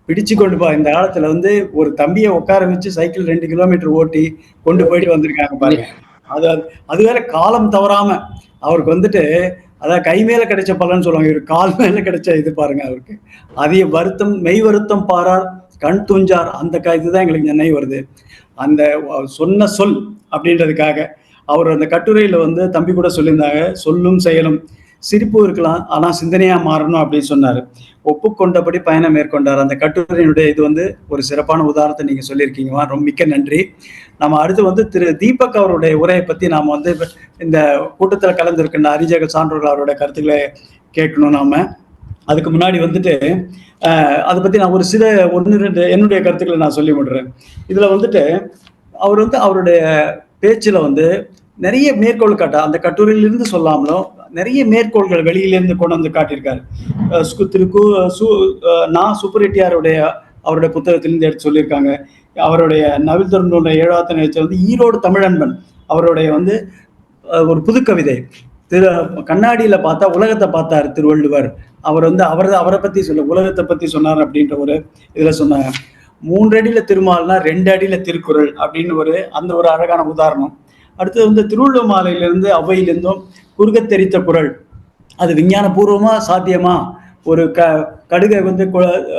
பிடிச்சு கொண்டு போ. இந்த காலத்துல வந்து ஒரு தம்பியை உட்கார வச்சு சைக்கிள் 2 கிலோமீட்டர் ஓட்டி கொண்டு போயிட்டு வந்திருக்காங்க பாருங்க. அது அது வேற காலம் தவறாம அவருக்கு வந்துட்டு அதாவது கை மேல கிடைச்ச பலன்னு சொல்லுவாங்க, இவர் கால் மேல கிடைச்ச இது பாருங்க அவருக்கு. அதிக வருத்தம் மெய் வருத்தம் பாரார் கண் துஞ்சார் அந்த இதுதான் எங்களுக்கு நினைவு வருது. அந்த சொன்ன சொல் அப்படின்றதுக்காக அவர் அந்த கட்டுரையில வந்து தம்பி கூட சொல்லியிருந்தாங்க, சொல்லும் செயலும் சிரிப்பு இருக்கலாம் ஆனா சிந்தனையா மாறணும் அப்படின்னு சொன்னாரு. ஒப்புக்கொண்டபடி பயணம் மேற்கொண்டார். அந்த கட்டுரையினுடைய இது வந்து ஒரு சிறப்பான உதாரணத்தை நீங்க சொல்லியிருக்கீங்கம்மா, ரொம்ப மிக்க நன்றி. நம்ம அடுத்து வந்து திரு தீபக் அவருடைய உரையை பத்தி நாம வந்து இந்த கூட்டத்தில் கலந்திருக்கின்ற அறிஞர்கள் சான்றோர்கள் அவருடைய கருத்துக்களை கேட்கணும் நாம. அதுக்கு முன்னாடி வந்துட்டு அதை பத்தி நான் ஒரு சில 1-2 என்னுடைய கருத்துக்களை நான் சொல்லி விடுறேன். இதுல வந்துட்டு அவர் வந்து அவருடைய பேச்சுல வந்து நிறைய மேற்கோள் அந்த கட்டுரையிலிருந்து சொல்லாமலும் நிறைய மேற்கோள்கள் வெளியிலிருந்து கொண்டு வந்து காட்டியிருக்காரு. சுப்பரெட்டியாருடைய அவருடைய புத்தகத்திலிருந்து எடுத்து சொல்லியிருக்காங்க. அவருடைய நவில் தொண்டனுடைய 7வது நிகழ்ச்சி வந்து ஈரோடு தமிழன்பன் அவருடைய வந்து ஒரு புதுக்கவிதை கண்ணாடியில பார்த்தா உலகத்தை பார்த்தார் திருவள்ளுவர். அவர் வந்து அவரை பத்தி உலகத்தை பத்தி சொன்னார் அப்படின்ற ஒரு இதுல சொன்னாங்க. 3 அடியில திருமால்னா 2 அடியில திருக்குறள் அப்படின்னு அந்த ஒரு அழகான உதாரணம். அடுத்தது வந்து திருவள்ளுவர் மாலையிலிருந்து அவையிலிருந்தும் குறுக தெரித்த குறள் அது விஞ்ஞான பூர்வமா சாத்தியமா? ஒரு கடுகை வந்து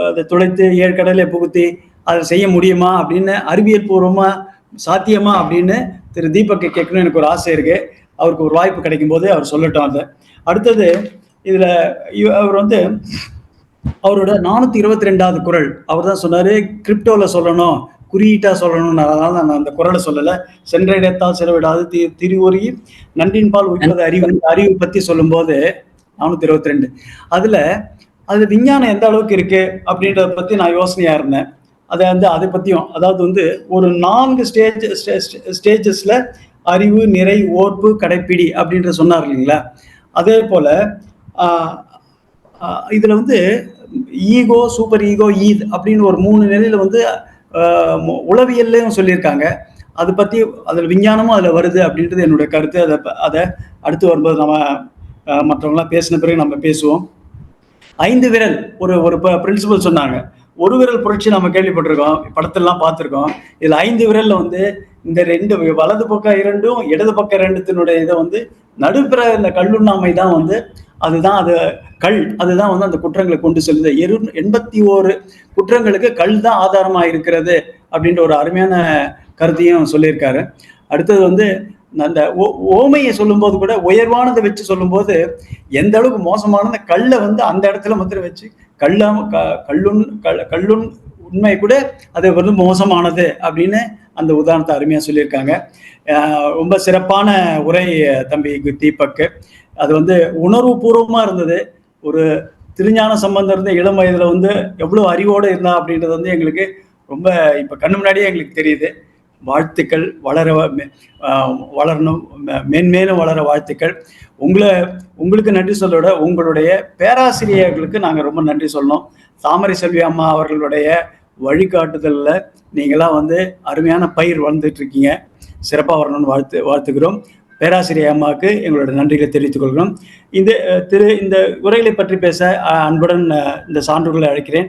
அதை துளைத்து 7 கடலை புகுத்தி அதை செய்ய முடியுமா அப்படின்னு அறிவியல் பூர்வமா சாத்தியமா அப்படின்னு திரு தீபக்கை கேட்கணும் எனக்கு ஒரு ஆசை இருக்கு. அவருக்கு ஒரு வாய்ப்பு கிடைக்கும் போது அவர் சொல்லட்டும். அதை அடுத்தது இதுல அவர் வந்து அவரோட 422வது குறள் அவர் தான் சொன்னாரு, கிரிப்டோல சொல்லணும் குறியீட்டா சொல்லணும். அதனால நான் அந்த குறளை சொல்லல. சென்ற இடத்தால் செலவிடாது திருவுரி நன்றின் பால் உயிர்வது அறிவு பத்தி சொல்லும் போது 422 அதுல விஞ்ஞானம் எந்த அளவுக்கு இருக்கு அப்படின்றத பத்தி நான் யோசனையா இருந்தேன். அதை பத்தியும் அதாவது வந்து ஒரு 4 ஸ்டேஜஸ்ல அறிவு நிறை ஓர்ப்பு கடைப்பிடி அப்படின்ற சொன்னார் இல்லைங்களா? அதே போல இதுல வந்து ஈகோ சூப்பர் ஈகோ ஈத் அப்படின்னு ஒரு 3 நிலையில வந்து உளவியல்லையும் சொல்லியிருக்காங்க. அதை பத்தி அதுல விஞ்ஞானமும் அதுல வருது அப்படின்றது என்னுடைய கருத்து. அதை அடுத்து வரும்போது நம்ம மற்றவங்களாம் பேசின பிறகு நம்ம பேசுவோம். 5 விரல் ஒரு பிரின்சிபல் சொன்னாங்க. ஒரு விரல் புரட்சி நம்ம கேள்விப்பட்டிருக்கோம், படத்திலாம் பார்த்திருக்கோம். இதுல 5 விரல்ல வந்து இந்த 2 வலது பக்கம் 2ம் இடது பக்கம் 2த்தினுடைய இதை வந்து நடுப்புற இந்த கல்லுண்ணாமை தான் வந்து அதுதான் அதுதான் வந்து அந்த குற்றங்களை கொண்டு செல்லுது. 81 குற்றங்களுக்கு கல் தான் ஆதாரமா இருக்கிறது அப்படின்ற ஒரு அருமையான கருத்தையும் சொல்லியிருக்காரு. அடுத்தது வந்து அந்த ஓமையை சொல்லும் போது கூட உயர்வானதை வச்சு சொல்லும் போது எந்த அளவுக்கு மோசமானது கல்லை வந்து அந்த இடத்துல மாத்திரம் வச்சு கல்லுன் உண்மை கூட அது வந்து மோசமானது அப்படின்னு அந்த உதாரணத்தை அருமையா சொல்லியிருக்காங்க. ரொம்ப சிறப்பான உரை தம்பி தீபக். அது வந்து உணர்வு பூர்வமா இருந்தது. ஒரு திருஞான சம்பந்தம் இருந்த இளம் வயதுல வந்து எவ்வளவு அறிவோடு இருந்தா அப்படின்றது வந்து எங்களுக்கு ரொம்ப இப்ப கண்ணு முன்னாடியே எங்களுக்கு தெரியுது. வாழ்த்துக்கள், வளரணும், மேன்மேலும் வளர வாழ்த்துக்கள். உங்களுக்கு நன்றி சொல்லோட உங்களுடைய பேராசிரியர்களுக்கு நாங்க ரொம்ப நன்றி சொல்லணும். தாமரை செல்வி அம்மா அவர்களுடைய வழிகாட்டுதல்ல நீங்களாம் வந்து அருமையான பயிர் வளர்ந்துட்டு இருக்கீங்க. சிறப்பா வரணும்னு வாழ்த்துக்கிறோம். பேராசிரியர் அம்மாவுக்கு எங்களோட நன்றிகளை தெரிவித்துக் கொள்கிறோம். இந்த உரைகளை பற்றி பேச அன்புடன் இந்த சான்றோர்களை அழைக்கிறேன்.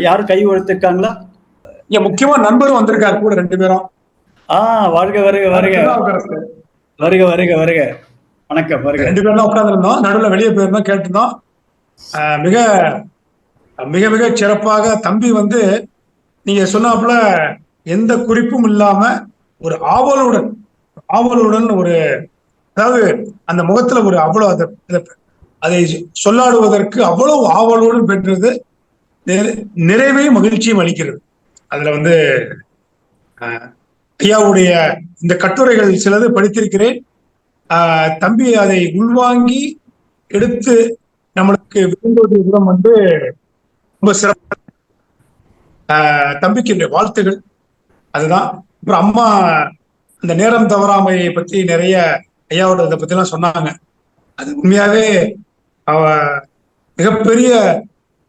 யாரும் கை உயர்த்திருக்காங்களா? முக்கியமா நண்பரும் வந்திருக்காரு கூட 2 பேரும். வருக வருக வருக வருக வருக வருக வணக்கம். வருக. 2 பேரும் உட்கார்ந்துருந்தோம், நடுவில் வெளியே போயிருந்தோம், கேட்டிருந்தோம். மிக மிக மிக சிறப்பாக தம்பி வந்து நீங்க சொன்னாப்புல எந்த குறிப்பும் இல்லாம ஒரு ஆவலுடன் ஒரு அதாவது அந்த முகத்துல ஒரு அவ்வளவு அதை சொல்லாடுவதற்கு அவ்வளவு ஆவலுடன் பெற்றது நிறைவையும் மகிழ்ச்சியும் அளிக்கிறது. அதுல வந்து ஐயாவுடைய இந்த கட்டுரைகள் சிலது படித்திருக்கிறேன். தம்பி அதை உள்வாங்கி எடுத்து நம்மளுக்கு விரும்புவது விதம் வந்து ரொம்ப சிறப்பு. தம்பிக்கு என்னுடைய வாழ்த்துகள். அதுதான். அப்புறம் அம்மா இந்த நேரம் தவறாமையை பத்தி நிறைய ஐயாவோட இதை பத்தி எல்லாம் சொன்னாங்க. அது உண்மையாவே அவ மிகப்பெரிய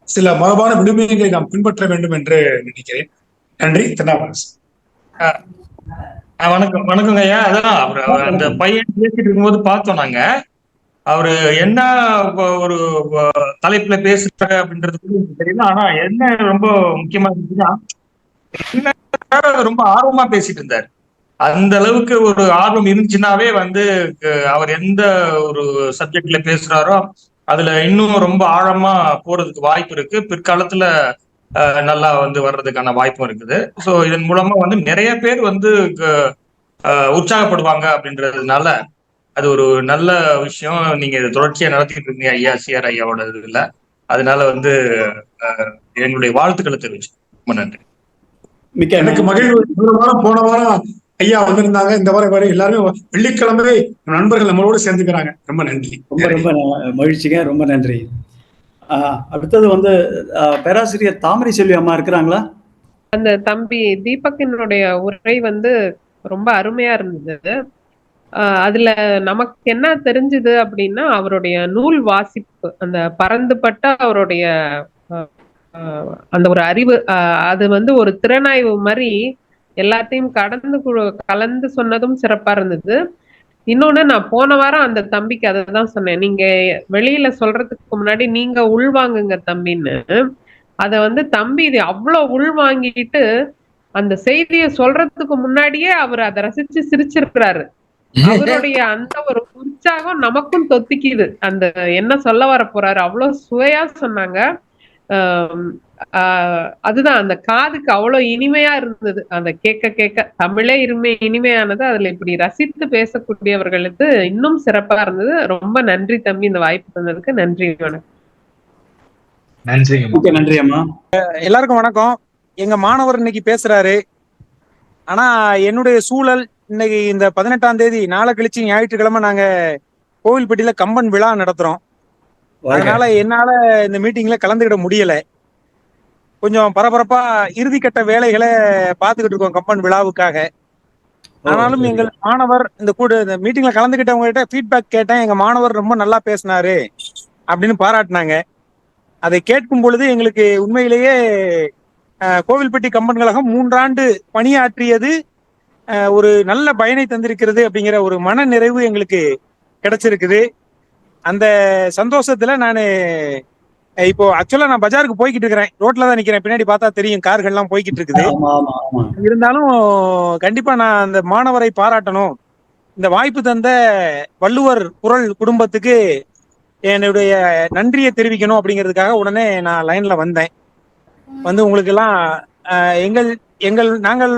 சில மரபான விடுமுறைகளை நாம் பின்பற்ற வேண்டும் என்று நினைக்கிறேன். நன்றி. திருநாவுக்கரசு. வணக்கம் வணக்கங்க ஐயா. அதான் அந்த பையன் பேசிட்டு இருக்கும்போது பார்த்தோம் நாங்க. அவரு என்ன ஒரு தலைப்புல பேசுறாங்க அப்படின்றது தெரியல. ஆனா என்ன ரொம்ப முக்கியமா இருந்துச்சுன்னா, ரொம்ப ஆர்வமா பேசிட்டு இருந்தார். அந்த அளவுக்கு ஒரு ஆர்வம் இருந்துச்சுன்னாவே அவர் எந்த ஒரு சப்ஜெக்ட்ல பேசுறாரோ அதுல இன்னும் ரொம்ப ஆழமா போறதுக்கு வாய்ப்பு இருக்கு. பிற்காலத்துல நல்லா வர்றதுக்கான வாய்ப்பும் இருக்குது. ஸோ இதன் மூலமா நிறைய பேர் உற்சாகப்படுவாங்க அப்படின்றதுனால அது ஒரு நல்ல விஷயம். நீங்க இதை தொடர்ச்சியா நடத்திட்டு இருக்கீங்க ஐயா, சிஆர் ஐயாவோட இதுல. அதனால எங்களுடைய வாழ்த்துக்களை தெரிவிச்சு ரொம்ப நன்றி. எனக்கு மகிழ்வு. போன வாரம் ஐயா வந்திருந்தாங்க. இந்த வாரம் எல்லாருமே வெள்ளிக்கிழமை நண்பர்கள் நம்மளோட சேர்ந்துக்கிறாங்க. ரொம்ப நன்றி. ரொம்ப ரொம்ப மகிழ்ச்சிங்க. ரொம்ப நன்றி. அடுத்தது பேராசிரியர் தாமரை செல்வி அம்மா இருக்கிறாங்களா? அந்த தம்பி தீபக்கினுடைய உரை ரொம்ப அருமையா இருந்தது. அதுல நமக்கு என்ன தெரிஞ்சது அப்படின்னா, அவருடைய நூல் வாசிப்பு, அந்த பரந்துபட்ட அவருடைய அந்த ஒரு அறிவு, அது ஒரு திறனாய்வு மாதிரி எல்லாத்தையும் கலந்து சொன்னதும் சிறப்பா இருந்தது. இன்னொன்னு, நான் போன வாரம் அந்த தம்பிக்கு அததான் சொன்னேன். நீங்க வெளியில சொல்றதுக்கு முன்னாடி நீங்க உள்வாங்குங்க தம்பின்னு. அத தம்பி இது அவ்வளவு உள்வாங்கிட்டு அந்த செய்தியை சொல்றதுக்கு முன்னாடியே அவர் அதை ரசிச்சு சிரிச்சிருக்கிறாரு. அவருடைய அந்த ஒரு உற்சாகம் நமக்கும் தொத்திக்குது. அந்த என்ன சொல்ல வர போறாரு அவ்வளவு சுவையா சொன்னாங்க. அதுதான் அந்த காதுக்கு அவ்வளவு இனிமையா இருந்தது. அந்த கேட்க கேட்க தமிழே இனிமையானது. அதுல இப்படி ரசித்து பேசக்கூடியவர்களுக்கு இன்னும் சிறப்பா இருந்தது. ரொம்ப நன்றி தம்பி, இந்த வாய்ப்பு தந்ததுக்கு. நன்றி. வணக்கம். நன்றி அம்மா. எல்லாருக்கும் வணக்கம். எங்க மாணவர் இன்னைக்கு பேசுறாரு. ஆனா என்னுடைய சூழல் இன்னைக்கு இந்த 18ஆம் தேதி நாளை கழிச்சு ஞாயிற்றுக்கிழமை நாங்க கோவில்பட்டியில கம்பன் விழா நடத்துறோம். அதனால என்னால இந்த மீட்டிங்ல கலந்துக்கிட முடியல. கொஞ்சம் பரபரப்பா இறுதிக்கட்ட வேலைகளை பார்த்துக்கிட்டு இருக்கோம் கம்பன் விழாவுக்காக. ஆனாலும் எங்கள் மாணவர் இந்த மீட்டிங்ல கலந்துக்கிட்டவங்க கிட்ட ஃபீட்பேக் கேட்டேன். எங்க மாணவர் ரொம்ப நல்லா பேசினாரு அப்படின்னு பாராட்டினாங்க. அதை கேட்கும் பொழுது எங்களுக்கு உண்மையிலேயே கோவில்பட்டி கம்பன் கழகம் 3 ஆண்டு பணியாற்றியது ஒரு நல்ல பயனை தந்திருக்கிறது அப்படிங்கிற ஒரு மன நிறைவு எங்களுக்கு கிடைச்சிருக்குது. அந்த சந்தோஷத்துல நான் இப்போ ஆக்சுவலா நான் பஜாருக்கு போய்கிட்டு இருக்கிறேன். ரோட்ல தான் நிக்கிறேன். பின்னாடி பார்த்தா தெரியும் கார்கள்லாம் போய்கிட்டு இருக்குது. இருந்தாலும் கண்டிப்பா நான் அந்த மாணவரை பாராட்டணும். இந்த வாய்ப்பு தந்த வள்ளுவர் குரல் குடும்பத்துக்கு என்னுடைய நன்றியை தெரிவிக்கணும் அப்படிங்கிறதுக்காக உடனே நான் லைன்ல வந்தேன். உங்களுக்கு எல்லாம் நாங்கள்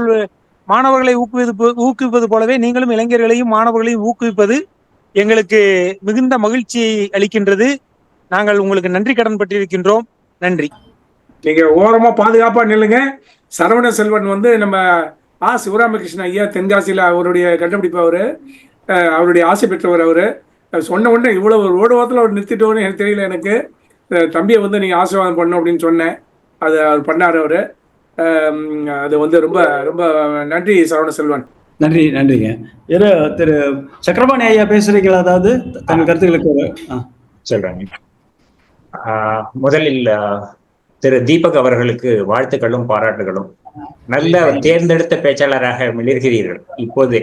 மாணவர்களை ஊக்குவிப்பது போலவே நீங்களும் இளைஞர்களையும் மாணவர்களையும் ஊக்குவிப்பது எங்களுக்கு மிகுந்த மகிழ்ச்சியை அளிக்கின்றது. நாங்கள் உங்களுக்கு நன்றி கடன் பட்டிருக்கின்றோம். நன்றி. நீங்க ஓரமா பாதுகாப்பா நில்லுங்க. சரவண செல்வன் நம்ம சிவராமகிருஷ்ணன் ஐயா தென்காசியில அவருடைய கண்டுபிடிப்பு. அவருடைய ஆசை பெற்றவர். அவரு சொன்ன உடனே இவ்வளவு ரோடு வாரத்தில் அவர் நிறுத்திட்டோன்னு எனக்கு தெரியல. எனக்கு தம்பியை நீங்க ஆசீர்வாதம் பண்ணணும் அப்படின்னு சொன்னேன். அது அவர் பண்ணார். அவரு அது ரொம்ப ரொம்ப நன்றி சரவண செல்வன். நன்றி. நன்றிங்க. திரு சக்கரபாணி ஐயா பேசுறீங்களா? அதாவது தங்கள் கருத்துக்களுக்கு சொல்றாங்க. முதலில் திரு தீபக் அவர்களுக்கு வாழ்த்துக்களும் பாராட்டுகளும். நல்ல தேர்ந்தெடுத்த பேச்சாளராக மிளிர்கிறீர்கள். இப்போது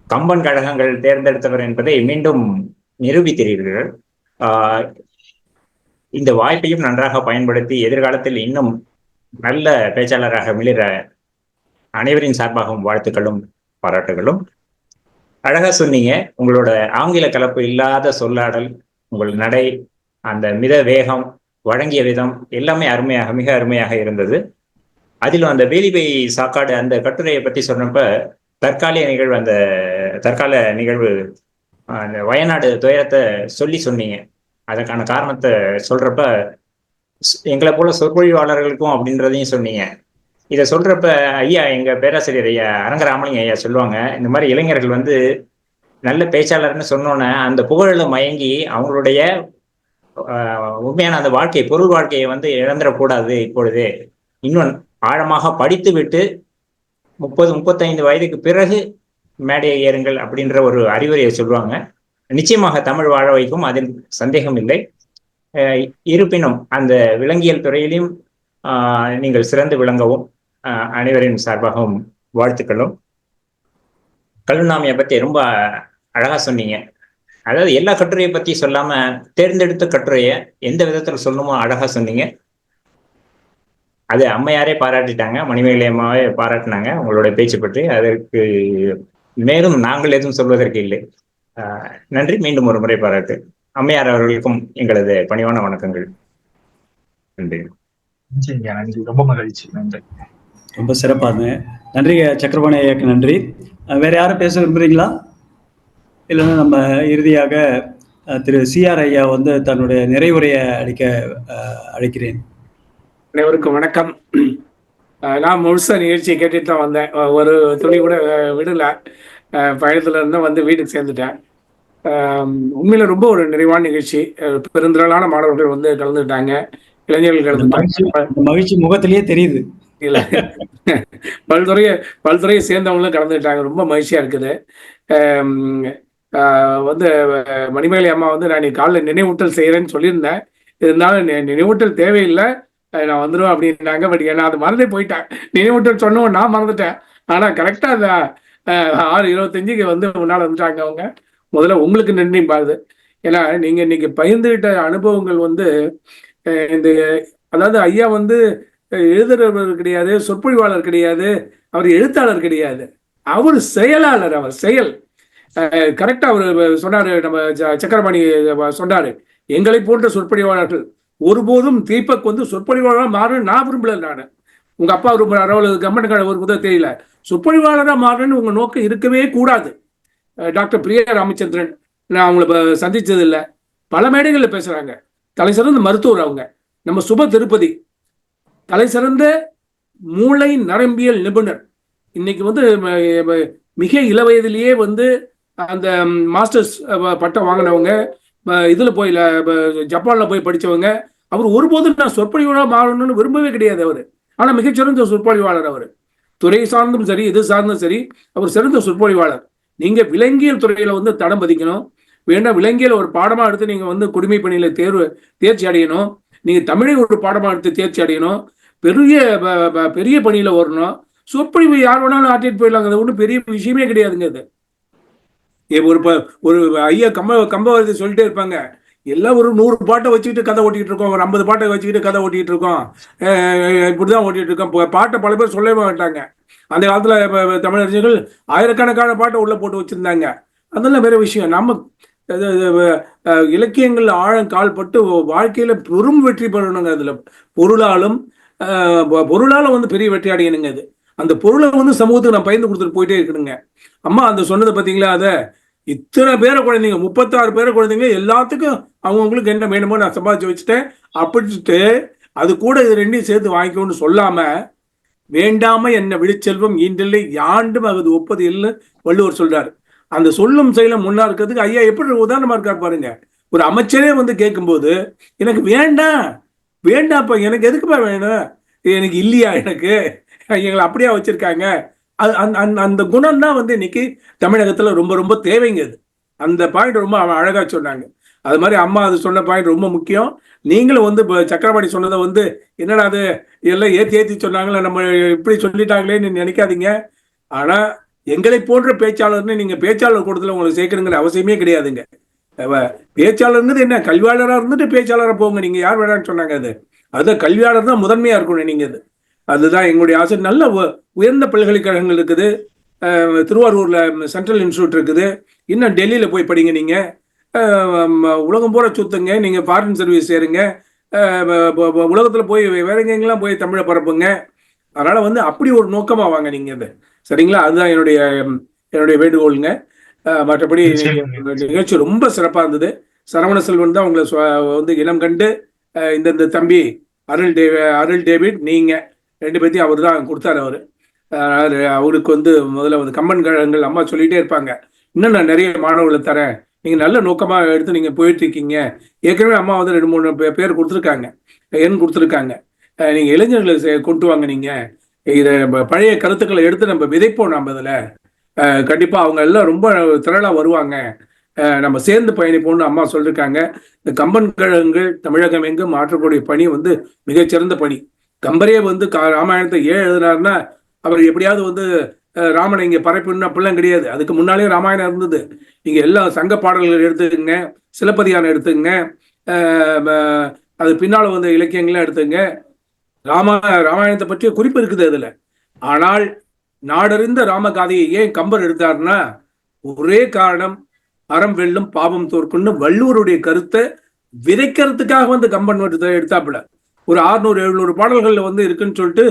கம்பன் கழகங்கள் தேர்ந்தெடுத்தவர் என்பதை மீண்டும் நிரூபிக்கிறீர்கள். இந்த வாய்ப்பையும் நன்றாக பயன்படுத்தி எதிர்காலத்தில் இன்னும் நல்ல பேச்சாளராக மிளிர அனைவரின் சார்பாகவும் வாழ்த்துக்களும் பாராட்டுகளும். அழகா சொன்னீங்க. உங்களோட ஆங்கில கலப்பு இல்லாத சொல்லாடல், உங்கள் நடை, அந்த மித வேகம், வழங்கிய விதம் எல்லாமே அருமையாக, மிக அருமையாக இருந்தது. அதிலும் அந்த வேலிபை சாக்காடு அந்த கட்டுரையை பற்றி சொன்னப்ப தற்கால நிகழ்வு அந்த வயநாடு துயரத்தை சொன்னீங்க. அதற்கான காரணத்தை சொல்றப்ப எங்களை போல சொற்பொழிவாளர்களுக்கும் அப்படின்றதையும் சொன்னீங்க. இதை சொல்றப்ப ஐயா, எங்க பேராசிரியர் ஐயா அரங்கராமலிங்க ஐயா சொல்லுவாங்க, இந்த மாதிரி இளைஞர்கள் நல்ல பேச்சாளர்னு சொன்னோன்னே அந்த புகழில் மயங்கி அவங்களுடைய உண்மையான அந்த பொருள் வாழ்க்கையை இழந்துடக்கூடாது. இப்பொழுது இன்னும் ஆழமாக படித்துவிட்டு 30-35 வயதுக்கு பிறகு மேடையை ஏறுங்கள் அப்படின்ற ஒரு அறிவுரையை சொல்லுவாங்க. நிச்சயமாக தமிழ் வாழ வைக்கும், அதில் சந்தேகம் இல்லை. இருப்பினும் அந்த விலங்கியல் துறையிலும் நீங்கள் சிறந்து விளங்கவும் அனைவரின் சார்பாகவும் வாழ்த்துக்களும். கல்லுண்ணாமையை பற்றி ரொம்ப அழகா சொன்னீங்க. அதாவது எல்லா கட்டுரையை பத்தி சொல்லாம தேர்ந்தெடுத்த கட்டுரையை எந்த விதத்துல சொல்லணுமோ அழகா சொன்னீங்க. அது அம்மையாரே பாராட்டிட்டாங்க, மணிமேகலை அம்மாவே பாராட்டினாங்க உங்களுடைய பேச்சு பற்றி. அதற்கு மேலும் நாங்கள் எதுவும் சொல்வதற்கு இல்லை. நன்றி. மீண்டும் ஒரு முறை பாராட்டு. அம்மையார் அவர்களுக்கும் எங்களது பணிவான வணக்கங்கள். நன்றி. நன்றி, ரொம்ப மகிழ்ச்சி. நன்றி. ரொம்ப சிறப்பாக நன்றி சக்கரபாணி ஐயாக்கு நன்றி. வேற யாரும் பேச விரும்புறீங்களா? இல்லைன்னா நம்ம இறுதியாக திரு சிஆர் ஐயா வந்து தன்னுடைய நிறைவுரையை அழைக்கிறேன். அனைவருக்கும் வணக்கம். நான் முழுசா நிகழ்ச்சியை கேட்டுட்டு தான் வந்தேன். ஒரு துணி கூட விடல. பயணத்துல இருந்து வந்து வீட்டுக்கு சேர்ந்துட்டேன். உண்மையில ரொம்ப ஒரு நிறைவான நிகழ்ச்சி. பெருந்திரளான மாணவர்கள் வந்து கலந்துட்டாங்க, இளைஞர்கள் கலந்துட்டாங்க. மகிழ்ச்சி முகத்திலேயே தெரியுது. இல்ல, பல்துறையை சேர்ந்தவங்களும் கலந்துட்டாங்க. ரொம்ப மகிழ்ச்சியா இருக்குது. வந்து மணிமேகலை அம்மா வந்து நான் காலைல நினைவூட்டல் செய்யறேன்னு சொல்லியிருந்தேன். இருந்தாலும் நினைவூட்டல் தேவையில்லை, நான் வந்துடுவேன் அப்படின்னாங்க. பட் ஏன்னா அது மறந்தே போயிட்டேன். நினைவூட்டல் சொன்னோம், நான் மறந்துட்டேன். ஆனா கரெக்டா அந்த 6:25 வந்து முன்னால வந்துட்டாங்க அவங்க. முதல்ல உங்களுக்கு நன்றி பாருது. ஏன்னா நீங்க இன்னைக்கு பகிர்ந்துகிட்ட அனுபவங்கள் வந்து இந்த, அதாவது ஐயா வந்து எழுதுறவர் கிடையாது, சொற்பொழிவாளர் கிடையாது, அவர் எழுத்தாளர் கிடையாது, அவர் செயலாளர். அவர் செயல் கரெக்டா அவர் சொன்னாரு. நம்ம சக்கரபாணி சொன்னாரு, எங்களை போன்ற சொற்பொழிவாளர்கள் ஒருபோதும் தீபக் வந்து சொற்பொழிவாளராக மாறணும் நான் விரும்பல. நான் உங்க அப்பா விரும்புறாரோ அல்லது கம்பெனிக்கார ஒரு முதல் தெரியல, சொற்பொழிவாளராக மாறணும்னு உங்க நோக்கம் இருக்கவே கூடாது. டாக்டர் பிரியா ராமச்சந்திரன், நான் அவங்கள சந்திச்சது இல்லை, பல மேடைகளில் பேசுறாங்க. தலை சிறந்த மருத்துவர் அவங்க. நம்ம சுப திருப்பதி தலை சிறந்த மூளை நரம்பியல் நிபுணர். இன்னைக்கு வந்து மிக இளவயதிலேயே வந்து அந்த மாஸ்டர்ஸ் பட்டம் வாங்கினவங்க, இதுல போய் ஜப்பான்ல போய் படிச்சவங்க. அவர் ஒருபோதும் நான் சொற்பொழிவாளர் மாறணும்னு விரும்பவே கிடையாது அவர். ஆனா மிகச்சிறந்த சொற்பொழிவாளர் அவர். துறை சார்ந்தும் சரி, இது சார்ந்தும் சரி, அவர் சிறந்த சொற்பொழிவாளர். நீங்க விலங்கியல் துறையில வந்து தடம் பதிக்கணும். வேணா விலங்கியல் ஒரு பாடமா எடுத்து நீங்க வந்து குடிமை பணியில தேர்ச்சி அடையணும். நீங்க தமிழை ஒரு பாடமா எடுத்து தேர்ச்சி அடையணும். பெரிய பணியில வரணும். சொற்பொழிவு யார் வேணாலும் ஆட்டிட்டு போயிடலாங்க. அது ஒன்றும் பெரிய விஷயமே கிடையாதுங்க. அது ஒரு ஐயா கம்பவரத்தை சொல்லிட்டே இருப்பாங்க, எல்லாம் ஒரு 100 பாட்டை வச்சுக்கிட்டு கதை ஓட்டிட்டு இருக்கோம், ஒரு 50 பாட்டை வச்சுக்கிட்டு கதை ஓட்டிட்டு இருக்கோம், இப்படிதான் ஓட்டிட்டு இருக்கோம். பாட்டை பல பேர் சொல்லவே மாட்டாங்க. அந்த காலத்துல தமிழறிஞர்கள் ஆயிரக்கணக்கான பாட்டை உள்ள போட்டு வச்சிருந்தாங்க. அதெல்லாம் வேற விஷயம். நம்ம இலக்கியங்கள் ஆழம் கால்பட்டு வாழ்க்கையில பெரும் வெற்றி பெறணுங்க. அதுல பொருளாலும் வந்து பெரிய வெற்றி அடையணுங்க. அது அந்த பொருளை வந்து சமூகத்துக்கு நான் பயந்து கொடுத்துட்டு போயிட்டே இருக்கணுங்க. அம்மா அந்த சொன்னதை பார்த்தீங்களா, அதை இத்தனை பேரை குழந்தைங்க, 36 பேரை குழந்தைங்க, எல்லாத்துக்கும் அவங்கவுங்களுக்கு என்ன வேணுமோ நான் சம்பாதிச்சு வச்சுட்டேன் அப்படின்ட்டு அது கூட இது ரெண்டையும் சேர்த்து வாங்கிக்கணும்னு சொல்லாம, வேண்டாம என்ன விழிச்செல்வம் ஈண்டில்லை யாண்டும் அது ஒப்பது இல்லை வள்ளுவர் சொல்றாரு. அந்த சொல்லும் செயலும் முன்னா இருக்கிறதுக்கு ஐயா எப்படி உதாரணமா இருக்காரு பாருங்க. ஒரு அமைச்சரே வந்து கேட்கும்போது, எனக்கு வேண்டாம்ப்பா, எனக்கு எதுக்குப்பா வேணும், எனக்கு இல்லையா, எனக்கு எங்களை அப்படியா வச்சிருக்காங்க. அந்த குணம் தான் வந்து இன்னைக்கு தமிழகத்துல ரொம்ப ரொம்ப தேவைங்க. அது அந்த பாயிண்ட் ரொம்ப அழகா சொன்னாங்க. அது மாதிரி அம்மா அது சொன்ன பாயிண்ட் ரொம்ப முக்கியம். நீங்களும் வந்து சக்கரபாணி சொன்னதை வந்து என்னடா அது எல்லாம் ஏத்தி சொன்னாங்களே, நம்ம இப்படி சொல்லிட்டாங்களேன்னு நினைக்காதீங்க. ஆனா எங்களை போன்ற பேச்சாளர்னு நீங்க பேச்சாளர் கூடத்துல உங்களுக்கு சேர்க்கணுங்கிற அவசியமே கிடையாதுங்க. பேச்சாளர்னு என்ன, கல்வியாளராக இருந்துட்டு பேச்சாளராக போங்க. நீங்க யார் வேணான்னு சொன்னாங்க? அதுதான் கல்வியாளர் தான் முதன்மையா இருக்கணும். நீங்க அதுதான் எங்களுடைய ஆசை. நல்ல உயர்ந்த பல்கலைக்கழகங்கள் இருக்குது. திருவாரூர்ல சென்ட்ரல் இன்ஸ்டியூட் இருக்குது. இன்னும் டெல்லியில போய் படிங்க. நீங்க உலகம் பூரா சுத்துங்க. நீங்க ஃபாரின் சர்வீஸ் சேருங்க. உலகத்துல போய் வேற எங்கெங்கெல்லாம் போய் தமிழை பரப்புங்க. அதனால வந்து அப்படி ஒரு நோக்கமா வாங்க நீங்க. சரிங்களா? அதுதான் என்னுடைய வேண்டுகோளுங்க. மற்றபடி நிகழ்ச்சி ரொம்ப சிறப்பா இருந்தது. சரவண செல்வன் தான் உங்களை வந்து இனம் கண்டு இந்த தம்பி அருள் டேவிட், நீங்க ரெண்டு பேர்த்தையும் அவர் தான் கொடுத்தாரு. அவருக்கு வந்து முதல்ல வந்து கம்பன் கழகங்கள் அம்மா சொல்லிட்டே இருப்பாங்க, இன்னும் நான் நிறைய மாணவர்களை தரேன், நீங்க நல்ல நோக்கமா எடுத்து நீங்க போயிட்டு இருக்கீங்க. ஏற்கனவே அம்மா வந்து 2-3 பேர் கொடுத்துருக்காங்க, எண் கொடுத்துருக்காங்க. நீங்க இளைஞர்களை கொண்டு வாங்க, நீங்க இதை பழைய கருத்துக்களை எடுத்து நம்ம விதைப்போம். நம்ம இதுல கண்டிப்பா அவங்க எல்லாம் ரொம்ப திரளா வருவாங்க, நம்ம சேர்ந்து பயணிப்போம்னு அம்மா சொல்லியிருக்காங்க. இந்த கம்பன் கழகங்கள் தமிழகம் எங்கும் மாற்றக்கூடிய பணி வந்து மிகச்சிறந்த பணி. கம்பரே வந்து ராமாயணத்தை ஏன் எழுதினார்னா, அவர் எப்படியாவது வந்து ராமனை இங்க பரப்பிடணும் அப்படிலாம் கிடையாது. அதுக்கு முன்னாலே ராமாயணம் இருந்தது. நீங்க எல்லா சங்க பாடல்கள் எடுத்துக்கங்க, சிலப்பதிகாரம் எடுத்துங்க, அது பின்னால வந்த இலக்கியங்கள்லாம் எடுத்துங்க. ராமாயணத்தை பற்றிய குறிப்பு இருக்குது அதுல. ஆனால் நாடறிந்த ராமகாதையை ஏன் கம்பர் எடுத்தார்னா, ஒரே காரணம், அறம் வெல்லும் பாவம் தோற்கும்னு வள்ளுவருடைய கருத்தை விதைக்கிறதுக்காக வந்து கம்பன் எடுத்தாப்புல. ஒரு 600-700 பாடல்கள்ல வந்து இருக்குன்னு சொல்லிட்டு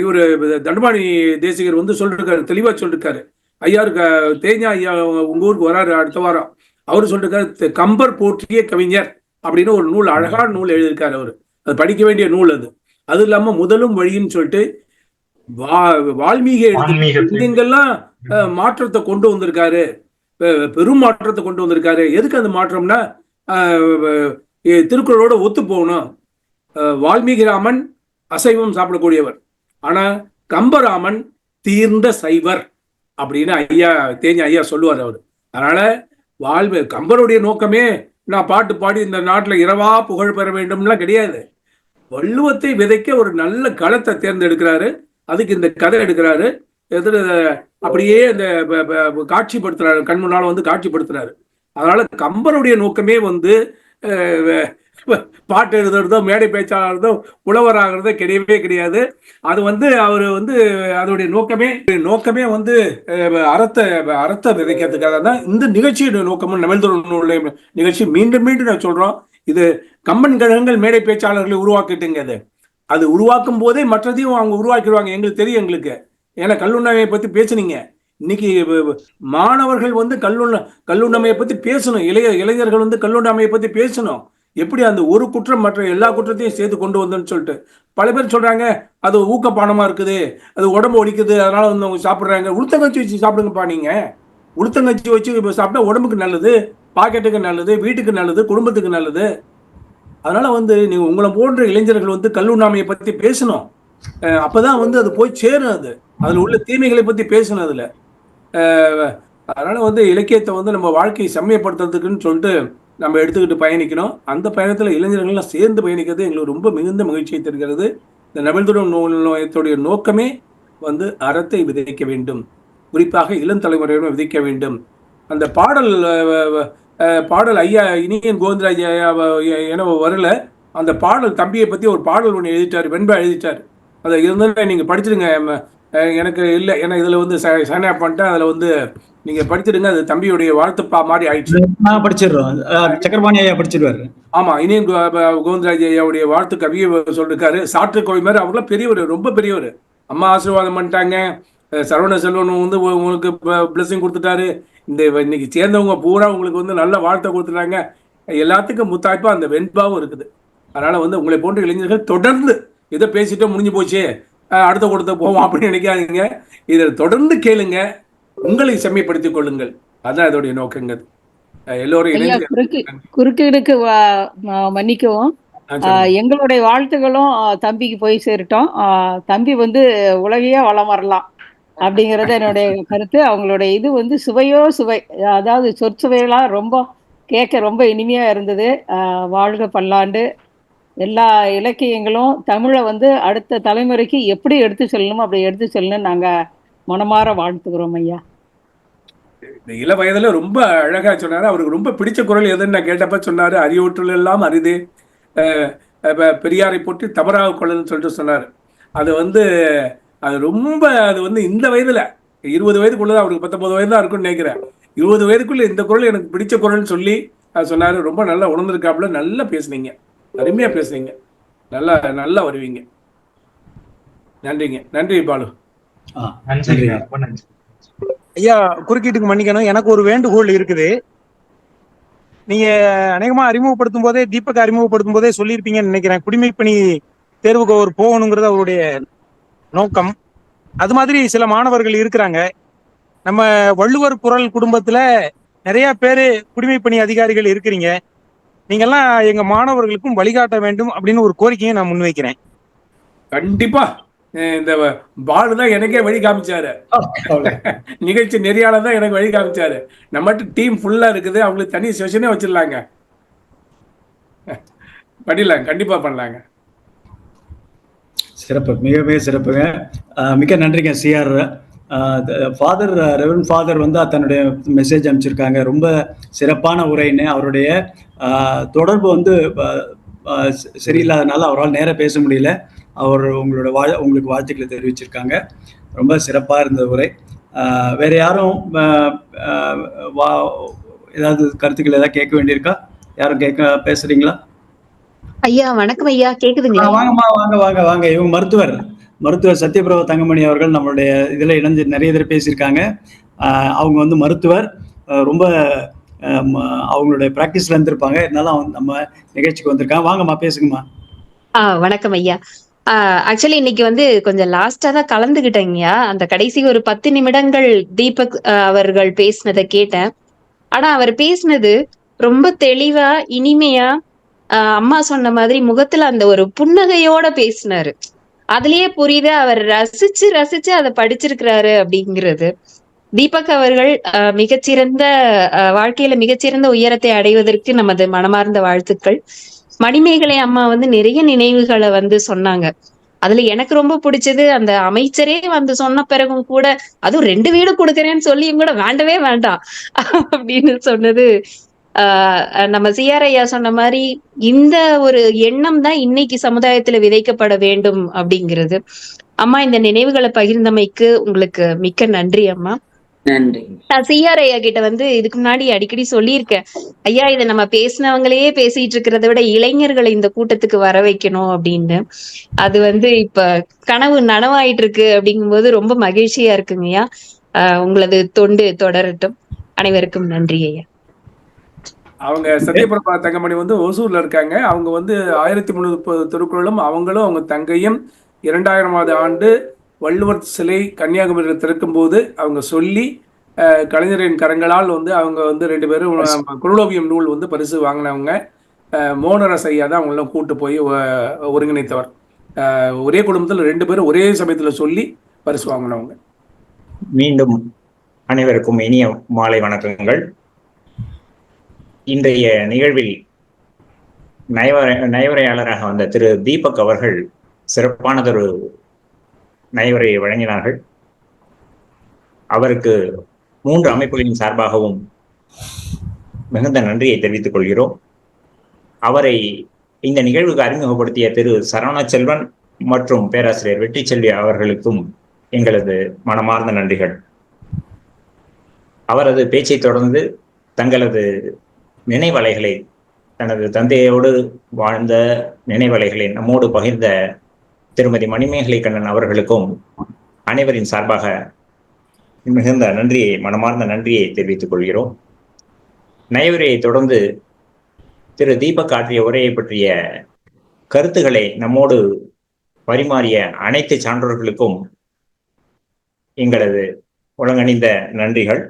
இவரு தண்டபாணி தேசிகர் வந்து சொல்லிருக்காரு, தெளிவா சொல்லிருக்காரு. ஐயா தேஞ்சா ஐயா உங்க ஊருக்கு வராரு அடுத்த வாரம். அவரு சொல்லிருக்காரு, கம்பர் போற்றிய கவிஞர் அப்படின்னு ஒரு நூல், அழகான நூல் எழுதியிருக்காரு அவரு. அது படிக்க வேண்டிய நூல் அது. அது இல்லாம முதலும் வழின்னு சொல்லிட்டு வால்மீகி எங்கெல்லாம் மாற்றத்தை கொண்டு வந்திருக்காரு, பெரும் மாற்றத்தை கொண்டு வந்திருக்காரு. எதுக்கு அந்த மாற்றம்னா, திருக்குறளோட ஒத்து போகணும். வால்மீகி ராமன் அசைவம் சாப்பிடக்கூடியவர், ஆனா கம்பராமன் தீர்ந்த சைவர் அப்படின்னு தேஞ்சா ஐயா சொல்லுவார் அவரு. அதனால கம்பருடைய நோக்கமே நான் பாட்டு பாடி இந்த நாட்டுல இரவா புகழ் பெற வேண்டும்லாம் கிடையாது. வள்ளுவத்தை விதைக்க ஒரு நல்ல களத்தை தேர்ந்தெடுக்கிறாரு. அதுக்கு இந்த கதை எடுக்கிறாரு, அப்படியே இந்த காட்சிப்படுத்துறாரு, கண் முன்னால வந்து காட்சிப்படுத்துறாரு. அதனால கம்பருடைய நோக்கமே வந்து பாட்டு எழுதுறதோ மேடை பேச்சாளர்தோ உழவராகிறதோ கிடையவே கிடையாது. அது வந்து அவர் வந்து அதோடைய நோக்கமே வந்து அறத்தை விதைக்கிறதுக்காக தான் இந்த நிகழ்ச்சியோட நோக்கமும். நவல்துறை நிகழ்ச்சி மீண்டும் மீண்டும் நான் சொல்றோம், இது கம்பன் கழகங்கள் மேடை பேச்சாளர்களை உருவாக்கிட்டுங்க. அது உருவாக்கும் போதே மற்றதையும் அவங்க உருவாக்கிடுவாங்க, எங்களுக்கு தெரியும். எங்களுக்கு ஏன்னா கல்லுண்ணமையை பத்தி பேசுனீங்க. இன்னைக்கு மாணவர்கள் வந்து கல்லுண்ணமையை பத்தி பேசணும், இளைஞர்கள் வந்து கல்லுண்ணமையை பத்தி பேசணும். எப்படி அந்த ஒரு குற்றம் மற்ற எல்லா குற்றத்தையும் சேர்த்து கொண்டு வந்தோன்னு சொல்லிட்டு பல பேர் சொல்றாங்க, அது ஊக்கப்பானமா இருக்குது, அது உடம்பு ஒடிக்குது, அதனால வந்து அவங்க சாப்பிடுறாங்க. உளுத்தங்கச்சி வச்சு சாப்பிடுங்கப்பா. நீங்க உளுத்தங்கச்சி வச்சு சாப்பிட்டா உடம்புக்கு நல்லது, பாக்கெட்டுக்கு நல்லது, வீட்டுக்கு நல்லது, குடும்பத்துக்கு நல்லது. அதனால வந்து நீங்க உங்களை போன்ற இளைஞர்கள் வந்து கல்லுண்ணாமையை பத்தி பேசணும். அப்பதான் வந்து அது போய் சேரும். அதுல உள்ள தீமைகளை பத்தி பேசணும் அதுல. அதனால வந்து இலக்கியத்தை வந்து நம்ம வாழ்க்கையை செம்மைப்படுத்துறதுக்குன்னு சொல்லிட்டு நம்ம எடுத்துக்கிட்டு பயணிக்கணும். அந்த பயணத்துல இளைஞர்கள்லாம் சேர்ந்து பயணிக்கிறது எங்களுக்கு ரொம்ப மிகுந்த மகிழ்ச்சியை தருகிறது. இந்த நவல்துறை நோயத்துடைய நோக்கமே வந்து அறத்தை விதைக்க வேண்டும், குறிப்பாக இளம் தலைமுறையிடம் விதைக்க வேண்டும். அந்த பாடல் ஐயா இனியன் கோவிந்தராஜ் என வரல, அந்த பாடல் தம்பியை பத்தி ஒரு பாடல் ஒன்று எழுதிட்டாரு, வெண்பா எழுதிட்டாரு. அதை இருந்தாலும் நீங்க படிச்சிருங்க. எனக்கு இல்லை, ஏன்னா இதுல வந்து சைன் அப் பண்ணிட்டேன். அதுல வந்து நீங்க படிச்சிருங்க, அது தம்பியுடைய வாழ்த்துப்பா மாதிரி ஆயிடுச்சு. நான் படிச்சிடுறோம், சக்கரபாணி ஐயா படிச்சிருவாரு. ஆமா, இனியன் கோவிந்தராஜ் ஐயாவுடைய வாழ்த்து கவியை சொல்லிருக்காரு. சாற்று கோவை மாதிரி அவங்களாம் பெரியவர், ரொம்ப பெரியவர். அம்மா ஆசீர்வாதம் பண்ணிட்டாங்க. சரவண செல்வன் வந்து உங்களுக்கு பிளஸிங் கொடுத்துட்டாரு. இந்த இன்னைக்கு சேர்ந்தவங்க பூரா உங்களுக்கு வந்து நல்ல வாழ்த்தை கொடுத்துட்டாங்க. எல்லாத்துக்கும் முத்தாய்ப்பா அந்த வெண்பாவும் இருக்குது. அதனால வந்து உங்களை போன்ற இளைஞர்கள் தொடர்ந்து இதை பேசிட்டு முடிஞ்சு போச்சு, அடுத்த கொடுத்த போவோம் அப்படின்னு நினைக்காதீங்க. இதை தொடர்ந்து கேளுங்க, உங்களை செம்மைப்படுத்திக் கொள்ளுங்கள். அதான் இதோடைய நோக்கங்கள். எல்லோரும் குறுக்கீடுக்கு மன்னிக்கவும், எங்களுடைய வாழ்த்துக்களும் தம்பிக்கு போய் சேரட்டும். தம்பி வந்து உலகையே வளம் வரலாம் அப்படிங்கறது என்னுடைய கருத்து. அவங்களுடைய இது வந்து சுவையோ சுவை, அதாவது சொற்சுவையெல்லாம் ரொம்ப கேட்க ரொம்ப இனிமையா இருந்தது. வாழ்க பல்லாண்டு. எல்லா இலக்கியங்களும் தமிழை வந்து அடுத்த தலைமுறைக்கு எப்படி எடுத்து செல்லணும் அப்படி எடுத்து செல்லணும் நாங்க மனமாற வாழ்த்துக்கிறோம் ஐயா. இந்த இள வயதுல ரொம்ப அழகா சொன்னாரு. அவருக்கு ரொம்ப பிடிச்ச குரல் எதுன்னு நான் கேட்டப்ப சொன்னாரு, அறிவூற்றல் எல்லாம் அரிது, பெரியாரை போட்டு தவறாக கொள்ளன்னு சொல்லிட்டு சொன்னாரு. அது வந்து அது ரொம்ப, அது வந்து இந்த வயதுல 20 வயதுக்குள்ளதான், அவருக்கு 19 வயது தான் இருக்குன்னு நினைக்கிறேன். 20 வயதுக்குள்ள இந்த குரல் எனக்கு பிடிச்ச குரல்னு சொல்லி சொன்னாரு. ரொம்ப நல்லா உணர்ந்திருக்காப்புல. நல்லா பேசுனீங்க, அருமையா பேசுனீங்க, நல்லா வருவீங்க. நன்றிங்க. நன்றி பாலு. ஐயா, குறுக்கீட்டுக்கு மன்னிக்கணும், எனக்கு ஒரு வேண்டுகோள் இருக்குது. நீங்க அநேகமா அறிமுகப்படுத்தும் போதே, தீபக் அறிமுகப்படுத்தும் போதே சொல்லியிருப்பீங்கன்னு நினைக்கிறேன், குடிமைப்பணி தேர்வுக்கு அவர் போகணுங்கிறது அவருடைய நோக்கம். அது மாதிரி சில மாணவர்கள் இருக்கிறாங்க. நம்ம வள்ளுவர் குரல் குடும்பத்துல நிறைய பேரு குடிமைப்பணி அதிகாரிகள் இருக்கிறீங்க. நீங்கெல்லாம் எங்க மாணவர்களுக்கும் வழிகாட்ட வேண்டும் அப்படின்னு ஒரு கோரிக்கையை நான் முன்வைக்கிறேன். கண்டிப்பா இந்த பாலு தான் எனக்கே வழி காமிச்சாரு. நிகழ்ச்சி நெறியாளர் தான் எனக்கு வழி காமிச்சாரு. நம்மகிட்ட டீம் ஃபுல்லா இருக்குது, அவங்களுக்கு தனி செஷனே வச்சிடலாங்க. பண்ணிடலாம், கண்டிப்பா பண்ணலாங்க. சிறப்பு, மிக மிக சிறப்புங்க. மிக நன்றிங்க சிஆர். ஃபாதர், ரெவரண்ட் ஃபாதர் வந்து தன்னுடைய மெசேஜ் அனுப்பிச்சிருக்காங்க. ரொம்ப சிறப்பான உரைன்னு. அவருடைய தொடர்பு வந்து சரியில்லாதனால அவரால் நேராக பேச முடியல. அவர் உங்களுக்கு வாழ்த்துக்களை தெரிவிச்சிருக்காங்க. ரொம்ப சிறப்பாக இருந்த உரை. வேற யாரும் ஏதாவது கருத்துக்கள் ஏதாவது கேட்க வேண்டியிருக்கா? யாரும் பேசுறீங்களா? ஐயா வணக்கம் ஐயா, கேக்குதுங்களா? வாங்கம்மா, வாங்க வாங்க வாங்க. இவங்க மருத்துவர் சத்யபிரபா தங்கமணி அவர்கள் நம்மளுடைய இதுல இணைஞ்சு நிறைய தடவை பேசியிருக்காங்க. அவங்க வந்து மருத்துவர், ரொம்ப அவங்களுடைய பிராக்டிஸ்ல இருந்திருப்பாங்க. இருந்தாலும் நம்ம நிகழ்ச்சிக்கு வந்திருக்காங்க. வாங்கம்மா, பேசுங்கம்மா. வணக்கம் ஐயா. ஆக்சுவலி இன்னைக்கு வந்து கொஞ்சம் லாஸ்டா தான் கலந்துகிட்டேங்கய்யா. அந்த கடைசி ஒரு 10 நிமிடங்கள் தீபக் அவர்கள் பேசினதை கேட்டேன். ஆனா அவர் பேசினது ரொம்ப தெளிவா, இனிமையா, அம்மா சொன்ன மாதிரி முகத்துல அந்த ஒரு புன்னகையோட பேசினாரு. அதுலயே புரியுது அவர் ரசிச்சு ரசிச்சு அதை படிச்சிருக்கிறாரு அப்படிங்கிறது. தீபக் அவர்கள் மிகச்சிறந்த வாழ்க்கையில மிகச்சிறந்த உயரத்தை அடைவதற்கு நமது மனமார்ந்த வாழ்த்துக்கள். மணிமேகலை அம்மா வந்து நிறைய நினைவுகளை வந்து சொன்னாங்க. அதுல எனக்கு ரொம்ப பிடிச்சது, அந்த அமைச்சரே வந்து சொன்ன பிறகும் கூட, அதுவும் 2 வீடு கொடுக்கறேன்னு சொல்லியும் கூட வேண்டவே வேண்டாம் அப்படின்னு சொன்னது. நம்ம சிஆர் ஐயா சொன்ன மாதிரி இந்த ஒரு எண்ணம் தான் இன்னைக்கு சமுதாயத்துல விதைக்கப்பட வேண்டும் அப்படிங்கிறது. அம்மா, இந்த நினைவுகளை பகிர்ந்தமைக்கு உங்களுக்கு மிக்க நன்றி அம்மா. நன்றி. நான் சிஆர் ஐயா கிட்ட வந்து இதுக்கு முன்னாடி அடிக்கடி சொல்லியிருக்கேன், ஐயா இதை நம்ம பேசினவங்களையே பேசிட்டு இருக்கிறத விட இளைஞர்களை இந்த கூட்டத்துக்கு வர வைக்கணும் அப்படின்னு. அது வந்து இப்ப கனவு நனவாயிட்டு இருக்கு அப்படிங்கும்போது ரொம்ப மகிழ்ச்சியா இருக்குங்கய்யா. உங்களது தொண்டு தொடரட்டும். அனைவருக்கும் நன்றி ஐயா. அவங்க சத்யபிரபா தங்கமணி வந்து ஒசூர்ல இருக்காங்க. அவங்க வந்து 1330 திருக்குறளும் அவங்களும் அவங்க தங்கையும் 2000வது ஆண்டு வள்ளுவர் சிலை கன்னியாகுமரியில் திறக்கும் போது அவங்க சொல்லி கலைஞரின் கரங்களால் வந்து அவங்க வந்து 2 பேரும் குரலோவியம் நூல் வந்து பரிசு வாங்கினவங்க. மோனரஸ் ஐயா தான் அவங்களெல்லாம் கூட்டு போய் ஒருங்கிணைத்தவர். ஒரே குடும்பத்தில் 2 பேரும் ஒரே சமயத்தில் சொல்லி பரிசு வாங்கினவங்க. மீண்டும் அனைவருக்கும் இனிய மாலை வணக்கங்கள். இன்றைய நிகழ்வில் நயவரையாளராக வந்த திரு தீபக் அவர்கள் சிறப்பானதொரு நயவரையை வழங்கினார்கள். அவருக்கு 3 அமைப்புகளின் சார்பாகவும் மிகுந்த நன்றியை தெரிவித்துக் கொள்கிறோம். அவரை இந்த நிகழ்வுக்கு அறிமுகப்படுத்திய திரு சரவண செல்வன் மற்றும் பேராசிரியர் வெற்றி செல்வி அவர்களுக்கும் எங்களது மனமார்ந்த நன்றிகள். அவரது பேச்சை தொடர்ந்து தங்களது நினைவலைகளை, தனது தந்தையோடு வாழ்ந்த நினைவலைகளை நம்மோடு பகிர்ந்த திருமதி மணிமேகலை கண்ணன் அவர்களுக்கும் அனைவரின் சார்பாக மிகுந்த நன்றியை, மனமார்ந்த நன்றியை தெரிவித்துக் கொள்கிறோம். நயவுரையை தொடர்ந்து திரு தீபக் ஆற்றிய உரையை பற்றிய கருத்துக்களை நம்மோடு பரிமாறிய அனைத்து சான்றோர்களுக்கும் எங்களது உலகணிந்த நன்றிகள்.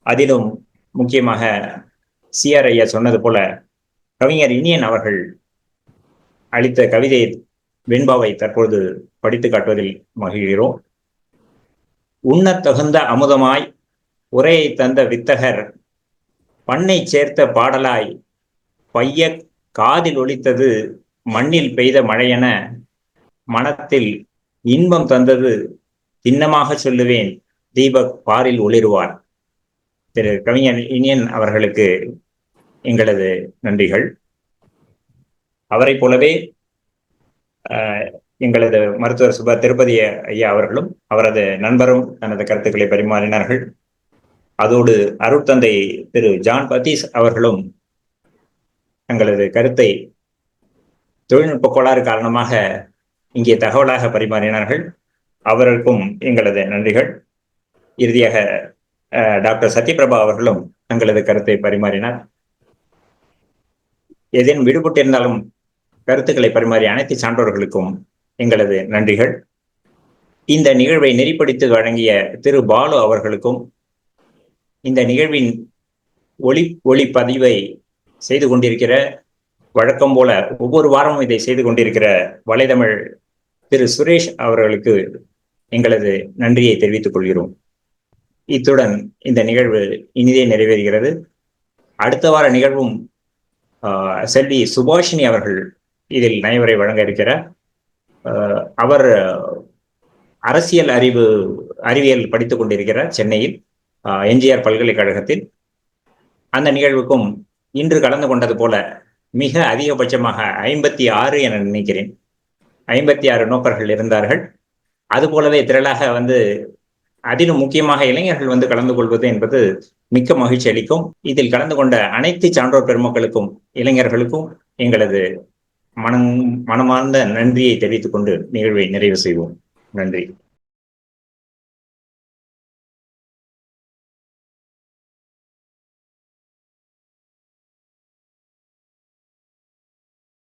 அதிலும் முக்கியமாக சிஆர் ஐயா சொன்னது போல கவிஞர் இனியன் அவர்கள் அளித்த கவிதை வெண்பாவை தற்போது படித்து காட்டுவதில் மகிழ்கிறோம். உண்ணத் தகுந்த அமுதமாய் உரையை தந்த வித்தகர் பண்ணை சேர்த்த பாடலாய் பைய காதில் ஒலித்தது மண்ணில் பெய்த மழையென மனத்தில் இன்பம் தந்தது திண்ணமாக சொல்லுவேன் தீபக் பாரில் ஒளிருவார். திரு கவிஞர் இனியன் அவர்களுக்கு எங்களது நன்றிகள். அவரை போலவே எங்களது மருத்துவர் சுபா திருப்பதி ஐயா அவர்களும் அவரது நண்பரும் தனது கருத்துக்களை பரிமாறினார்கள். அதோடு அருட்தந்தை திரு ஜான் பத்தீஸ் அவர்களும் தங்களது கருத்தை தொழில்நுட்ப கோளாறு காரணமாக இங்கே தகவலாக பரிமாறினார்கள். அவருக்கும் எங்களது நன்றிகள். இறுதியாக டாக்டர் சத்யபிரபா அவர்களும் தங்களது கருத்தை பரிமாறினார். ஏதேனும் விடுபட்டிருந்தாலும் கருத்துக்களை பரிமாறிய அனைத்து சான்றோர்களுக்கும் எங்களது நன்றிகள். இந்த நிகழ்வை நெறிப்படுத்தி வழங்கிய திரு பாலு அவர்களுக்கும், இந்த நிகழ்வின் ஒளி பதிவை செய்து கொண்டிருக்கிற வழக்கம் போல ஒவ்வொரு வாரமும் இதை செய்து கொண்டிருக்கிற வலைதமிழ் திரு சுரேஷ் அவர்களுக்கு எங்களது நன்றியை தெரிவித்துக் கொள்கிறோம். இத்துடன் இந்த நிகழ்வு இனிதே நிறைவேறுகிறது. அடுத்த வார நிகழ்வும் செல்வி சுபாஷினி அவர்கள் இதில் நயவரை வழங்க இருக்கிறார். அவர் அரசியல் அறிவியல் படித்துக் கொண்டிருக்கிறார் சென்னையில் எம்ஜிஆர் பல்கலைக்கழகத்தில். அந்த நிகழ்வுக்கும் இன்று கலந்து கொண்டது போல மிக அதிகபட்சமாக 56 என நினைக்கிறேன் 56 நோக்கர்கள் இருந்தார்கள். அதுபோலவே திரளாக அதிலும் முக்கியமாக இளைஞர்கள் கலந்து கொள்வது என்பது மிக்க மகிழ்ச்சி அளிக்கும். இதில் கலந்து கொண்ட அனைத்து சான்றோர் பெருமக்களுக்கும் இளைஞர்களுக்கும் எங்களது மனமார்ந்த நன்றியை தெரிவித்துக் கொண்டு நிகழ்வை நிறைவு செய்வோம். நன்றி.